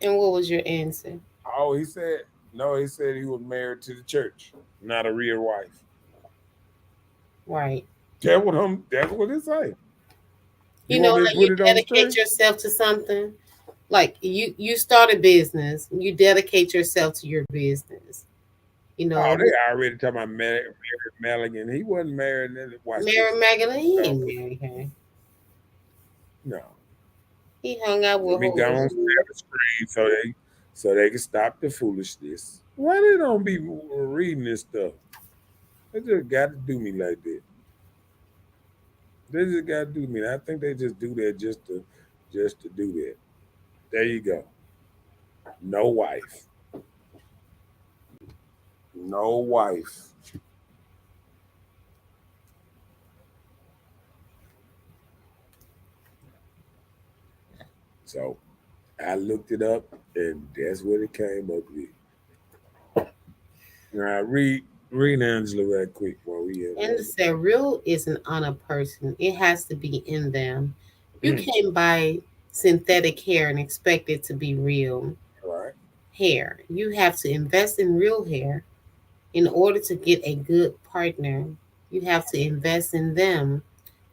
And what was your answer? oh, he said no. He said he was married to the church, not a real wife. Right. That's what it say. You You want know me to how you put it on the dedicate screen? yourself to something? Like you start a business, you dedicate yourself to your business. You Oh, know, they already talking about Mary Madigan. He wasn't married. Watch Mary this. Magdalene, he No, didn't marry her. no. He hung out Let with me go on share whores. the screen so they can stop the foolishness. Why they don't be reading this stuff? They just got to do me like that. They just got to do me. I think they just do that just to do that. There you go. No wife. No wife. So I looked it up, and that's what it came up with. Now read Angela right quick while we And to say real isn't on a person, it has to be in them. You can't buy synthetic hair and expect it to be real right. hair. You have to invest in real hair in order to get a good partner. You have to invest in them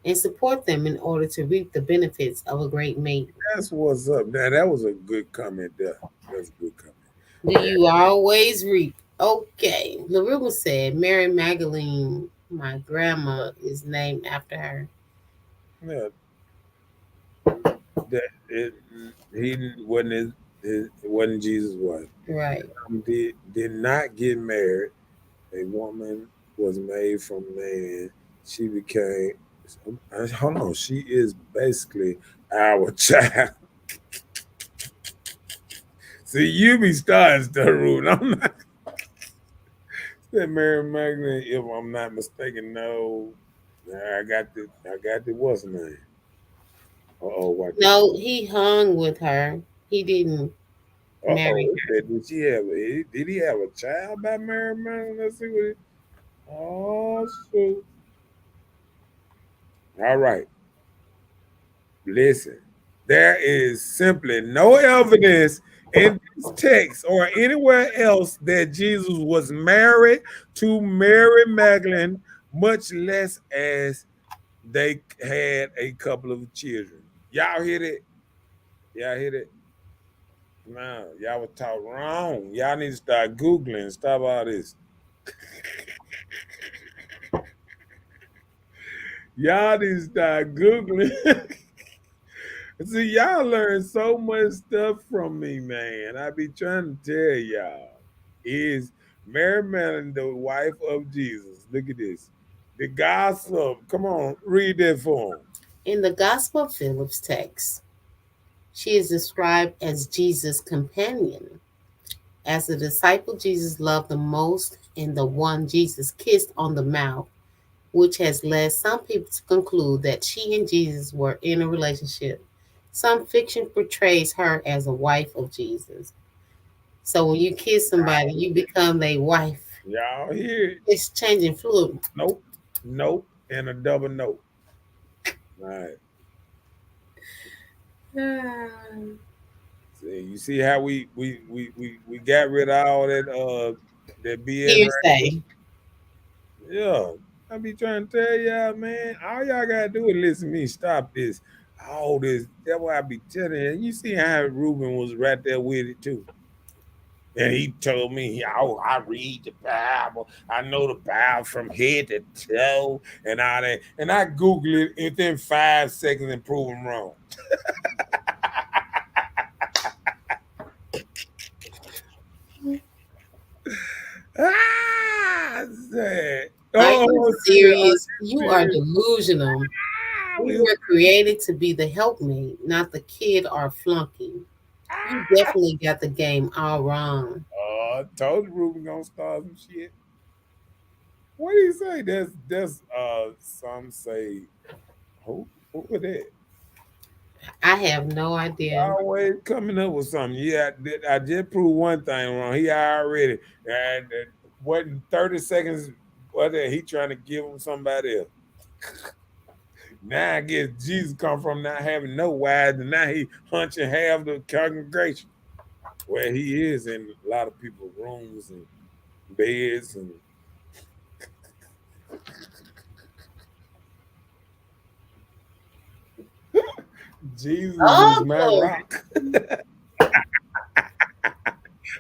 and support them in order to reap the benefits of a great mate. That's what's up. Now that was a good comment there. That's a good comment. Do you always reap? Okay. LaRuba said Mary Magdalene, my grandma, is named after her. Yeah, that he wasn't it wasn't Jesus' wife. Right. Did not get married. A woman was made from man. She became. Hold on. She is basically our child. See, you be starting stuff, rude. I'm not. Said Mary Magdalene, if I'm not mistaken. No, I got the. What's her name? Watch it. No, he hung with her. He didn't marry her. Did he have a child by Mary Magdalene? Let's see what it. Oh shoot! All right, listen. There is simply no evidence in this text or anywhere else that Jesus was married to Mary Magdalene, much less as they had a couple of children. Y'all hear it? Y'all hear it? No, y'all was taught wrong. Y'all need to start Googling. Stop all this. Y'all need to start Googling. See, y'all learn so much stuff from me, man. I be trying to tell y'all. Is Mary Magdalene the wife of Jesus? Look at this. The gospel. Come on, read that for him. In the Gospel of Philip's text, she is described as Jesus' companion, as the disciple Jesus loved the most and the one Jesus kissed on the mouth, which has led some people to conclude that she and Jesus were in a relationship. Some fiction portrays her as a wife of Jesus. So when you kiss somebody, you become their wife. Y'all hear it? It's changing fluid. Nope. Nope. And a double nope. All right. See, you see how we got rid of all that BS. Hearsay. Yeah. I be trying to tell y'all, man, all y'all gotta do is listen to me. Stop this. All this. That's why I be telling you. You see how Reuben was right there with it too. And he told me, oh, I read the Bible. I know the Bible from head to toe and all that. And I Google it within 5 seconds and prove him wrong. Sad. Are you serious? You are delusional. We were created to be the helpmate, not the kid or flunky. You definitely got the game all wrong. I told you Ruben gonna start some shit. What do you say? That's some say who was that? I have no idea. Always coming up with something. Yeah, I just proved one thing wrong. He already and wasn't 30 seconds. What he trying to give him somebody else? Now I guess Jesus come from not having no wives, and now he hunching half the congregation. Where he is in a lot of people's rooms and beds and. Jesus is my rock.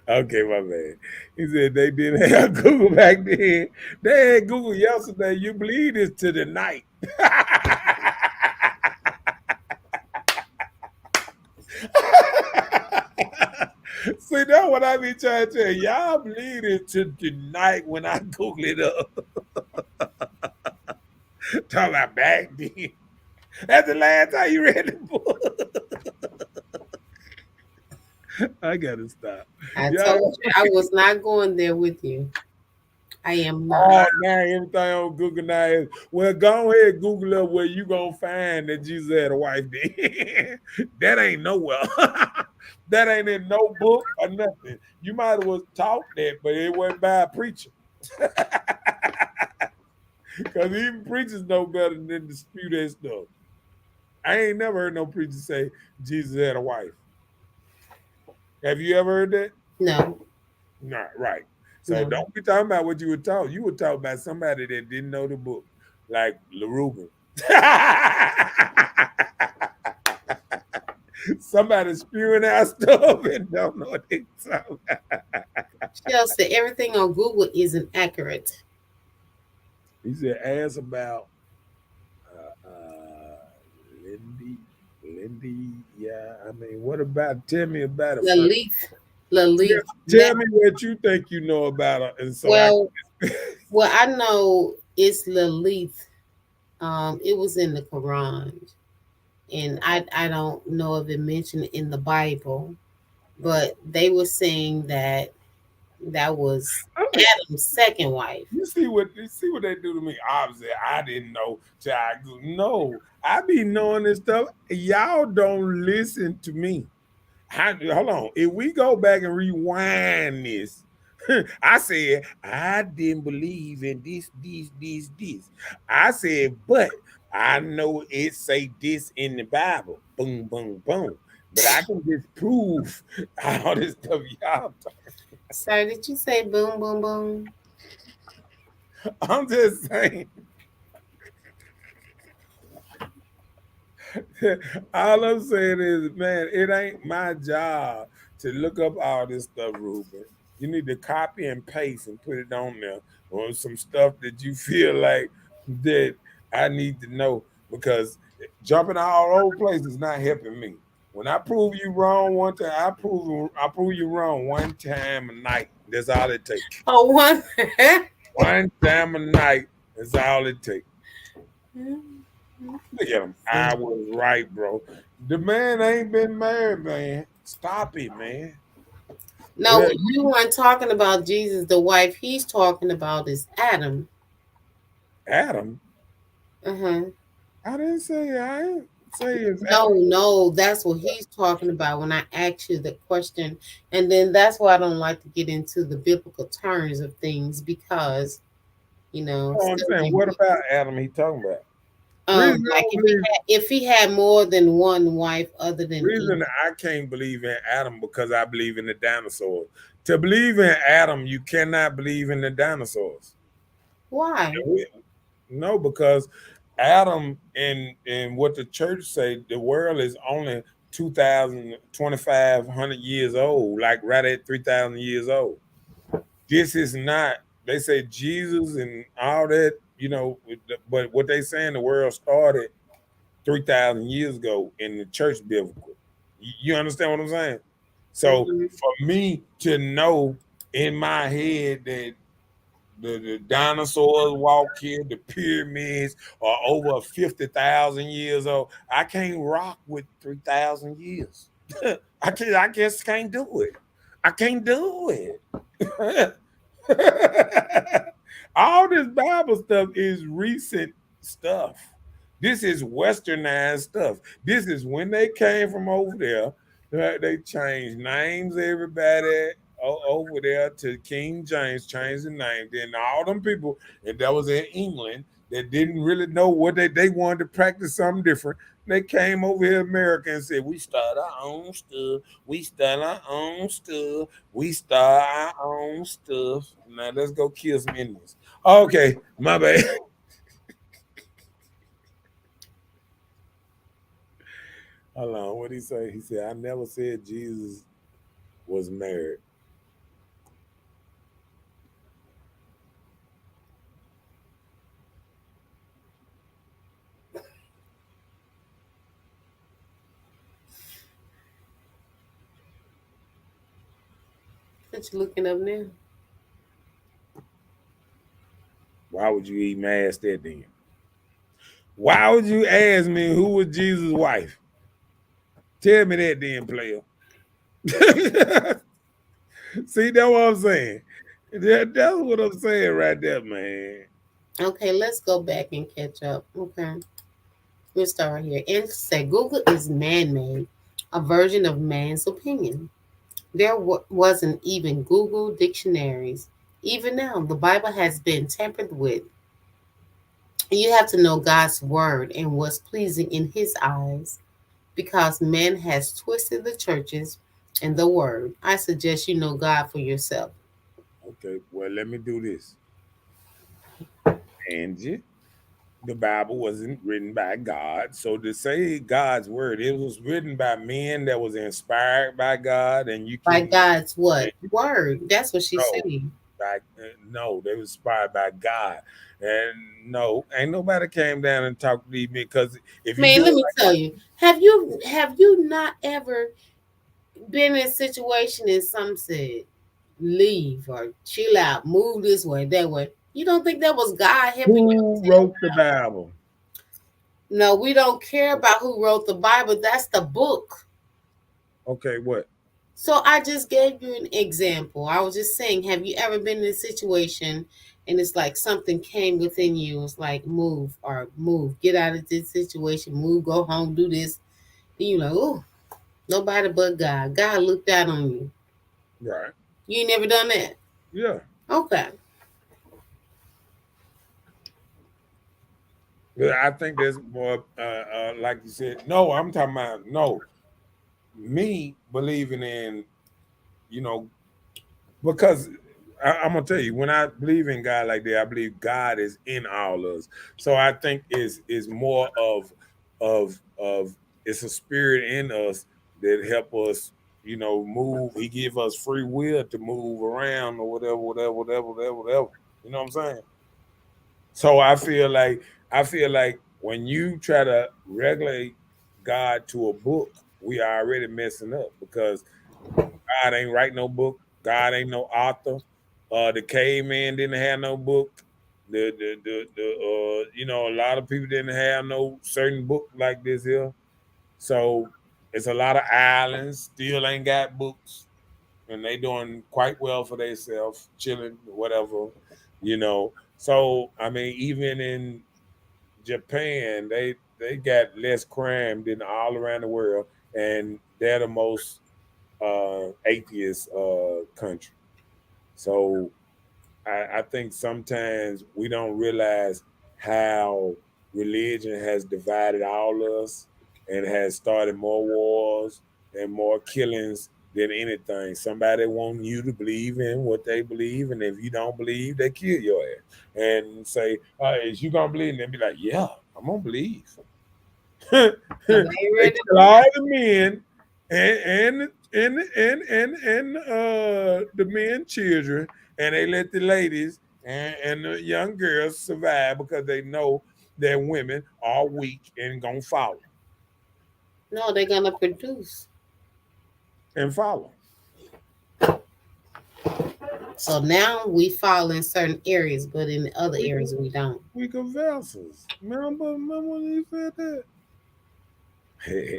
Okay, my man. He said they didn't have Google back then. They had Google yesterday. You believe this to the night. See, that's what I be trying to tell you. Y'all believe it to the night when I Google it up. Talking about back then. That's the last time you read the book. I gotta stop. I Yeah. told you I was not going there with you. I am not. Oh, now everything on Google now is, well, go ahead, Google up where you gonna find that Jesus had a wife then. That ain't nowhere. That ain't in no book or nothing. You might have was taught that, but it wasn't by a preacher. Because even preachers know better than dispute that stuff. I ain't never heard no preacher say Jesus had a wife. Have you ever heard that? No. Not right. So No. don't be talking about what you were taught. You were talking about somebody that didn't know the book, like LaRuben. Somebody spewing out stuff and don't know what they talking about. Chelsea, everything on Google isn't accurate. He said, ask about Lindy. Lindy, yeah. I mean, what about? Tell me about it. Lalith. Tell me what you think you know about her. And so well, I know it's Lalith. It was in the Quran, and I don't know if it mentioned in the Bible, but they were saying that was Adam's second wife. You see what they do to me? Obviously, I didn't know. No, I be knowing this stuff. Y'all don't listen to me. Hold on. If we go back and rewind this, I said I didn't believe in this. I said, but I know it say this in the Bible. Boom, boom, boom. But I can disprove all this stuff y'all talking. Sir, did you say boom, boom, boom? I'm just saying. All I'm saying is, man, it ain't my job to look up all this stuff, Ruben. You need to copy and paste and put it on there on some stuff that you feel like that I need to know, because jumping all over places is not helping me. When I prove you wrong one time, I prove you wrong one time a night. That's all it takes. Oh, one. One time a night. That's all it takes. Look at him. I was right, bro. The man ain't been married, man. Stop it, man. No, you weren't talking about Jesus, the wife he's talking about is Adam. Adam? Uh-huh. I didn't say it's No, that's what he's talking about when I asked you the question. And then that's why I don't like to get into the biblical terms of things, because, I'm saying, what about Adam he talking about? Like if he had more than one wife other than reason Eve. I can't believe in Adam because I believe in the dinosaurs. To believe in Adam, you cannot believe in the dinosaurs. Why? No, because Adam and what the church say, the world is only 2,500 years old, like right at 3,000 years old. This is not. They say Jesus and all that, but what they saying, the world started 3,000 years ago in the church biblical. You understand what I'm saying? So for me to know in my head that the dinosaurs walk here, the pyramids are over 50,000 years old, I can't rock with 3,000 years. I just can't do it. I can't do it. All this Bible stuff is recent stuff. This is westernized stuff. This is when they came from over there. They changed names, everybody over there to King James, changed the name. Then all them people, and that was in England, that didn't really know what they wanted to practice something different. They came over here to America and said, we start our own stuff. We start our own stuff. We start our own stuff. Now let's go kill some Indians. Okay, my bad. Hold on, what did he say? He said, I never said Jesus was married. What you looking up now? Why would you even ask that then? Why would you ask me who was Jesus' wife? Tell me that then, player. See, that's what I'm saying. That's what I'm saying right there, man. Okay, let's go back and catch up. Okay, we'll start right here. And say Google is man-made, a version of man's opinion. There wasn't even Google dictionaries. Even now, the Bible has been tampered with. You have to know God's word and what's pleasing in His eyes, because man has twisted the churches and the word. I suggest you know God for yourself. Okay, well, let me do this. Angie, the Bible wasn't written by God. So to say God's word, it was written by men that was inspired by God, and you By can God's what? Word. That's what she's know saying. by no, they was inspired by God. And no, ain't nobody came down and talked to me because if you Man, do let it me tell you. Have you not ever been in a situation and some said, leave or chill out, move this way, that way? You don't think that was God helping you who to tell? wrote the Bible? No, we don't care about who wrote the Bible. That's the book. Okay, what? So I just gave you an example. I was just saying, have you ever been in a situation and it's like something came within you? It's like move or move, get out of this situation, move, go home, do this. And you like, oh, nobody but God. God looked out on you. Right. You ain't never done that. Yeah. Okay. But I think there's more, like you said. No, I'm talking about no. Me believing in, you know, because I'm gonna tell you, when I believe in God like that, I believe God is in all of us. So I think is more of it's a spirit in us that help us, move. He give us free will to move around or whatever, whatever, whatever, whatever, whatever. You know what I'm saying? So I feel like when you try to regulate God to a book, we are already messing up because God ain't write no book. God ain't no author. The caveman didn't have no book. A lot of people didn't have no certain book like this here. So it's a lot of islands still ain't got books, and they doing quite well for themselves, chilling, whatever, you know. So I mean, even in Japan, they got less crime than all around the world, and they're the most atheist country. So I think sometimes we don't realize how religion has divided all of us and has started more wars and more killings than anything. Somebody want you to believe in what they believe, and if you don't believe, they kill your ass and say, "Is you gonna believe?" And they be like, "Yeah, I'm gonna believe." They Nobody ready to kill do all the men and the men children, and they let the ladies and the young girls survive because they know that women are weak and gonna follow no, they're gonna produce. and follow. So now we fall in certain areas, but in other Weak, areas we don't. weak vessels. Remember when you said that?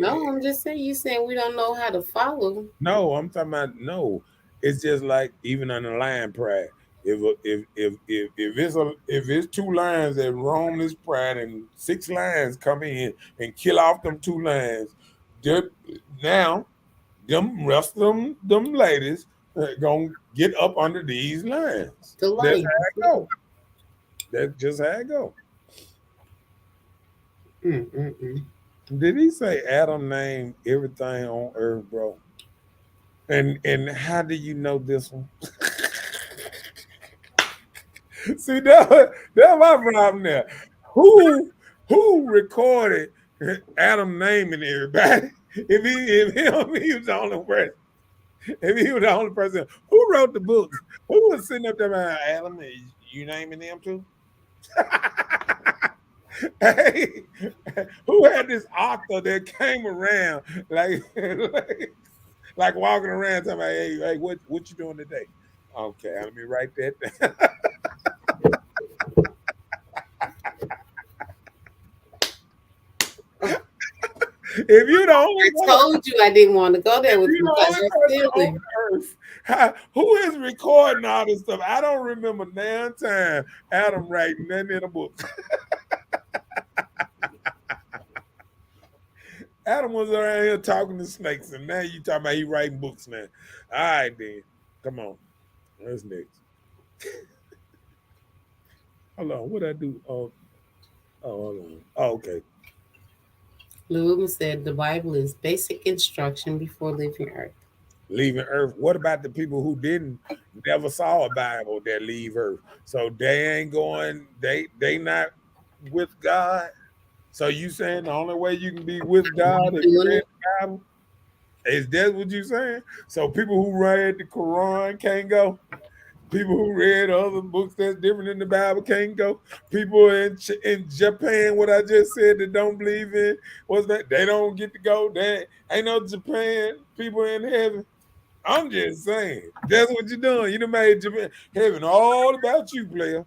No, I'm just saying. You saying we don't know how to follow. No, I'm talking about no. It's just like even on the lion pride. If it's two lions that roam this pride and six lions come in and kill off them two lions, they're- now them rest of them ladies gonna get up under these lions. The That's lion. how it go. That's just how it go. Mm-mm-mm. Did he say Adam named everything on earth, bro? And how do you know this one? See, that my problem there. Who who recorded Adam naming everybody? If he was the only person, if he was the only person, who wrote the books? Who was sitting up there about Adam? Is you naming them too? Hey, who had this author that came around like walking around talking about, hey, what you doing today? Okay, let me write that down. If you the only I told you I didn't want to go there with you you the because only you're person silly. on earth, who is recording all this stuff? I don't remember damn time Adam writing nothing in a book. Adam was around here talking to snakes, and now you talking about he writing books now. All right, then. Come on. What's next? Hold on. What I do? Hold on. Oh, okay. Lewin said the Bible is basic instruction before leaving Earth. Leaving Earth. What about the people who didn't never saw a Bible that leave Earth? So they ain't going, they not with God. So you saying the only way you can be with God is Doing read it. the Bible? Is that what you saying? So people who read the Quran can't go? People who read other books that's different than the Bible can't go. People in Japan, what I just said, that don't believe in, what's that? They don't get to go. They ain't no Japan people in heaven. I'm just saying. That's what you're doing. You done made Japan heaven all about you, player.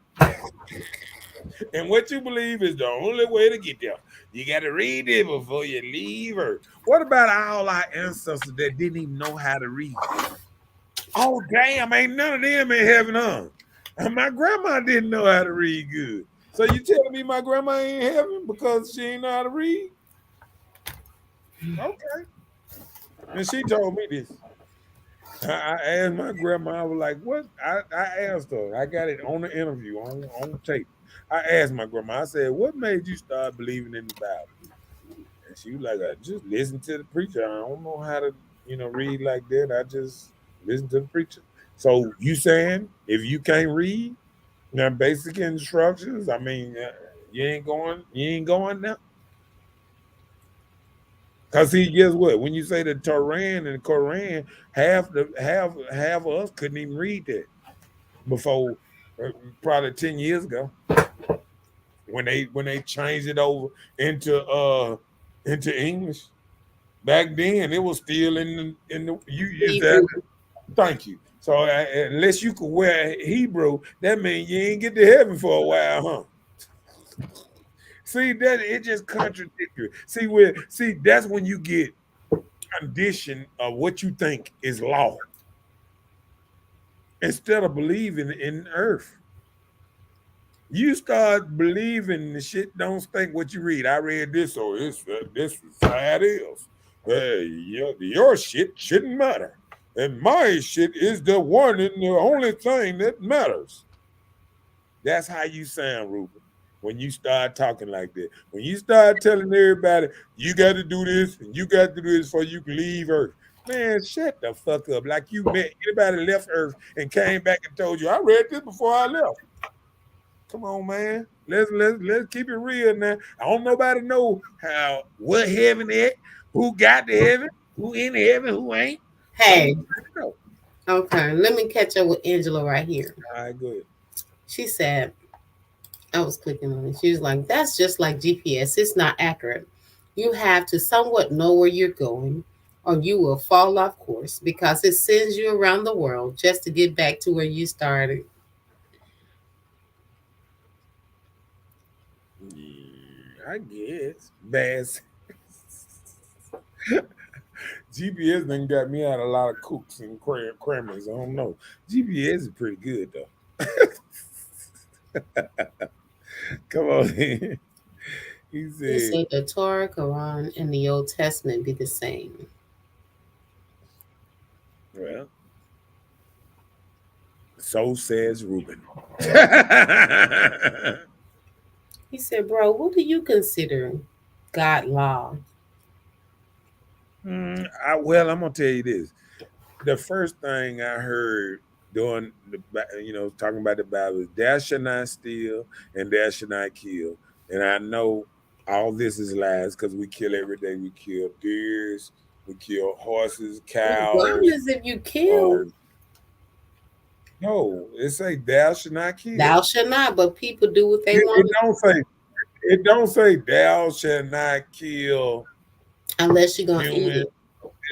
And what you believe is the only way to get there. You got to read it before you leave Earth. What about all our ancestors that didn't even know how to read? Oh, damn, ain't none of them in heaven, huh? And my grandma didn't know how to read good. So you telling me my grandma ain't in heaven because she ain't know how to read? Okay. And she told me this. I asked my grandma, I was like, what? I asked her, I got it on the interview, on tape. I asked my grandma, I said, what made you start believing in the Bible? And she was like, I just listen to the preacher. I don't know how to, read like that. I just listen to the preacher. So you saying if you can't read, now basic instructions, I mean, you ain't going now? Cause see, guess what? When you say the Quran and the Quran, half of us couldn't even read that before, probably 10 years ago, when they changed it over into English. Back then, it was still in the you use that. Hebrew. Thank you. So unless you could wear Hebrew, that means you ain't get to heaven for a while, huh? See that it just contradictory. See that's when you get condition of what you think is law instead of believing in earth. You start believing the shit. Don't think what you read. I read this, so this is how it is. Your shit shouldn't matter, and my shit is the one and the only thing that matters. That's how you sound, Ruben. When you start talking like that, when you start telling everybody you got to do this and you got to do this before you can leave Earth, man, shut the fuck up. Like you met anybody left Earth and came back and told you, I read this before I left. Come on, man. Let's keep it real now. I don't nobody know what heaven is, who got to heaven, who in heaven, who ain't. Hey, Don't know. okay, let me catch up with Angela right here. All right, good. She said, I was clicking on it. She was like, that's just like GPS. It's not accurate. You have to somewhat know where you're going, or you will fall off course because it sends you around the world just to get back to where you started. I guess. Bass. GPS done got me out a lot of cooks and crammers. I don't know. GPS is pretty good though. Come on. He He said, said the Torah, Quran, and the Old Testament be the same. well, so says Ruben. He said, bro, what do you consider God law? Well, I'm gonna tell you this. The first thing I heard during talking about the Bible is thou shalt not steal and thou shalt not kill. And I know all this is lies because we kill every day. We kill deers, we kill horses, cows. Regardless if you kill, No, it say thou shalt not kill. thou shalt not, but people do what they It want don't say thou shalt not kill unless you're going to eat human. it.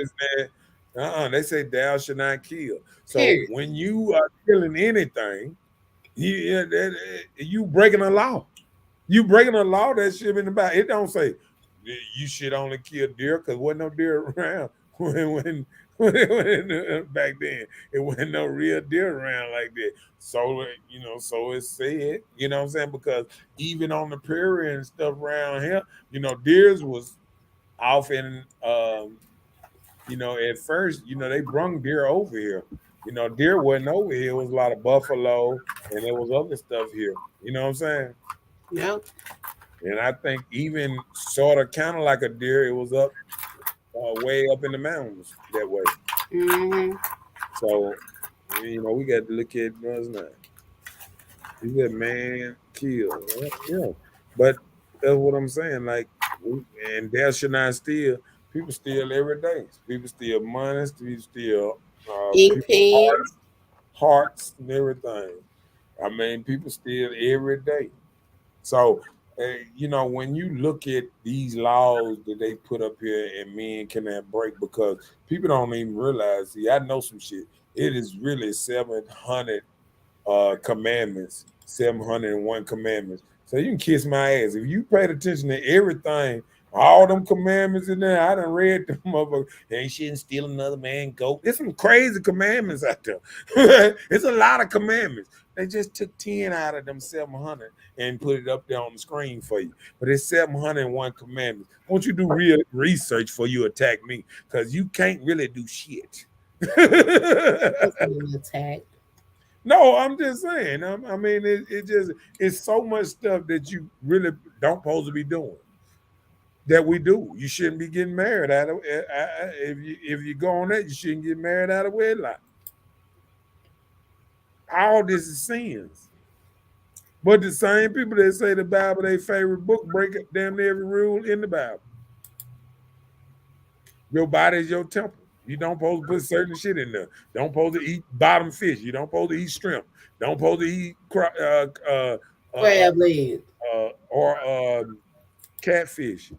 Is that they say thou shalt not kill. So Period. when you are killing anything, you breaking a law. You breaking a law that should be in the Bible. It don't say you should only kill deer because wasn't no deer around when back then. It wasn't no real deer around like that. So so it's said, what I'm saying? Because even on the prairie and stuff around here, deers was often at first, they brung deer over here. Deer wasn't over here. It was a lot of buffalo and there was other stuff here. You know what I'm saying? Yep. And I think even sort of kind of like a deer, it was up way up in the mountains that way. Hmm. So, we got to look at what's not. You got man kill. Yeah. But that's what I'm saying. Like, and there should not steal. People steal every day. People steal money. People steal Ink people pens. hearts and everything. I mean, people steal every day. So, when you look at these laws that they put up here and men cannot break because people don't even realize, see, I know some shit. It is really 700 commandments, 701 commandments. So you can kiss my ass. If you paid attention to everything, all them commandments in there, I done read them motherfuckers. They shouldn't steal another man goat. There's some crazy commandments out there. It's a lot of commandments. They just took 10 out of them 700 and put it up there on the screen for you. But it's 701 commandments. Won't you do real research before you attack me? Because you can't really do shit. Attack. No, I'm just saying. I mean, it's so much stuff that you really don't supposed to be doing that we do. You shouldn't be getting married out of if you go on that, you shouldn't get married out of wedlock. All this is sins. But the same people that say the Bible their favorite book break damn near every rule in the Bible. Your body is your temple. You don't supposed to put certain shit in there. Don't supposed to eat bottom fish. You don't supposed to eat shrimp. Don't supposed to eat Crab legs. or catfish.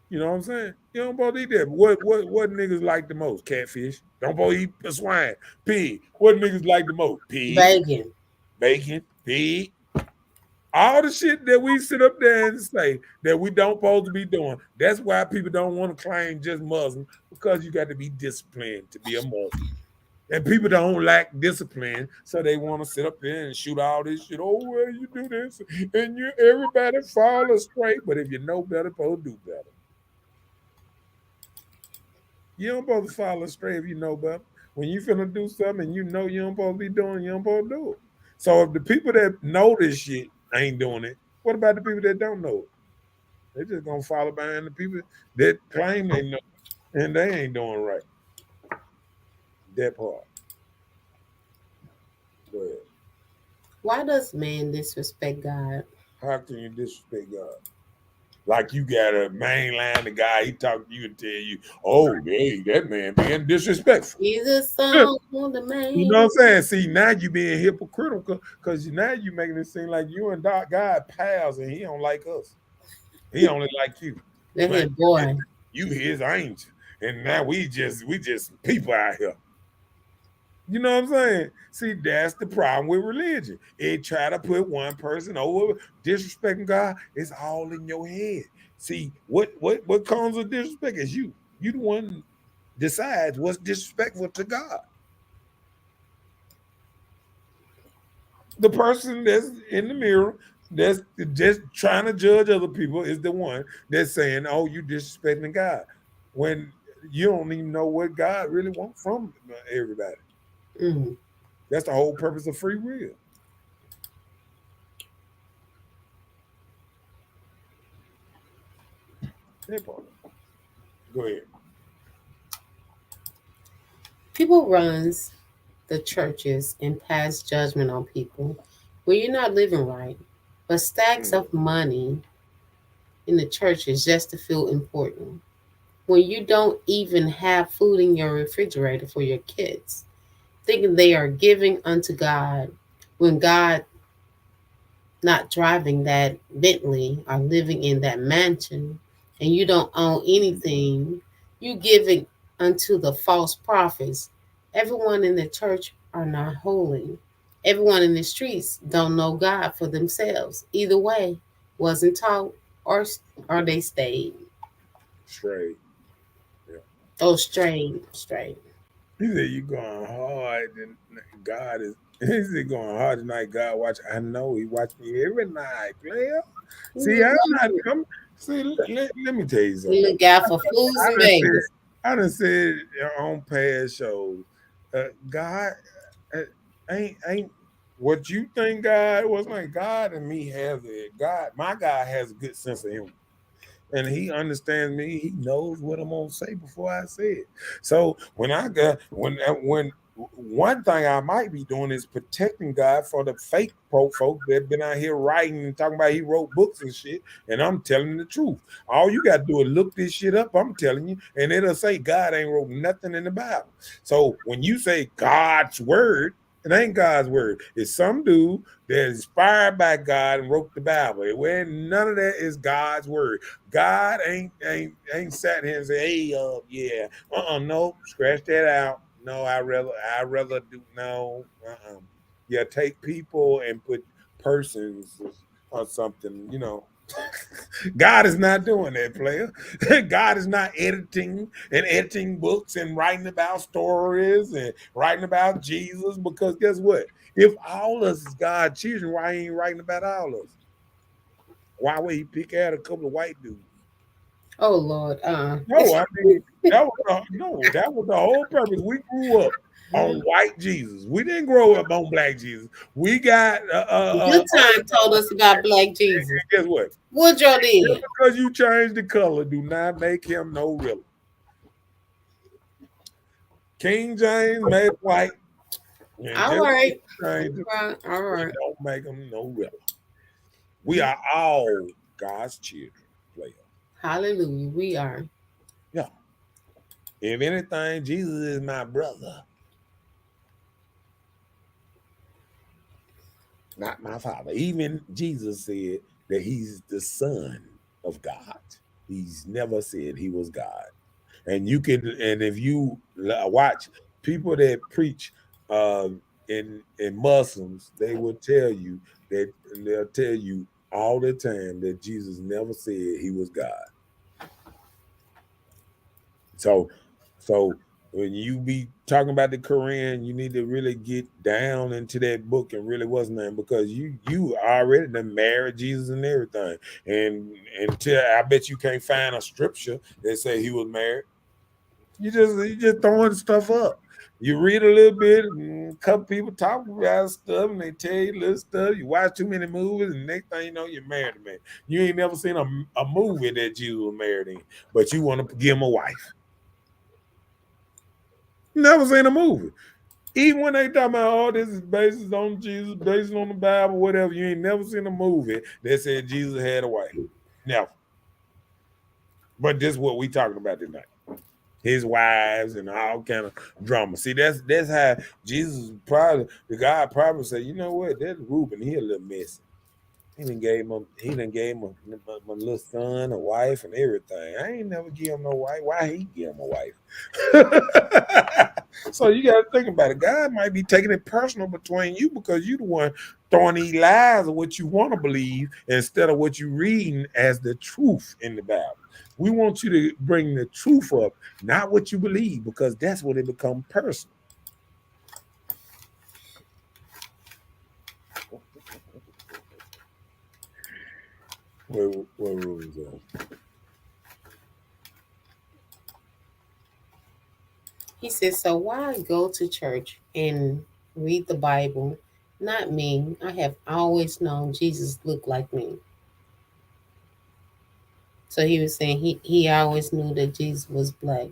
You know what I'm saying? You don't supposed to eat that. What niggas like the most? Catfish. Don't supposed to eat a swine. Pig. What niggas like the most? Pig. Bacon. Bacon. Pig. All the shit that we sit up there and say that we don't supposed to be doing. That's why people don't want to claim just Muslim, because you got to be disciplined to be a Muslim. And people don't lack discipline, so they want to sit up there and shoot all this shit. Oh, well, you do this, and everybody fall astray. But if you know better, supposed to do better. You don't supposed to fall astray if you know better. When you finna do something and you know you don't supposed to be doing, you don't supposed to do it. So if the people that know this shit ain't doing it, what about the people that don't know it? They just gonna follow behind the people that claim they know and they ain't doing right. That part. Go ahead. Why does man disrespect God? How can you disrespect God? Like you got a mainline the guy, he talk to you and tell you, oh, hey, that man being disrespectful. Jesus, son of the man. You know what I'm saying? See, now you being hypocritical because now you making it seem like you and God pals and he don't like us. He only like you. That Like, boy. you his angel. And now we just people out here. You know what I'm saying? See, that's the problem with religion. It try to put one person over, disrespecting God. It's all in your head. See, what comes with disrespect is you. You the one decides what's disrespectful to God. The person that's in the mirror that's just trying to judge other people is the one that's saying, "Oh, you disrespecting God," when you don't even know what God really wants from everybody. Mm. That's the whole purpose of free will. That part. Go ahead. People runs the churches and pass judgment on people when you're not living right, but stacks of money in the churches just to feel important. When you don't even have food in your refrigerator for your kids, thinking they are giving unto God, when God not driving that Bentley or living in that mansion, and you don't own anything, you giving unto the false prophets. Everyone in the church are not holy. Everyone in the streets don't know God for themselves. Either way, wasn't taught or they stayed? Straight. Yeah. Oh, straight. He said you going hard and God is he said going hard tonight. God watch. I know he watch me every night, player. See, I'm not I'm see let me tell you something. You look out for fools I and done said babies. I done said on past shows, God uh, ain't what you think God was like. God and me has it. God, my God has a good sense of humor. And he understands me. He knows what I'm gonna say before I say it. So when I got when one thing I might be doing is protecting God for the fake folk that been out here writing and talking about he wrote books and shit, and I'm telling the truth. All you gotta do is look this shit up. I'm telling you, and it'll say God ain't wrote nothing in the Bible. So when you say God's word, it ain't God's word. It's some dude that is inspired by God and wrote the Bible. Where none of that is God's word. God ain't sat here and say, hey, yeah, no, scratch that out. No, I rather do no. Yeah, take people and put persons or something. God is not doing that, player. God is not editing books and writing about stories and writing about Jesus. Because guess what? If all us is God's children, why he ain't writing about all of us? Why would he pick out a couple of white dudes? Oh Lord. No, I mean that was the whole purpose. We grew up on white Jesus. We didn't grow up on black Jesus. We got Good time told us about Black Jesus. guess what? Woodrow did. Just because you change the color, do not make him no realer. King James made white. And All just right. change it, All right. don't make him no realer. We are all God's children, player. Hallelujah. We are. Yeah. If anything, Jesus is my brother, not my father. Even Jesus said that he's the son of God. He's never said he was God. And if you watch people that preach in Muslims, they will tell you that they'll tell you all the time that Jesus never said he was God. So when you be talking about the Quran, you need to really get down into that book and really what's name, because you already done married Jesus and everything. And until I bet you can't find a scripture that say he was married. You just throwing stuff up. You read a little bit, and a couple people talk about stuff, and they tell you little stuff. You watch too many movies, and next thing you know, you're married to man. You ain't never seen a movie that Jesus was married in, but you want to give him a wife. Never seen a movie. Even when they talk about, oh, this is based on Jesus, based on the Bible, whatever, you ain't never seen a movie that said Jesus had a wife. Never. But this is what we talking about tonight. His wives and all kind of drama. See, that's how Jesus probably, the God probably said, you know what, that's Reuben, he a little messy. He done gave him my little son, a wife, and everything. I ain't never give him no wife. Why he give him a wife? So you got to think about it. God might be taking it personal between you because you the one throwing these lies of what you want to believe instead of what you reading as the truth in the Bible. We want you to bring the truth up, not what you believe, because that's when it becomes personal. What room is that? He says, so why go to church and read the Bible? Not me. I have always known Jesus looked like me. So he was saying he always knew that Jesus was black.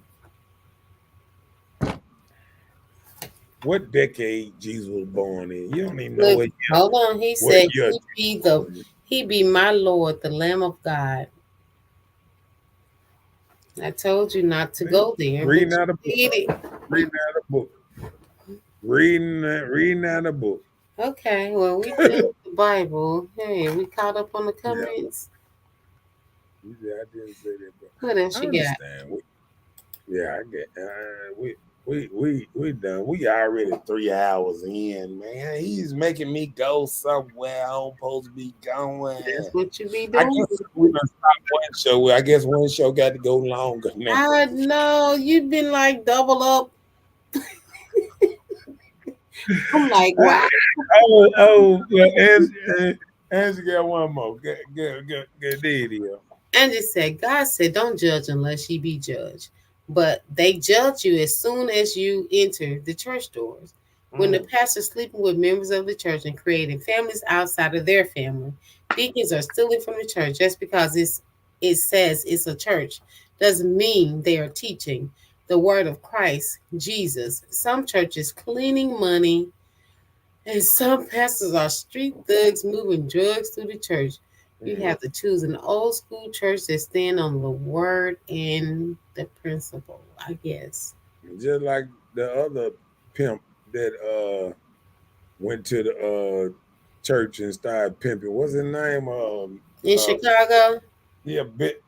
What decade Jesus was born in? You don't even know Look, what year. hold on. He What said year? he be my Lord, the Lamb of God. I told you not to go there, but Reading out of book. you did it. Reading out of book. Reading out of book. Okay, well we did the Bible. Hey, we caught up on the comments. Yeah, I didn't say that, but What else I you got? understand. Yeah, I get. We done. We already 3 hours in, man. He's making me go somewhere I'm supposed to be going. That's what you be I doing. guess we done stopped one show. I guess one show got to go longer now. I know you've been like double up. I'm like, wow. Well, Angie got one more. Get here. And just said, God said, don't judge unless ye be judged. But they judge you as soon as you enter the church doors. When the pastor's sleeping with members of the church and creating families outside of their family, deacons are stealing from the church just because it says it's a church doesn't mean they are teaching the word of Christ, Jesus. Some churches cleaning money, and some pastors are street thugs moving drugs through the church. You have to choose an old school church that stand on the word and the principle, I guess. Just like the other pimp that went to the church and started pimping. What's his name? In Chicago? Yeah,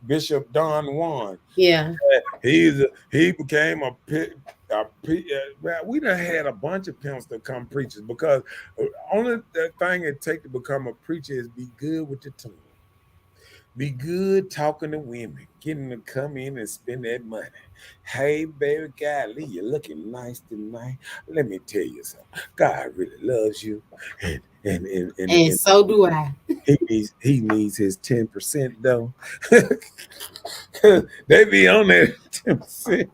Bishop Don Juan. Yeah. He became we done had a bunch of pimps that come preachers because only the thing it take to become a preacher is be good with the tongue. Be good talking to women, getting them to come in and spend that money. Hey, baby, golly, you're looking nice tonight. Let me tell you something. God really loves you, And so do I. He needs his 10% though. They be on that 10%.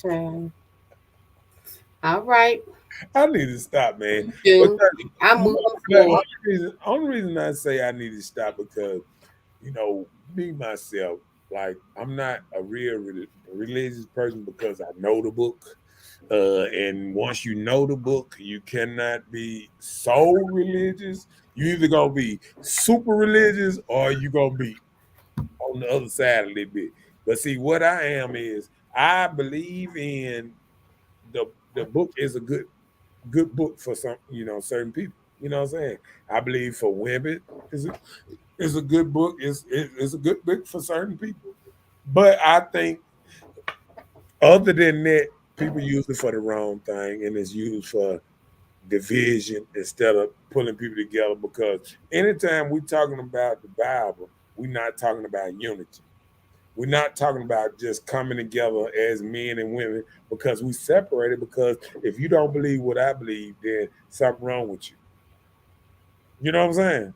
Child. All right. I need to stop, man. Do. I'm moving forward. Only reason I say I need to stop because, me myself, like I'm not a real religious person because I know the book. And once you know the book, you cannot be so religious. You either gonna be super religious or you gonna be on the other side a little bit. But see, what I am is I believe in the book is a good book for some, certain people. You know what I'm saying? I believe for women is a good book. It's a good book for certain people. But I think other than that, people use it for the wrong thing, and it's used for division instead of pulling people together. Because anytime we're talking about the Bible, we're not talking about unity. We're not talking about just coming together as men and women because we separated. Because if you don't believe what I believe, then something wrong with you. You know what I'm saying?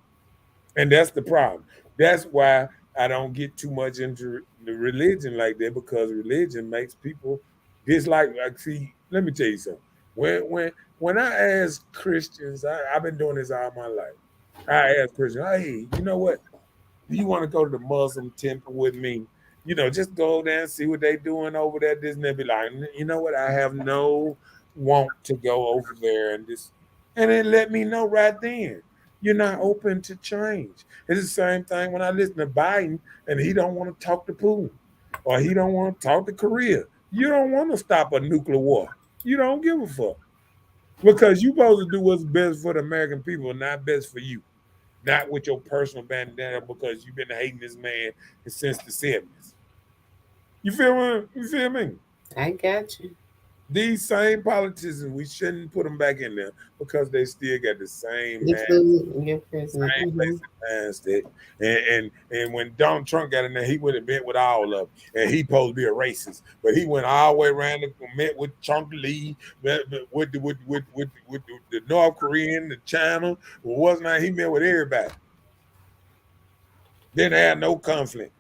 And that's the problem. That's why I don't get too much into the religion like that because religion makes people dislike. Like, see, let me tell you something. When I ask Christians, I've been doing this all my life. I ask Christians, hey, you know what? Do you want to go to the Muslim temple with me? Just go there and see what they doing over there. This and they be like, you know what? I have no want to go over there and then let me know right then. You're not open to change. It's the same thing when I listen to Biden and he don't want to talk to Putin or he don't want to talk to Korea. You don't want to stop a nuclear war. You don't give a fuck because you supposed to do what's best for the American people, not best for you. Not with your personal bandana because you've been hating this man since the 70s. You feel me? I got you. These same politicians, we shouldn't put them back in there because they still got the same mindset. And when Donald Trump got in there, he would have met with all of them. And he supposed to be a racist. But he went all the way around and met with Chung Lee, with the North Korean, the China, wasn't he met with everybody. Didn't have no conflict.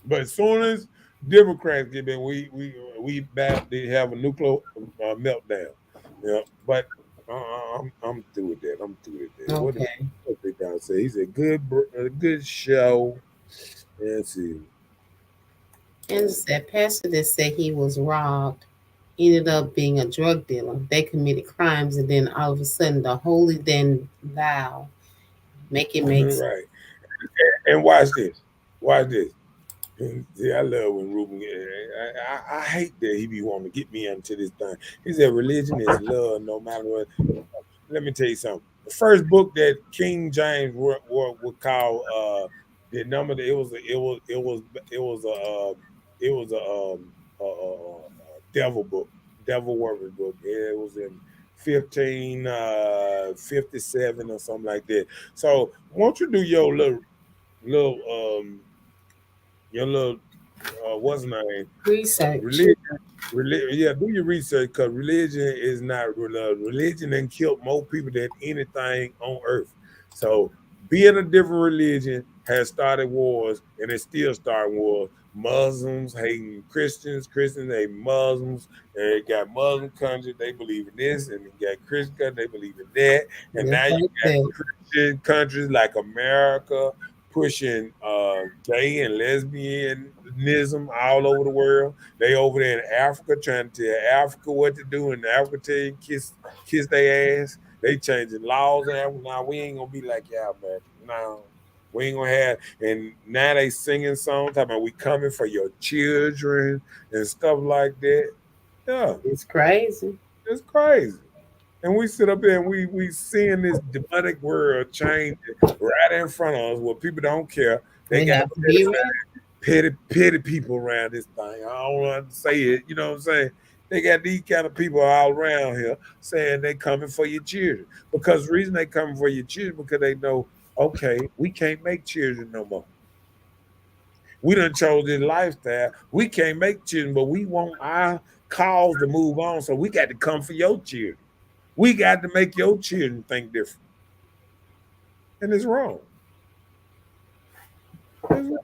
But as soon as Democrats get in, we back to have a nuclear meltdown. Yeah, but I'm through with that. Okay. What did Don say? He's a good show. Let's see. And that pastor that said he was robbed ended up being a drug dealer. They committed crimes, and then all of a sudden, the holy then thou make it make sense. Right. And watch this. See, I love when Ruben. I hate that he be wanting to get me into this thing. He said religion is love, no matter what. Let me tell you something. The first book that King James would call the number. It was a devil book, devil working book. It was in 1557 or something like that. So won't you do little your little what's the name? Research. Yeah, do your research because religion is not religion and killed more people than anything on earth. So being a different religion has started wars and it's still starting wars. Muslims hating Christians, Christians hating Muslims, and you got Muslim countries, they believe in this, and you got Christian countries, they believe in that. And now you got Christian countries like America pushing gay and lesbianism all over the world. They over there in Africa trying to tell Africa what to do, and Africa tell you kiss their ass. They changing laws in Africa. Now we ain't gonna be like y'all, man. No, we ain't gonna have. And now they singing songs talking about we coming for your children and stuff like that. Yeah, it's crazy. It's crazy. And we sit up there and we seeing this demonic world change right in front of us where people don't care. They got petty people around this thing. I don't want to say it, you know what I'm saying? They got these kind of people all around here saying they coming for your children. Because the reason they coming for your children because they know, okay, we can't make children no more. We done chose this lifestyle. We can't make children, but we want our cause to move on. So we got to come for your children. We got to make your children think different. And it's wrong. It's wrong.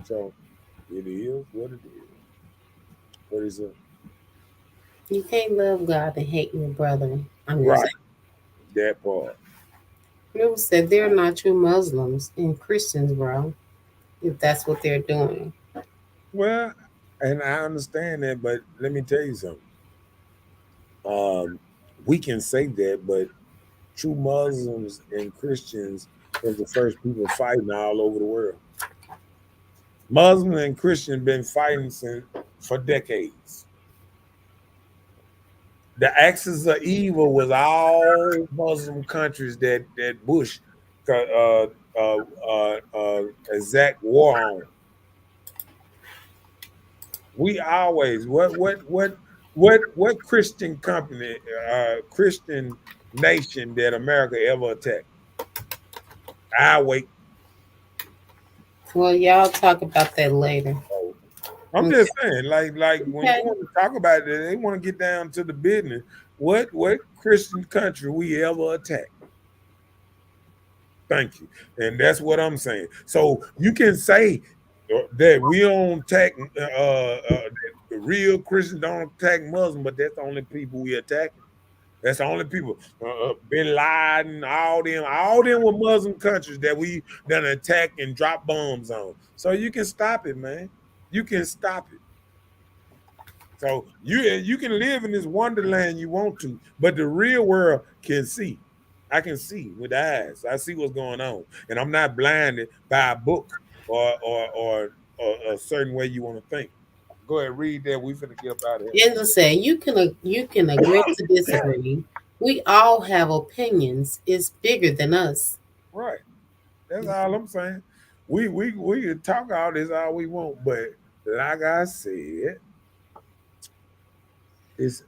So it is what it is. What is it? You can't love God and hate your brother. Right. That part. It said they're not true Muslims and Christians, bro, if that's what they're doing. Well, and I understand that, but let me tell you something. We can say that, but true Muslims and Christians was the first people fighting all over the world. Muslims and Christians been fighting for decades. The axis of evil was all Muslim countries that Bush exact war on. We always what Christian company, Christian nation that America ever attacked? I wait. Well, y'all talk about that later. I'm just saying, like when you want to talk about it, they want to get down to the business. What Christian country we ever attacked? Thank you, and that's what I'm saying. So you can say that we don't attack the real Christians don't attack Muslims, but that's the only people we attacking. That's the only people. Bin Laden, all them were Muslim countries that we done attack and drop bombs on. So you can stop it, man. You can stop it. So you can live in this wonderland you want to, but the real world can see. I can see with the eyes. I see what's going on, and I'm not blinded by a book or a certain way you want to think. Go ahead, read that. We finna get up out of here. As I say, you can agree to disagree. We all have opinions. It's bigger than us. Right. That's all I'm saying. We can talk all this all we want, but like I said, it's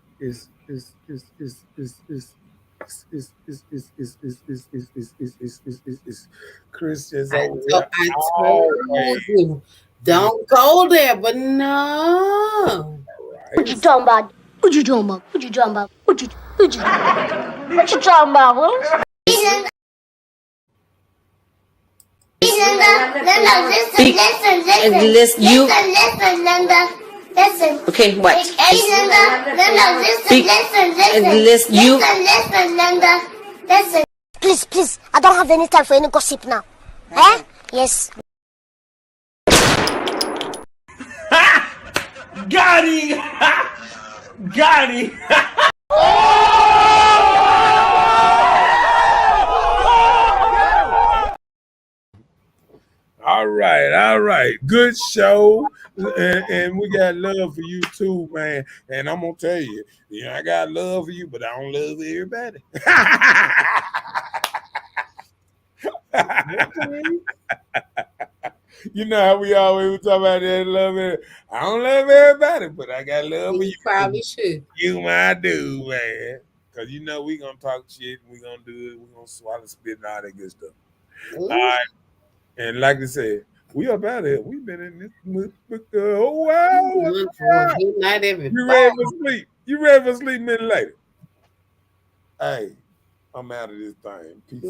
Christians over there. I told you, don't go there, but no. What you talking about? What you talking about? What you talking about? What you talking about? What? Listen, okay, what? Listen. Please. I don't have any time for any gossip now. Eh? Yes. Got him! Got him! All right. Good show. And we got love for you too, man. And I'm gonna tell you, I got love for you, but I don't love everybody. You know how we always talk about that love. I don't love everybody, but I got love for You you. probably should. You my dude, man. Cause you know we gonna talk shit, we gonna do it, we gonna swallow, spit, and all that good stuff. Ooh. All right, and like I said, we up out here. We've been in this oh wow. Good night, everybody. You ready for sleep? You ready for sleep, minute later? Hey, I'm out of this thing. Peace.